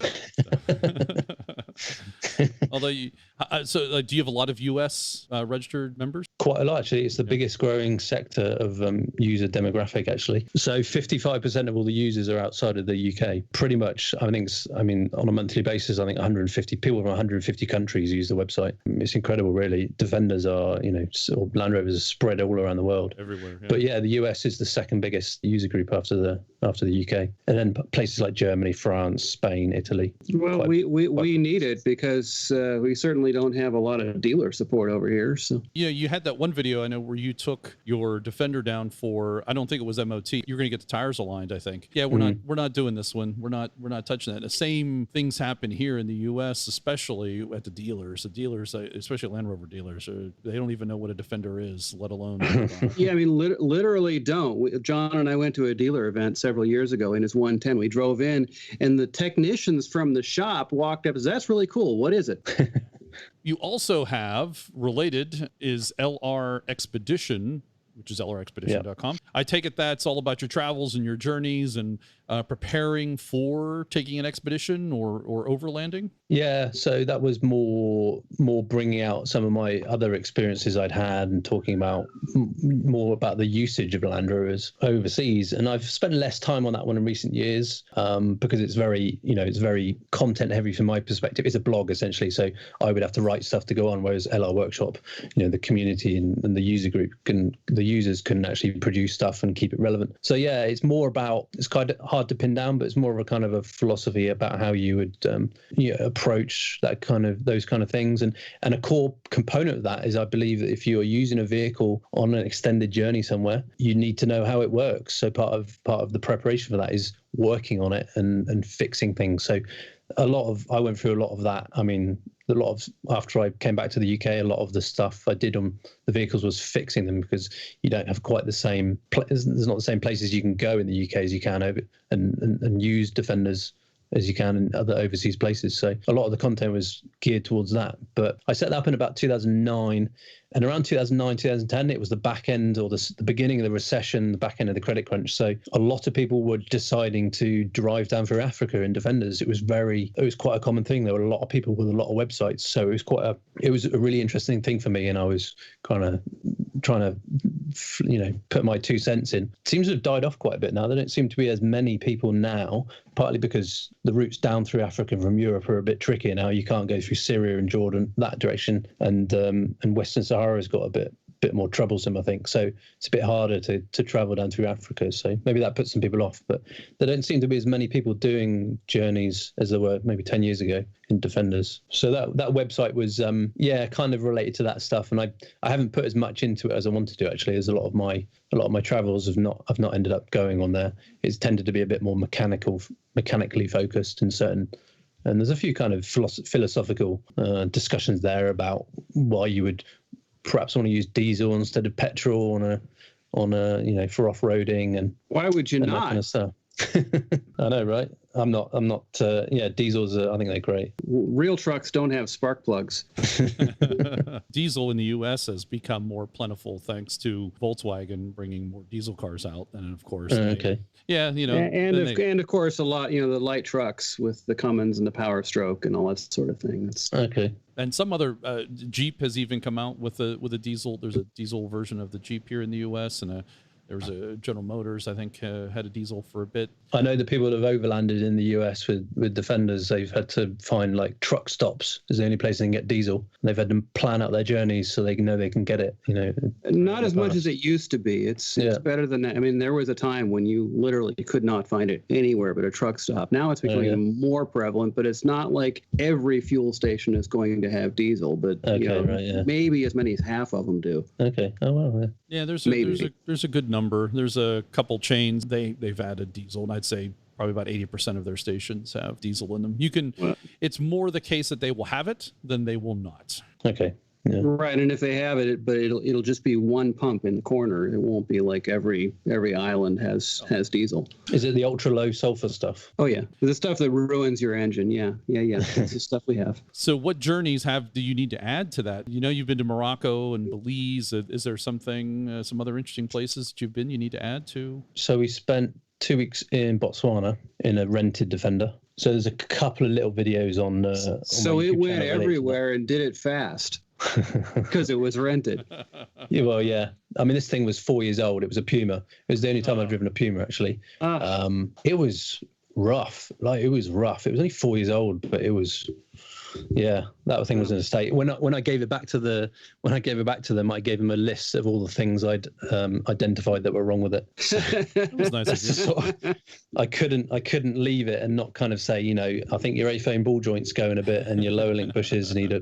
Although, do you have a lot of U.S. Registered members? Quite a lot, actually. It's the biggest growing sector of user demographic, actually. So 55% of all the users are outside of the UK. Pretty much, on a monthly basis, I think 150 people from 150 countries use the website. It's incredible, really. Defenders are, Land Rovers are spread all around the world. Everywhere. Yeah. But yeah, the US is the second biggest user group after the UK, and then places like Germany, France, Spain, Italy. Well, we need it because we certainly don't have a lot of dealer support over here. So yeah, you had that one video I know where you took your Defender down for, I don't think it was MOT. You're going to get the tires aligned, I think. Yeah, we're not doing this one. We're not touching that. The same things happen here in the US, especially at the dealers. The dealers, especially Land Rover dealers, they don't even know what a Defender is, let alone. Yeah, I mean, literally don't. John and I went to a dealer event several years ago in his 110. We drove in, and the technicians from the shop walked up and said, "That's really cool. What is it?" You also have, related, is LR Expedition, which is lrexpedition.com. Yeah. I take it that's all about your travels and your journeys and preparing for taking an expedition or overlanding? Yeah, so that was more bringing out some of my other experiences I'd had and talking about more about the usage of Land Rovers overseas. And I've spent less time on that one in recent years because it's very, it's very content heavy from my perspective. It's a blog essentially, so I would have to write stuff to go on, whereas LR Workshop, the community and the user group the users can actually produce stuff and keep it relevant. So yeah, it's more about, it's kind of hard to pin down, but it's more of a kind of a philosophy about how you would approach those kind of things. And a core component of that is, I believe that if you are using a vehicle on an extended journey somewhere, you need to know how it works. So part of the preparation for that is working on it and fixing things. So I went through a lot of that. I mean, after I came back to the UK, a lot of the stuff I did on the vehicles was fixing them, because you don't have quite the same, there's not the same places you can go in the UK as you can over and use Defenders as you can in other overseas places. So a lot of the content was geared towards that. But I set that up in about 2009. And around 2009, 2010, it was the back end or the beginning of the recession, the back end of the credit crunch. So a lot of people were deciding to drive down through Africa in Defenders. It was quite a common thing. There were a lot of people with a lot of websites. So it was a really interesting thing for me. And I was kind of trying to, put my 2 cents in. It seems to have died off quite a bit now. There don't seem to be as many people now, partly because the routes down through Africa from Europe are a bit trickier now. You can't go through Syria and Jordan, that direction. And Western Sahara has got a bit more troublesome, I think. So it's a bit harder to travel down through Africa. So maybe that puts some people off. But there don't seem to be as many people doing journeys as there were maybe 10 years ago in Defenders. So that website was, kind of related to that stuff. And I haven't put as much into it as I wanted to, actually, as a lot of my travels have not ended up going on there. It's tended to be a bit more mechanically focused and certain. And there's a few kind of philosophical discussions there about why you would perhaps want to use diesel instead of petrol on a for off-roading, and why would you not? That kind of stuff. I know, right? I'm not. Diesels, I think they're great. Real trucks don't have spark plugs. Diesel in the U.S. has become more plentiful thanks to Volkswagen bringing more diesel cars out, and of course, okay. Yeah, and of course a lot, the light trucks with the Cummins and the Power Stroke and all that sort of thing. Okay. And some other Jeep has even come out with a diesel. There's a diesel version of the Jeep here in the U.S. and There was a General Motors, I think, had a diesel for a bit. I know the people that have overlanded in the US with Defenders, they've had to find like truck stops is the only place they can get diesel. They've had to plan out their journeys so they know they can get it, Not as much as it used to be. It's better than that. I mean, there was a time when you literally could not find it anywhere but a truck stop. Now it's becoming even more prevalent, but it's not like every fuel station is going to have diesel, but maybe as many as half of them do. Okay. Oh, well, yeah, there's a good number. There's a couple chains, they've added diesel, and I'd say probably about 80% of their stations have diesel in them. It's more the case that they will have it than they will not. Okay. Yeah. Right, and if they have it, but it'll just be one pump in the corner. It won't be like every island has diesel. Is it the ultra low sulfur stuff? Oh yeah, the stuff that ruins your engine. Yeah. That's the stuff we have. So, what journeys do you need to add to that? You've been to Morocco and Belize. Is there some other interesting places that you've been? You need to add to? So we spent 2 weeks in Botswana in a rented Defender. So there's a couple of little videos on. So it went everywhere and did it fast. Because it was rented. Yeah, well, yeah. I mean, this thing was 4 years old. It was a Puma. It was the only time I've driven a Puma, actually. It was rough. It was rough. It was only 4 years old, but it was. Yeah, that thing was in a state. When I gave it back to them, I gave them a list of all the things I'd identified that were wrong with it. That was nice of you. I couldn't leave it and not kind of say, I think your A-frame ball joint's going a bit and your lower link bushes need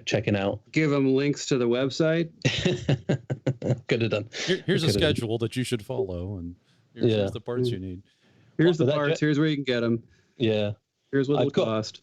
checking out. Give them links to the website. Could have done. Here's a schedule that you should follow, and here's the parts you need. Here's the parts. Here's where you can get them. Yeah. Here's what it'll cost.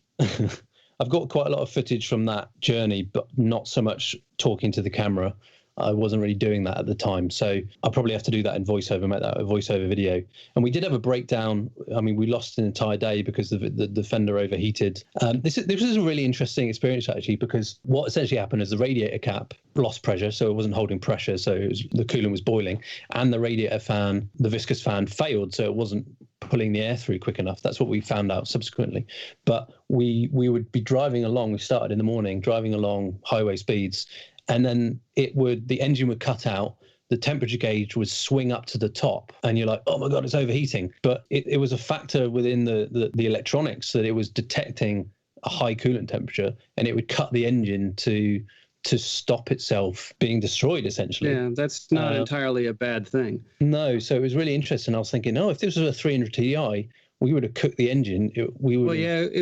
I've got quite a lot of footage from that journey, but not so much talking to the camera. I wasn't really doing that at the time. So I'll probably have to do that in voiceover, make that a voiceover video. And we did have a breakdown. I mean, we lost an entire day because the Defender overheated. This is a really interesting experience, actually, because what essentially happened is the radiator cap lost pressure, so it wasn't holding pressure. So the coolant was boiling, and the radiator fan, the viscous fan, failed. So it wasn't pulling the air through quick enough. That's what we found out subsequently. But we would be driving along. We started in the morning, driving along highway speeds, and then the engine would cut out, the temperature gauge would swing up to the top, and you're like, oh my God, it's overheating. But it was a factor within the electronics that it was detecting a high coolant temperature, and it would cut the engine to stop itself being destroyed, essentially. Yeah, that's not entirely a bad thing. No, so it was really interesting. I was thinking, if this was a 300 Ti, we would have cooked the engine. It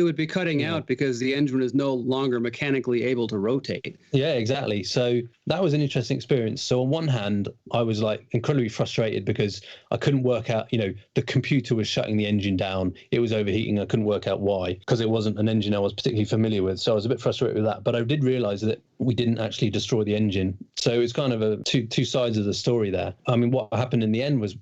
would be cutting out because the engine is no longer mechanically able to rotate. Yeah, exactly. So that was an interesting experience. So on one hand, I was like incredibly frustrated because I couldn't work out, the computer was shutting the engine down. It was overheating. I couldn't work out why, because it wasn't an engine I was particularly familiar with. So I was a bit frustrated with that. But I did realize that we didn't actually destroy the engine. So it's kind of two sides of the story there. I mean, what happened in the end was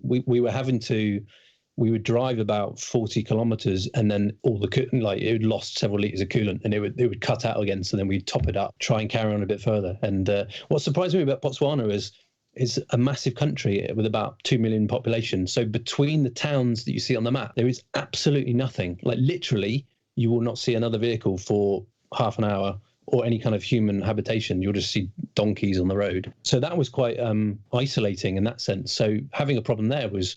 we would drive about 40 kilometers, and then it would lost several liters of coolant, and it would cut out again. So then we'd top it up, try and carry on a bit further. And what surprised me about Botswana is a massive country with about 2 million population. So between the towns that you see on the map, there is absolutely nothing. Like literally, you will not see another vehicle for half an hour or any kind of human habitation. You'll just see donkeys on the road. So that was quite isolating in that sense. So having a problem there was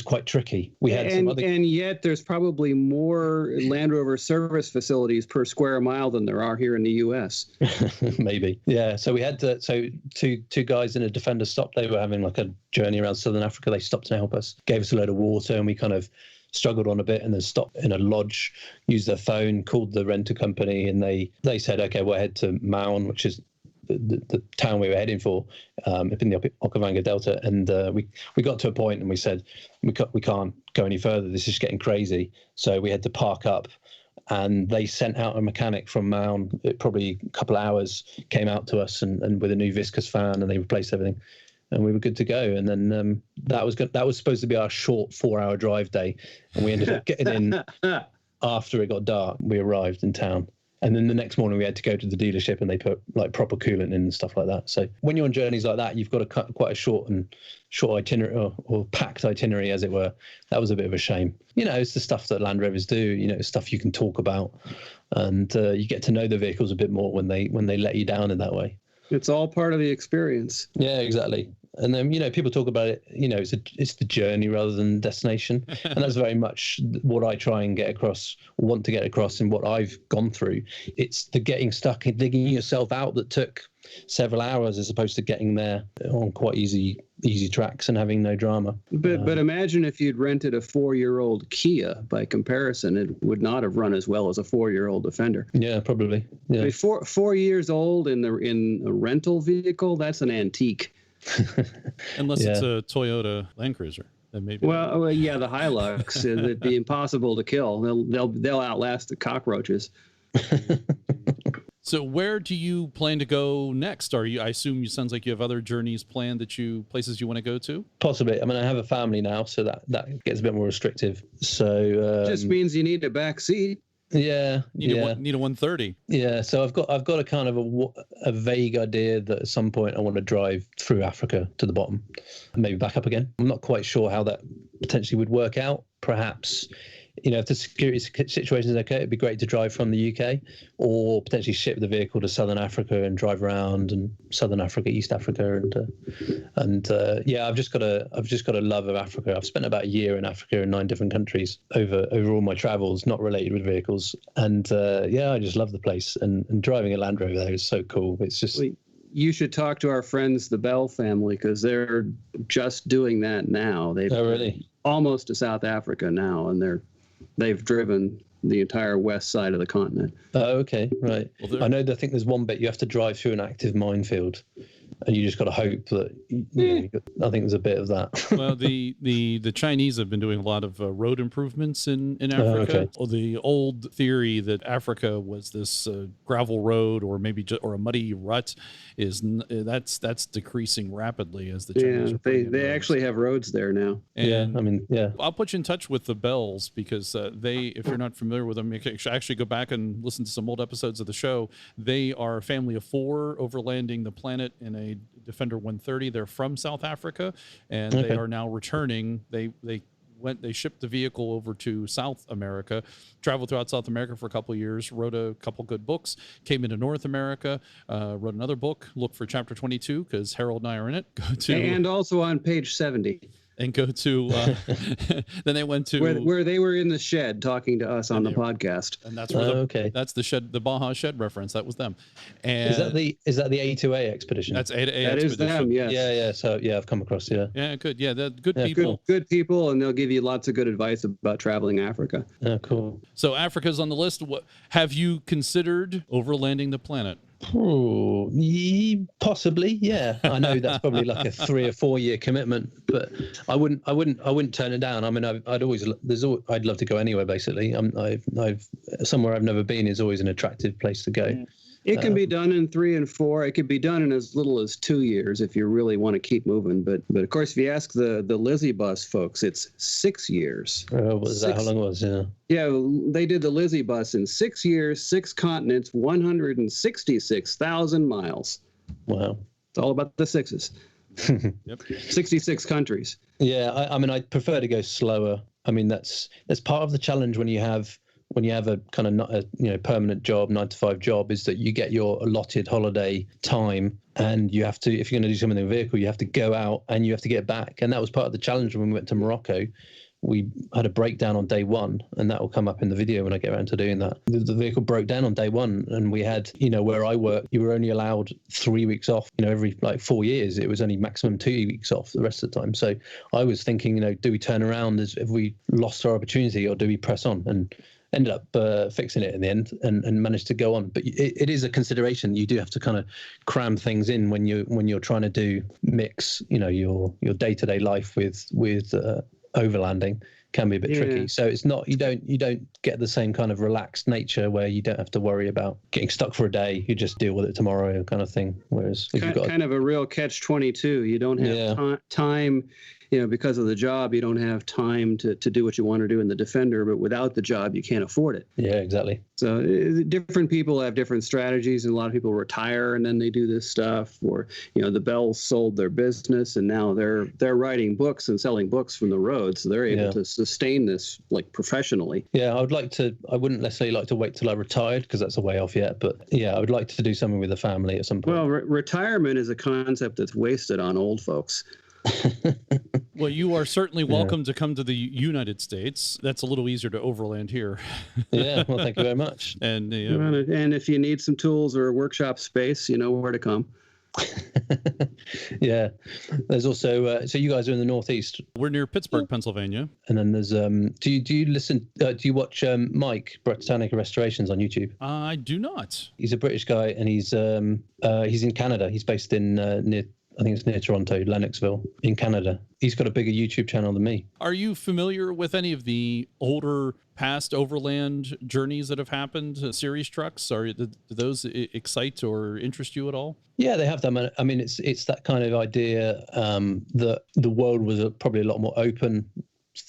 quite tricky. We had and yet there's probably more Land Rover service facilities per square mile than there are here in the U.S. Maybe, yeah. So we had two guys in a Defender stopped. They were having like a journey around Southern Africa. They stopped to help us, gave us a load of water, and we kind of struggled on a bit, and then stopped in a lodge, used their phone, called the rental company, and they said, okay, we'll head to Maun, which is the town we were heading for, up in the Okavango Delta. And we got to a point and we said, we can't go any further. This is getting crazy. So we had to park up, and they sent out a mechanic from Maun. Probably a couple of hours, came out to us and with a new viscous fan, and they replaced everything. And we were good to go. And then that was supposed to be our short 4-hour drive day. And we ended up getting in after it got dark. We arrived in town. And then the next morning we had to go to the dealership, and they put like proper coolant in and stuff like that. So when you're on journeys like that, you've got to cut quite a short itinerary or packed itinerary, as it were. That was a bit of a shame. It's the stuff that Land Rovers do, stuff you can talk about, and you get to know the vehicles a bit more when they let you down in that way. It's all part of the experience. Yeah, exactly. And then, people talk about it, it's the journey rather than destination. And that's very much what I try and get across, want to get across in what I've gone through. It's the getting stuck and digging yourself out that took several hours as opposed to getting there on quite easy tracks and having no drama. But imagine if you'd rented a 4-year-old Kia. By comparison, it would not have run as well as a 4-year-old Defender. Yeah, probably. Yeah. I mean, 4 years old in a rental vehicle, that's an antique. Unless it's a Toyota Land Cruiser. Then maybe. Well, yeah, the Hilux. It'd be impossible to kill. They'll outlast the cockroaches. So where do you plan to go next? I assume it sounds like you have other journeys planned places you want to go to? Possibly. I mean, I have a family now, so that gets a bit more restrictive. So just means you need a back seat. Yeah. Need a 130. Yeah. So I've got a kind of a vague idea that at some point I want to drive through Africa to the bottom, and maybe back up again. I'm not quite sure how that potentially would work out. Perhaps, if the security situation is okay, it'd be great to drive from the UK, or potentially ship the vehicle to Southern Africa and drive around and Southern Africa, East Africa, and I've just got a love of Africa. I've spent about a year in Africa in 9 different countries over all my travels, not related with vehicles, and I just love the place. And driving a Land Rover there is so cool. It's just. You should talk to our friends, the Bell family, because they're just doing that now. They've really almost to South Africa now, and they've driven the entire west side of the continent. Oh, okay, right. Well, I think there's one bit you have to drive through an active minefield, and you just got to hope that. I think there's a bit of that. Well, the Chinese have been doing a lot of road improvements in Africa. Okay. Well, the old theory that Africa was this gravel road or maybe or a muddy rut that's decreasing rapidly as the Chinese. Yeah, they actually have roads there now. And I'll put you in touch with the Bells because if you're not familiar with them, you can actually go back and listen to some old episodes of the show. They are a family of 4 overlanding the planet in a Defender 130. They're from South Africa, and they are now returning. They shipped the vehicle over to South America, traveled throughout South America for a couple of years, wrote a couple good books, came into North America, wrote another book, look for Chapter 22 because Harold and I are in it. And also on page 70. And go to then they went to where they were in the shed talking to us on the podcast, and that's where that's the shed, the Baja shed reference. That was them. And is that the A2A expedition? That's A to A. That expedition. Is them. Yes. Yeah. So I've come across. Yeah, good. Yeah, they're good people. Good people, and they'll give you lots of good advice about traveling Africa. Oh, cool. So Africa's on the list. What have you considered overlanding the planet? Oh, possibly, yeah. I know that's probably like a 3 or 4 year commitment, but I wouldn't turn it down. I mean, I'd love to go anywhere. Basically, I've somewhere I've never been is always an attractive place to go. Yeah. It can be done in 3 and 4. It could be done in as little as 2 years if you really want to keep moving. But of course, if you ask the Lizzie Bus folks, it's 6 years. Oh, was that how long it was? Yeah. Yeah, they did the Lizzie Bus in 6 years, 6 continents, 166,000 miles. Wow. It's all about the sixes. Yep. 66 countries. Yeah, I mean, I'd prefer to go slower. I mean, that's part of the challenge when you have a kind of not a permanent job, 9-to-5 job, is that you get your allotted holiday time, and you have to, if you're going to do something in the vehicle, you have to go out and you have to get back. And that was part of the challenge when we went to Morocco. We had a breakdown on day 1, and that will come up in the video when I get around to doing that. The vehicle broke down on day 1, and we had, where I work, you were only allowed 3 weeks off. Every 4 years, it was only maximum 2 weeks off the rest of the time. So I was thinking, do we turn around as if we lost our opportunity, or do we press on? And ended up fixing it in the end and managed to go on. But it is a consideration. You do have to kind of cram things in when you're trying to mix, your day-to-day life with overlanding can be a bit tricky. So it's not, you don't get the same kind of relaxed nature where you don't have to worry about getting stuck for a day. You just deal with it tomorrow kind of thing. Whereas if you've got kind of a real catch-22. You don't have time. because of the job, you don't have time to do what you want to do in the Defender, but without the job, you can't afford it. Yeah, exactly. So different people have different strategies, and a lot of people retire and then they do this stuff. Or, the Bells sold their business and now they're writing books and selling books from the road, so they're able to sustain this like professionally. Yeah, I wouldn't necessarily like to wait till I retired because that's a way off yet. But yeah, I would like to do something with the family at some point. Well, retirement is a concept that's wasted on old folks. Well, you are certainly welcome to come to the United States. That's a little easier to overland here. Yeah, well, thank you very much. And if you need some tools or a workshop space, you know where to come. Yeah, there's also so you guys are in the Northeast. We're near Pittsburgh, Pennsylvania. And then there's do you watch Mike Britannica Restorations on YouTube? I do not. He's a British guy and he's in Canada. He's based in I think it's near Toronto, Lennoxville, in Canada. He's got a bigger YouTube channel than me. Are you familiar with any of the older past overland journeys that have happened, series trucks? Do those excite or interest you at all? Yeah, they have them. I mean, it's that kind of idea that the world was probably a lot more open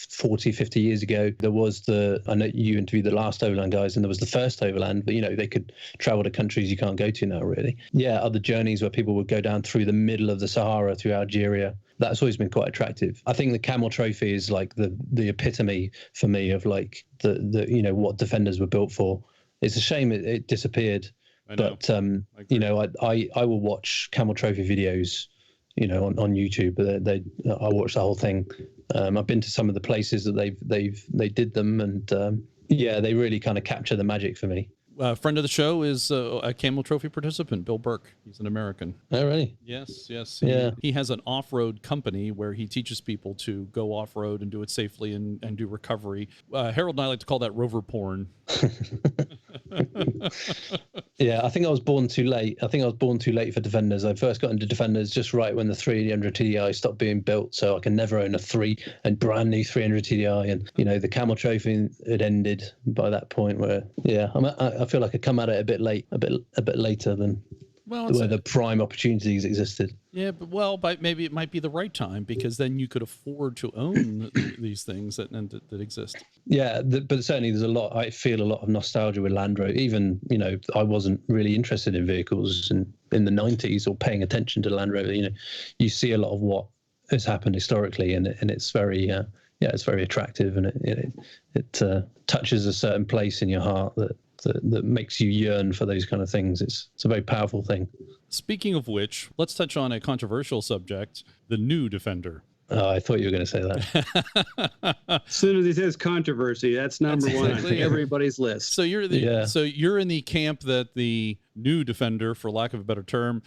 40, 50 years ago. There was I know you interviewed the last Overland guys, and there was the first Overland, but they could travel to countries you can't go to now, really. Yeah, other journeys where people would go down through the middle of the Sahara, through Algeria. That's always been quite attractive. I think the Camel Trophy is like the epitome for me of like the what Defenders were built for. It's a shame it disappeared, but I will watch Camel Trophy videos on YouTube. I watch the whole thing. I've been to some of the places that they did them, and they really kind of capture the magic for me. A friend of the show is a Camel Trophy participant, Bill Burke. He's an American. Oh, really? Yes. Yeah. He has an off-road company where he teaches people to go off-road and do it safely and do recovery. Harold and I like to call that rover porn. Yeah, I think I was born too late. For Defenders. I first got into Defenders just right when the 300 TDI stopped being built, so I can never own a brand new 300 TDI. And the Camel Trophy had ended by that point. Where I feel like I come at it a bit later than where the prime opportunities existed. Yeah, but maybe it might be the right time, because then you could afford to own these things that exist. Yeah, but certainly there's I feel a lot of nostalgia with Land Rover. Even, I wasn't really interested in vehicles in the 90s or paying attention to Land Rover. You see a lot of what has happened historically, and it's very, it's very attractive, and it touches a certain place in your heart that makes you yearn for those kind of things. It's a very powerful thing. Speaking of which, let's touch on a controversial subject, the new Defender. Oh, I thought you were going to say that. As soon as he says controversy, that's number one on everybody's list. So you're in the camp that the new Defender, for lack of a better term,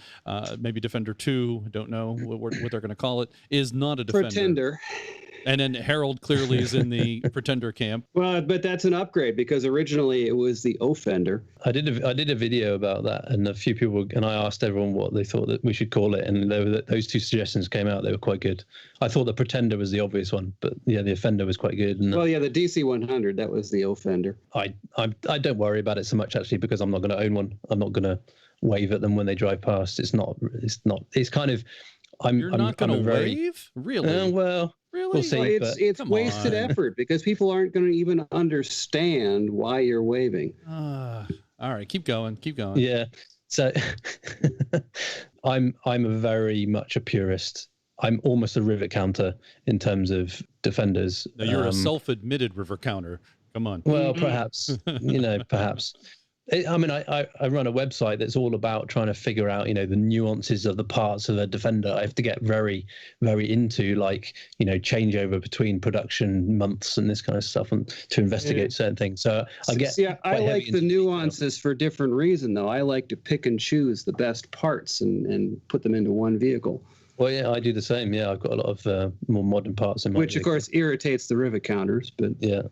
maybe Defender 2, I don't know what they're going to call it, is not a Defender. Pretender. And then Harold clearly is in the Pretender camp. Well, but that's an upgrade, because originally it was the Offender. I did a video about that, and a few people, and I asked everyone what they thought that we should call it, and those two suggestions came out. They were quite good. I thought the Pretender was the obvious one, but yeah, the Offender was quite good. And, the DC 100, that was the Offender. I don't worry about it so much, actually, because I'm not going to own one. I'm not going to wave at them when they drive past. It's kind of. You're not going to wave? Really? Well. Really? We'll see, it's wasted effort, because people aren't going to even understand why you're waving. All right, keep going. Yeah. So I'm very much a purist. I'm almost a rivet counter in terms of Defenders. Now, you're a self-admitted river counter. Come on. Well, perhaps, perhaps. I mean, I run a website that's all about trying to figure out, the nuances of the parts of a Defender. I have to get very, very into changeover between production months and this kind of stuff, and to investigate certain things. So I like the nuances for different reason, though. I like to pick and choose the best parts and put them into one vehicle. Well, yeah, I do the same. Yeah, I've got a lot of more modern parts in my Which, vehicle. Of course, irritates the rivet counters, but... Yeah.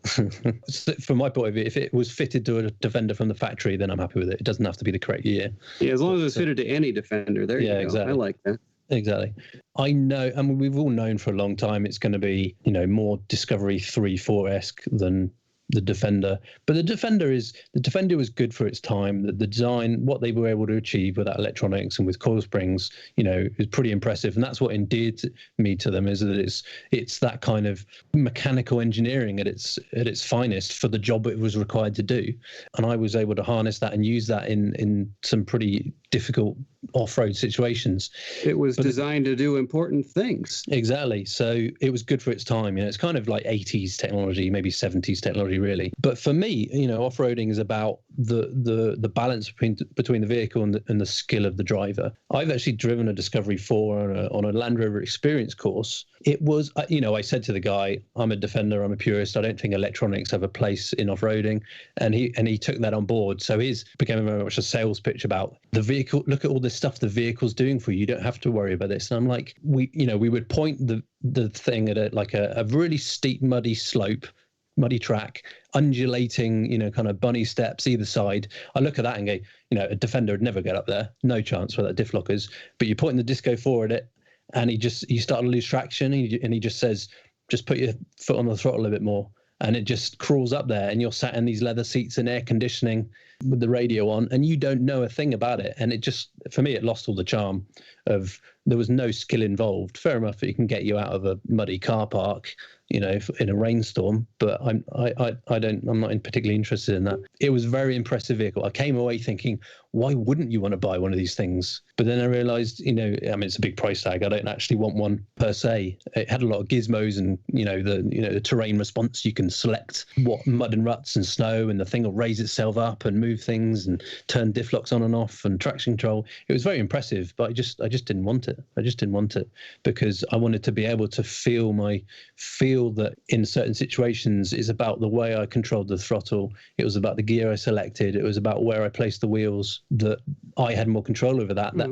From my point of view, if it was fitted to a Defender from the factory, then I'm happy with it. It doesn't have to be the correct year. Yeah, as long as it's fitted to any Defender, there you go. Exactly. I like that. Exactly. I know, we've all known for a long time it's going to be, more Discovery 3, 4-esque than the Defender. But the Defender was good for its time. The design, what they were able to achieve with that electronics and with coil springs, is pretty impressive. And that's what endeared me to them, is that it's that kind of mechanical engineering at its finest for the job it was required to do. And I was able to harness that and use that in some pretty difficult off-road situations. It was designed to do important things. Exactly. So it was good for its time. It's kind of like 80s technology, maybe 70s technology, really. But for me, off-roading is about the balance between the vehicle and the skill of the driver. I've actually driven a Discovery 4 on a Land Rover Experience course. It was, I said to the guy, I'm a Defender, I'm a purist, I don't think electronics have a place in off-roading. And he took that on board. So his became very much a sales pitch about the vehicle. Look at all this stuff the vehicle's doing for you. You don't have to worry about this. And I'm like, we would point the thing at a really steep, muddy slope, muddy track, undulating, kind of bunny steps either side. I look at that and go, a Defender would never get up there. No chance for that diff lockers. But you're pointing the Disco 4 at it, and you start to lose traction, and he just says, just put your foot on the throttle a bit more. And it just crawls up there, and you're sat in these leather seats and air conditioning with the radio on, and you don't know a thing about it. And it just, for me, it lost all the charm of, there was no skill involved. Fair enough, it can get you out of a muddy car park, in a rainstorm, but I'm not particularly interested in that. It was a very impressive vehicle. I came away thinking, why wouldn't you want to buy one of these things? But then I realized, it's a big price tag. I don't actually want one per se. It had a lot of gizmos and, the terrain response. You can select what mud and ruts and snow, and the thing will raise itself up and move things and turn diff locks on and off and traction control. It was very impressive, but I just didn't want it. I just didn't want it because I wanted to be able to feel that in certain situations is about the way I controlled the throttle. It was about the gear I selected. It was about where I placed the wheels, that I had more control over that. That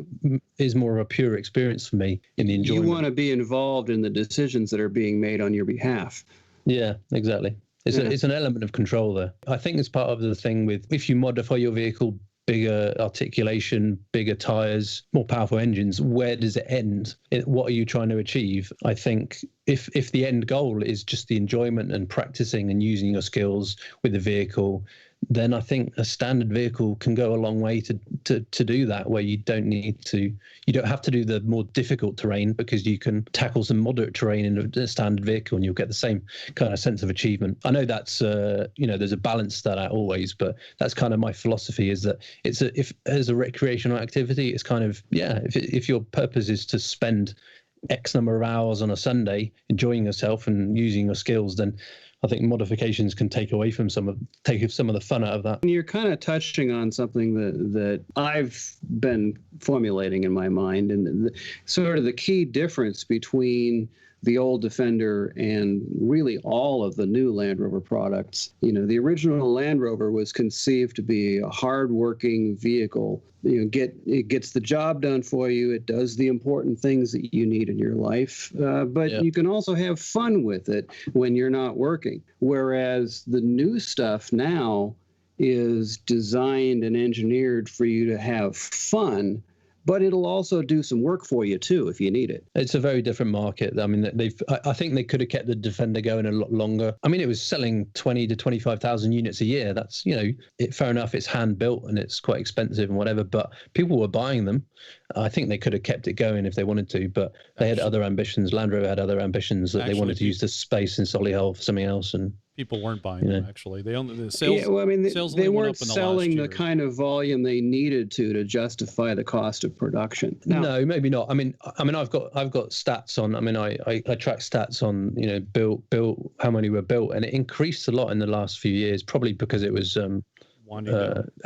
is more of a pure experience for me in the enjoyment. You want to be involved in the decisions that are being made on your behalf. Yeah, exactly. It's an element of control there. I think it's part of the thing with, if you modify your vehicle, bigger articulation, bigger tires, more powerful engines, where does it end? What are you trying to achieve? I think if the end goal is just the enjoyment and practicing and using your skills with the vehicle, then I think a standard vehicle can go a long way to do that, where you don't have to do the more difficult terrain, because you can tackle some moderate terrain in a standard vehicle and you'll get the same kind of sense of achievement. I know that's, there's a balance to that always, but that's kind of my philosophy, is that if as a recreational activity, it's kind of, if your purpose is to spend X number of hours on a Sunday enjoying yourself and using your skills, then I think modifications can take some of the fun out of that. You're kind of touching on something that I've been formulating in my mind, and sort of the key difference between the old Defender and really all of the new Land Rover products. The original Land Rover was conceived to be a hard-working vehicle. It gets the job done for you. It does the important things that you need in your life. But you can also have fun with it when you're not working. Whereas the new stuff now is designed and engineered for you to have fun, but it'll also do some work for you too if you need it. It's a very different market. I mean, I think they could have kept the Defender going a lot longer. I mean, it was selling 20 to 25,000 units a year. That's, fair enough, it's hand built and it's quite expensive and whatever, but people were buying them. I think they could have kept it going if they wanted to, but they had other ambitions. Land Rover had other ambitions that they wanted to use the space in Solihull for something else, and people weren't buying them, actually. They only, the sales. Yeah, well, I mean, sales they weren't selling the kind of volume they needed to justify the cost of production. No, maybe not. I mean, I've got stats on. I mean, I track stats on built how many were built, and it increased a lot in the last few years, probably because it was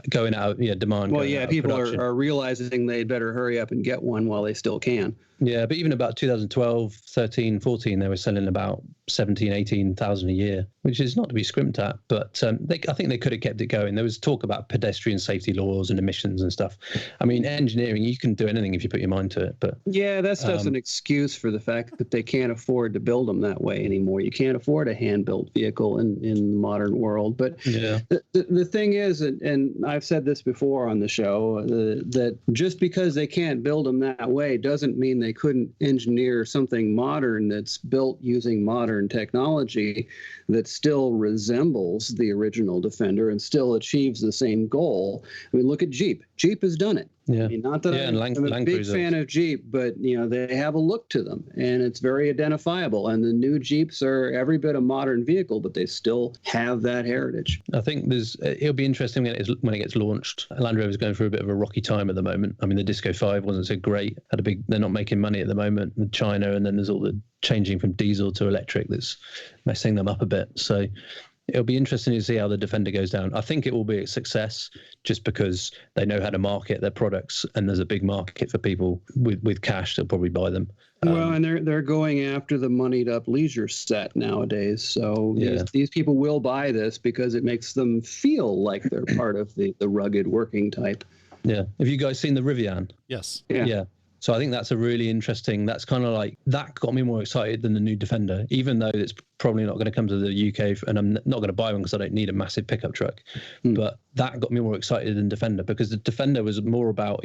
going out, demand. Well, people are realizing they'd better hurry up and get one while they still can. Yeah, but even about 2012, 13, 14, they were selling about 17, 18,000 a year, which is not to be scrimped at. But I think they could have kept it going. There was talk about pedestrian safety laws and emissions and stuff. I mean, engineering, you can do anything if you put your mind to it. But yeah, that's just an excuse for the fact that they can't afford to build them that way anymore. You can't afford a hand-built vehicle in the modern world. But the thing is, is, and I've said this before on the show, that just because they can't build them that way doesn't mean they couldn't engineer something modern that's built using modern technology that still resembles the original Defender and still achieves the same goal. I mean, look at Jeep. Jeep has done it. Yeah. I mean, not that I'm a big fan of Jeep, but they have a look to them, and it's very identifiable. And the new Jeeps are every bit a modern vehicle, but they still have that heritage. I think it'll be interesting when it gets launched. Land Rover's going through a bit of a rocky time at the moment. I mean, the Disco 5 wasn't so great. They're not making money at the moment with China, and then there's all the changing from diesel to electric that's messing them up a bit. So it'll be interesting to see how the Defender goes down. I think it will be a success just because they know how to market their products, and there's a big market for people with cash that'll probably buy them. Well, and they're going after the moneyed up leisure set nowadays. So these people will buy this because it makes them feel like they're part of the rugged working type. Yeah. Have you guys seen the Rivian? Yes. Yeah. So I think that's a really interesting, that's kind of like, that got me more excited than the new Defender, even though it's probably not going to come to the UK, and I'm not going to buy one because I don't need a massive pickup truck. But that got me more excited than Defender, because the Defender was more about,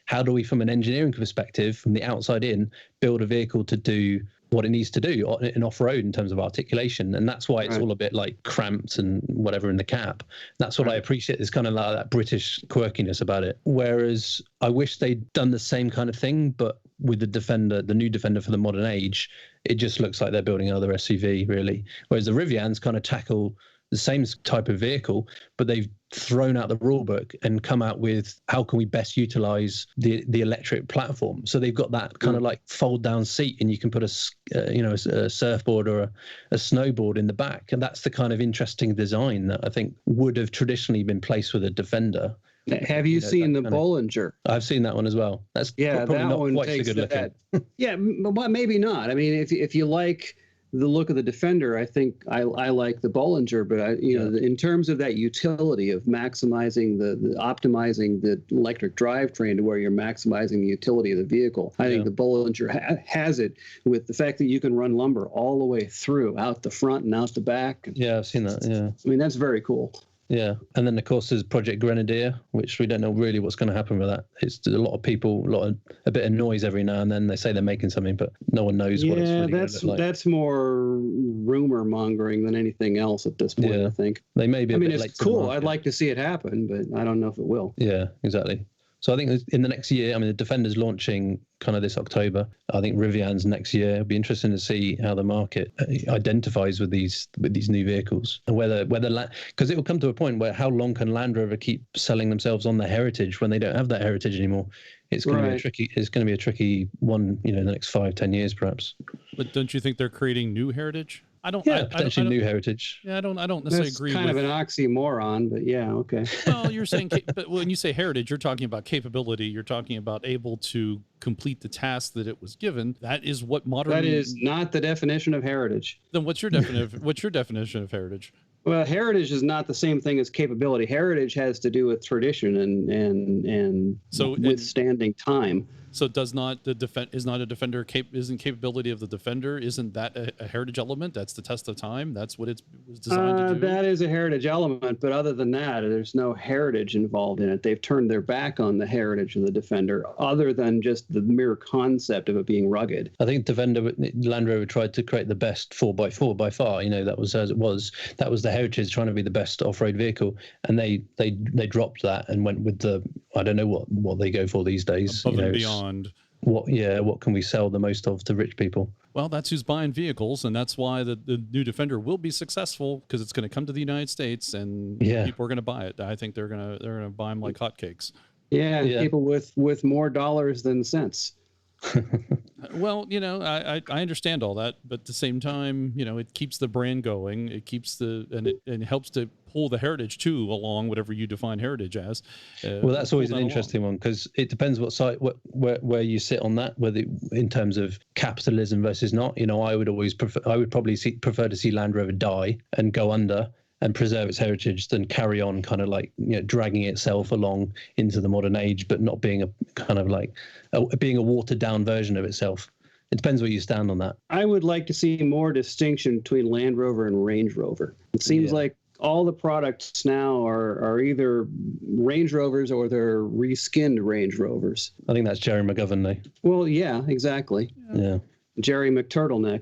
how do we, from an engineering perspective, from the outside in, build a vehicle to do what it needs to do in off-road in terms of articulation. And that's why it's all a bit like cramped and whatever in the cap. That's what I appreciate. There's kind of like that British quirkiness about it. Whereas I wish they'd done the same kind of thing, but with the Defender, the new Defender for the modern age, it just looks like they're building another SUV, really. Whereas the Rivians kind of tackle the same type of vehicle, but they've thrown out the rule book and come out with how can we best utilize the electric platform. So they've got that kind of like fold down seat, and you can put a surfboard or a snowboard in the back. And that's the kind of interesting design that I think would have traditionally been placed with a Defender. Have you seen the Bollinger? I've seen that one as well. That's probably that not one quite so good looking. Yeah, but maybe not. I mean, if you like the look of the Defender, I think I like the Bollinger, but in terms of that utility of maximizing optimizing the electric drivetrain to where you're maximizing the utility of the vehicle, I think the Bollinger has it, with the fact that you can run lumber all the way through, out the front and out the back. Yeah, I've seen that. Yeah, I mean, that's very cool. Yeah, and then of course there's Project Grenadier, which we don't know really what's going to happen with that. It's a lot of people, a bit of noise every now and then. They say they're making something, but no one knows what it's really going to look like. That's more rumor mongering than anything else at this point. I think they may be. It's cool. I'd like to see it happen, but I don't know if it will. Yeah, exactly. So I think in the next year, the Defender's launching kind of this October. I think Rivian's next year. It'll be interesting to see how the market identifies with these new vehicles, and whether because it will come to a point where how long can Land Rover keep selling themselves on their heritage when they don't have that heritage anymore? It's going to be a tricky. It's going to be a tricky one, in the next 5-10 years, perhaps. But don't you think they're creating new heritage? Potentially new heritage. Yeah, I don't necessarily agree. That's kind of an oxymoron, but yeah, okay. Well, you're saying, but when you say heritage, you're talking about capability. You're talking about able to complete the task that it was given. That is what modern. That is not the definition of heritage. Then what's your definition of heritage? Well, heritage is not the same thing as capability. Heritage has to do with tradition and withstanding time. So does not isn't capability of the Defender, isn't that a heritage element? That's the test of time. That's what it was designed to do. That is a heritage element, but other than that, there's no heritage involved in it. They've turned their back on the heritage of the Defender, other than just the mere concept of it being rugged. I think Land Rover tried to create the best 4x4 by far. That was as it was. That was the heritage, trying to be the best off-road vehicle, and they dropped that and went with the, I don't know what they go for these days. Above and beyond. What can we sell the most of to rich people? Well, that's who's buying vehicles, and that's why the new Defender will be successful, because it's going to come to the United States, and people are going to buy it. I think they're going to buy them like hotcakes. Yeah, people with more dollars than cents. Well, I understand all that, but at the same time, it keeps the brand going. It keeps and it helps to pull the heritage too along, whatever you define heritage as. Well, that's always an interesting one, because it depends what side, where you sit on that, whether in terms of capitalism versus not. I would probably prefer to see Land Rover die and go under and preserve its heritage than carry on kind of like dragging itself along into the modern age, but not being a kind of like being a watered down version of itself. It depends where you stand on that. I would like to see more distinction between Land Rover and Range Rover. It seems like all the products now are either Range Rovers or they're reskinned Range Rovers. I think that's Jerry McGovern, though. Well, yeah, exactly. Yeah. Jerry McTurtleneck.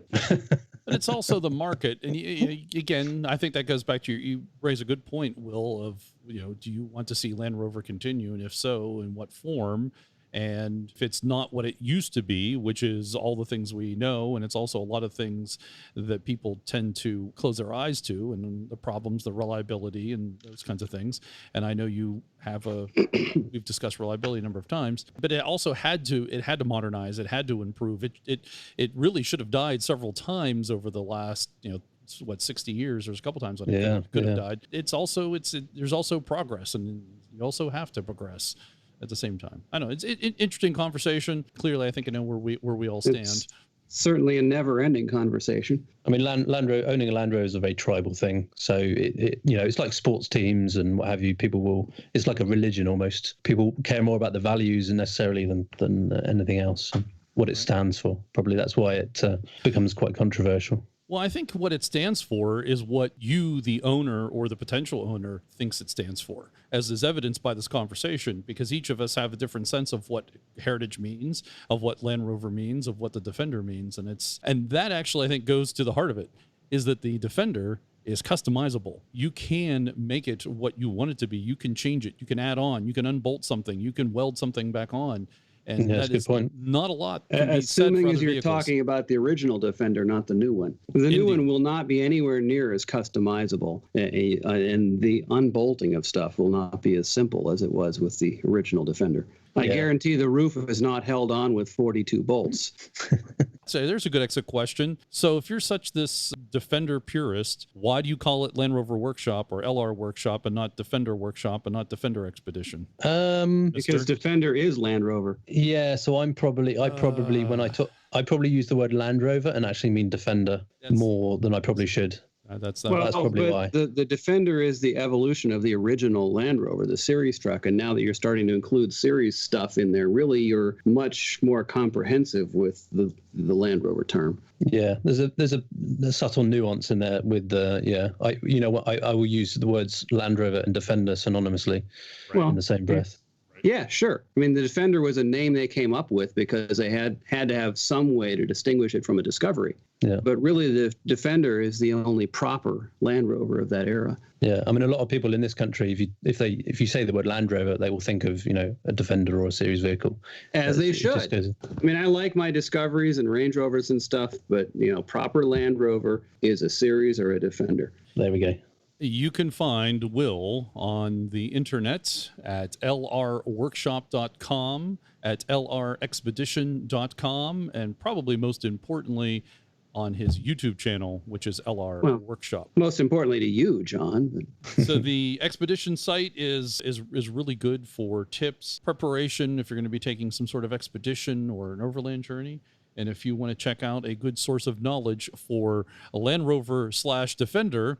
But it's also the market. And again, I think that goes back to you raise a good point, Will, of, do you want to see Land Rover continue? And if so, in what form? And if it's not what it used to be, which is all the things we know, and it's also a lot of things that people tend to close their eyes to, and the problems, the reliability, and those kinds of things. And I know you have we've discussed reliability a number of times, but it also had to modernize, it had to improve. It really should have died several times over the last, 60 years. There's a couple times when it could have died. There's also progress, and you also have to progress at the same time. I know it's an interesting conversation. Clearly, I think I know where we all stand. It's certainly a never-ending conversation. I mean, owning a Land Rover is a very tribal thing. So it's like sports teams and what have you. It's like a religion almost. People care more about the values necessarily than anything else, and what it stands for. Probably that's why it becomes quite controversial. Well, I think what it stands for is what you, the owner or the potential owner, thinks it stands for, as is evidenced by this conversation, because each of us have a different sense of what heritage means, of what Land Rover means, of what the Defender means. And that actually, I think, goes to the heart of it, is that the Defender is customizable. You can make it what you want it to be. You can change it. You can add on. You can unbolt something. You can weld something back on. And that's a good point. Not a lot. Assuming as you're talking about the original Defender, not the new one. The new one will not be anywhere near as customizable, and the unbolting of stuff will not be as simple as it was with the original Defender. I guarantee the roof is not held on with 42 bolts. So there's a good exit question. So if you're this Defender purist, why do you call it Land Rover Workshop or LR Workshop and not Defender Workshop and not Defender Expedition? Because Defender is Land Rover. Yeah, so I probably use the word Land Rover and actually mean Defender more than I probably should. That's probably why. The Defender is the evolution of the original Land Rover, the series truck, and now that you're starting to include series stuff in there, really you're much more comprehensive with the Land Rover term. Yeah, there's a subtle nuance in there with I will use the words Land Rover and Defender synonymously in the same breath. Yeah, sure. I mean, the Defender was a name they came up with because they had to have some way to distinguish it from a Discovery. Yeah. But really, the Defender is the only proper Land Rover of that era. Yeah, I mean, a lot of people in this country, if you say the word Land Rover, they will think of a Defender or a series vehicle. As they should. I mean, I like my Discoveries and Range Rovers and stuff, but proper Land Rover is a series or a Defender. There we go. You can find Will on the internet at lrworkshop.com, at lrexpedition.com, and probably most importantly on his YouTube channel, which is LR Workshop. Most importantly to you, John. So the Expedition site is really good for tips, preparation if you're going to be taking some sort of expedition or an overland journey. And if you want to check out a good source of knowledge for a Land Rover / Defender,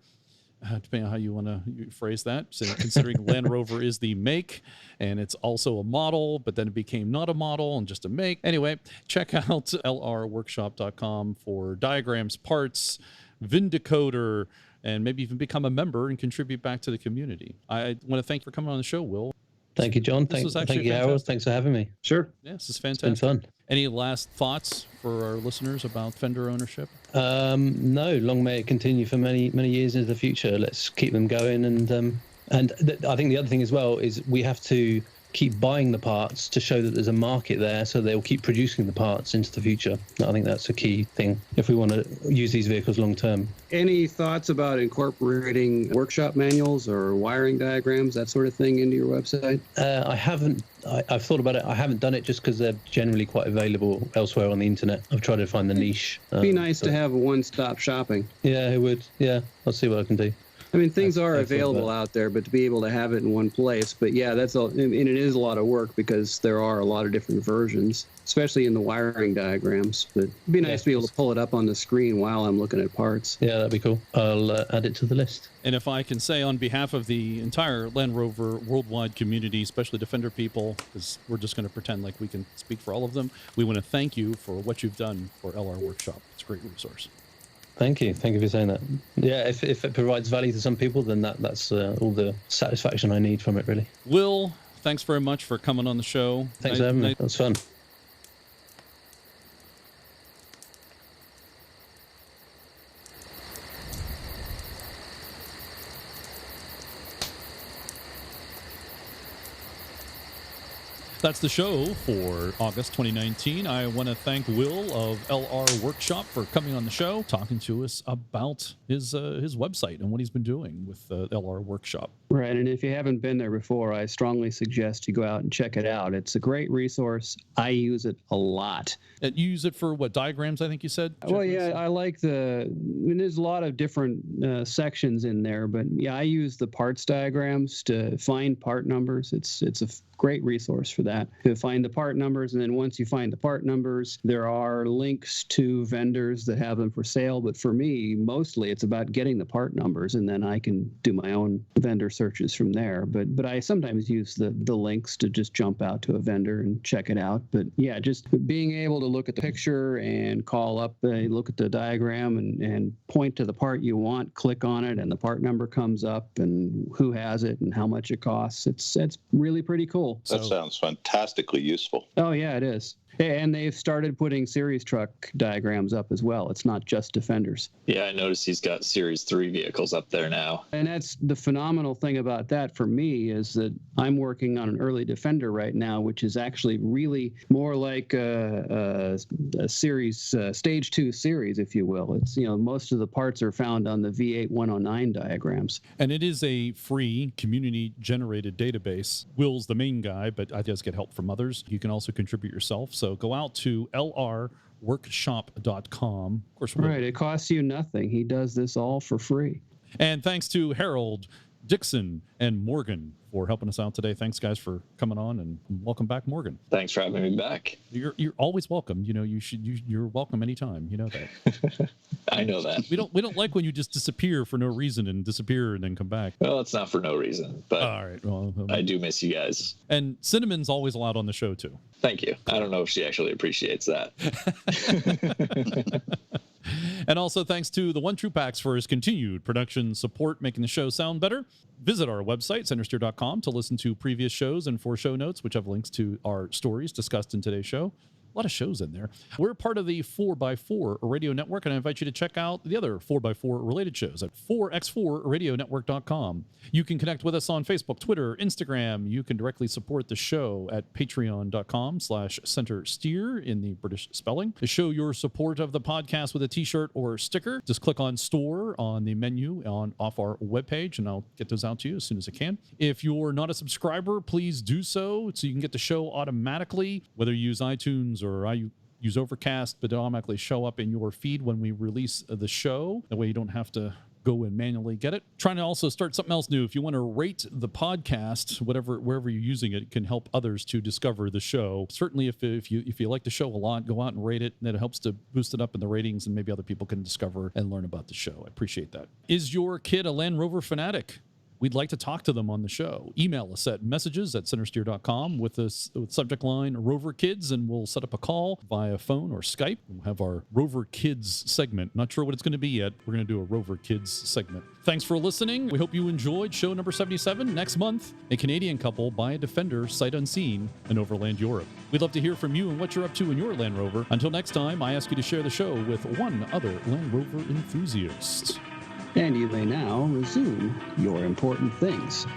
depending on how you want to phrase that, so considering Land Rover is the make and it's also a model, but then it became not a model and just a make. Anyway, check out lrworkshop.com for diagrams, parts, VIN decoder, and maybe even become a member and contribute back to the community. I want to thank you for coming on the show, Will. Thank you, John. Thank you, Harold. Thanks for having me. Sure. Yeah, this is fantastic. It's been fun. Any last thoughts for our listeners about Fender ownership? No, long may it continue for many, many years into the future. Let's keep them going. And I think the other thing as well is we have to keep buying the parts to show that there's a market there, so they'll keep producing the parts into the future. I think that's a key thing if we want to use these vehicles long term. Any thoughts about incorporating workshop manuals or wiring diagrams, that sort of thing, into your website? I haven't. I've thought about it. I haven't done it just because they're generally quite available elsewhere on the internet. I've tried to find the niche. It'd be nice to have one-stop shopping. Yeah, it would. Yeah, I'll see what I can do. I mean, things are available out there, but to be able to have it in one place. But yeah, and it is a lot of work because there are a lot of different versions, especially in the wiring diagrams. But it'd be nice to be able to pull it up on the screen while I'm looking at parts. Yeah, that'd be cool. I'll add it to the list. And if I can say on behalf of the entire Land Rover worldwide community, especially Defender people, because we're just going to pretend like we can speak for all of them, we want to thank you for what you've done for LR Workshop. It's a great resource. Thank you for saying that. Yeah, if it provides value to some people, then that's all the satisfaction I need from it, really. Will, thanks very much for coming on the show. Thanks for having me. That was fun. That's the show for August 2019. I want to thank Will of LR Workshop for coming on the show, talking to us about his website and what he's been doing with LR Workshop. Right, and if you haven't been there before, I strongly suggest you go out and check it out. It's a great resource. I use it a lot. And you use it for what, diagrams, I think you said? Well, yeah, I like there's a lot of different sections in there, but yeah, I use the parts diagrams to find part numbers. It's a great resource for that, to find the part numbers. And then once you find the part numbers, there are links to vendors that have them for sale. But for me, mostly it's about getting the part numbers, and then I can do my own vendor searches from there. But I sometimes use the links to just jump out to a vendor and check it out. But yeah, just being able to look at the picture and call up, look at the diagram and point to the part you want, click on it, and the part number comes up and who has it and how much it costs. It's really pretty cool. That sounds fantastically useful. Oh, yeah, it is. And they've started putting series truck diagrams up as well. It's not just Defenders. Yeah, I noticed he's got Series 3 vehicles up there now. And that's the phenomenal thing about that for me, is that I'm working on an early Defender right now, which is actually really more like a series, stage 2 series, if you will. It's, most of the parts are found on the V8 109 diagrams. And it is a free community-generated database. Will's the main guy, but I just get help from others. You can also contribute yourself. So go out to lrworkshop.com. Of course, right. It costs you nothing. He does this all for free. And thanks to Harold, Dixon, and Morgan for helping us out today. Thanks, guys, for coming on, and welcome back, Morgan. Thanks for having me back. You're always welcome. You're welcome anytime. You know that. I know that. We don't like when you just disappear for no reason and disappear and then come back. Well, it's not for no reason, but all right. Well, I do miss you guys. And Cinnamon's always allowed on the show too. Thank you. I don't know if she actually appreciates that. And also thanks to the One True Packs for his continued production support, making the show sound better. Visit our website, Centresteer.com, to listen to previous shows and for show notes, which have links to our stories discussed in today's show. A lot of shows in there. We're part of the 4x4 Radio Network, and I invite you to check out the other 4x4 related shows at 4x4radionetwork.com. You can connect with us on Facebook, Twitter, Instagram. You can directly support the show at patreon.com/Centresteer in the British spelling. To show your support of the podcast with a t-shirt or sticker, just click on Store on the menu off our webpage, and I'll get those out to you as soon as I can. If you're not a subscriber, please do so you can get the show automatically, whether you use iTunes or I use Overcast, but it'll automatically show up in your feed when we release the show. That way you don't have to go and manually get it. Trying to also start something else new. If you want to rate the podcast, wherever you're using it, it can help others to discover the show. Certainly, if you like the show a lot, go out and rate it. And it helps to boost it up in the ratings, and maybe other people can discover and learn about the show. I appreciate that. Is your kid a Land Rover fanatic? We'd like to talk to them on the show. Email us at messages@centresteer.com with subject line Rover Kids, and we'll set up a call via phone or Skype. We'll have our Rover Kids segment. Not sure what it's going to be yet. We're going to do a Rover Kids segment. Thanks for listening. We hope you enjoyed show number 77. Next month, a Canadian couple buy a Defender sight unseen in Overland, Europe. We'd love to hear from you and what you're up to in your Land Rover. Until next time, I ask you to share the show with one other Land Rover enthusiast. And you may now resume your important things.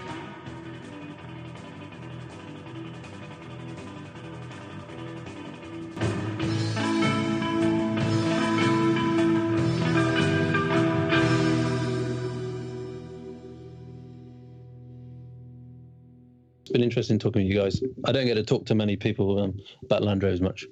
It's been interesting talking to you guys. I don't get to talk to many people about Land Rovers much.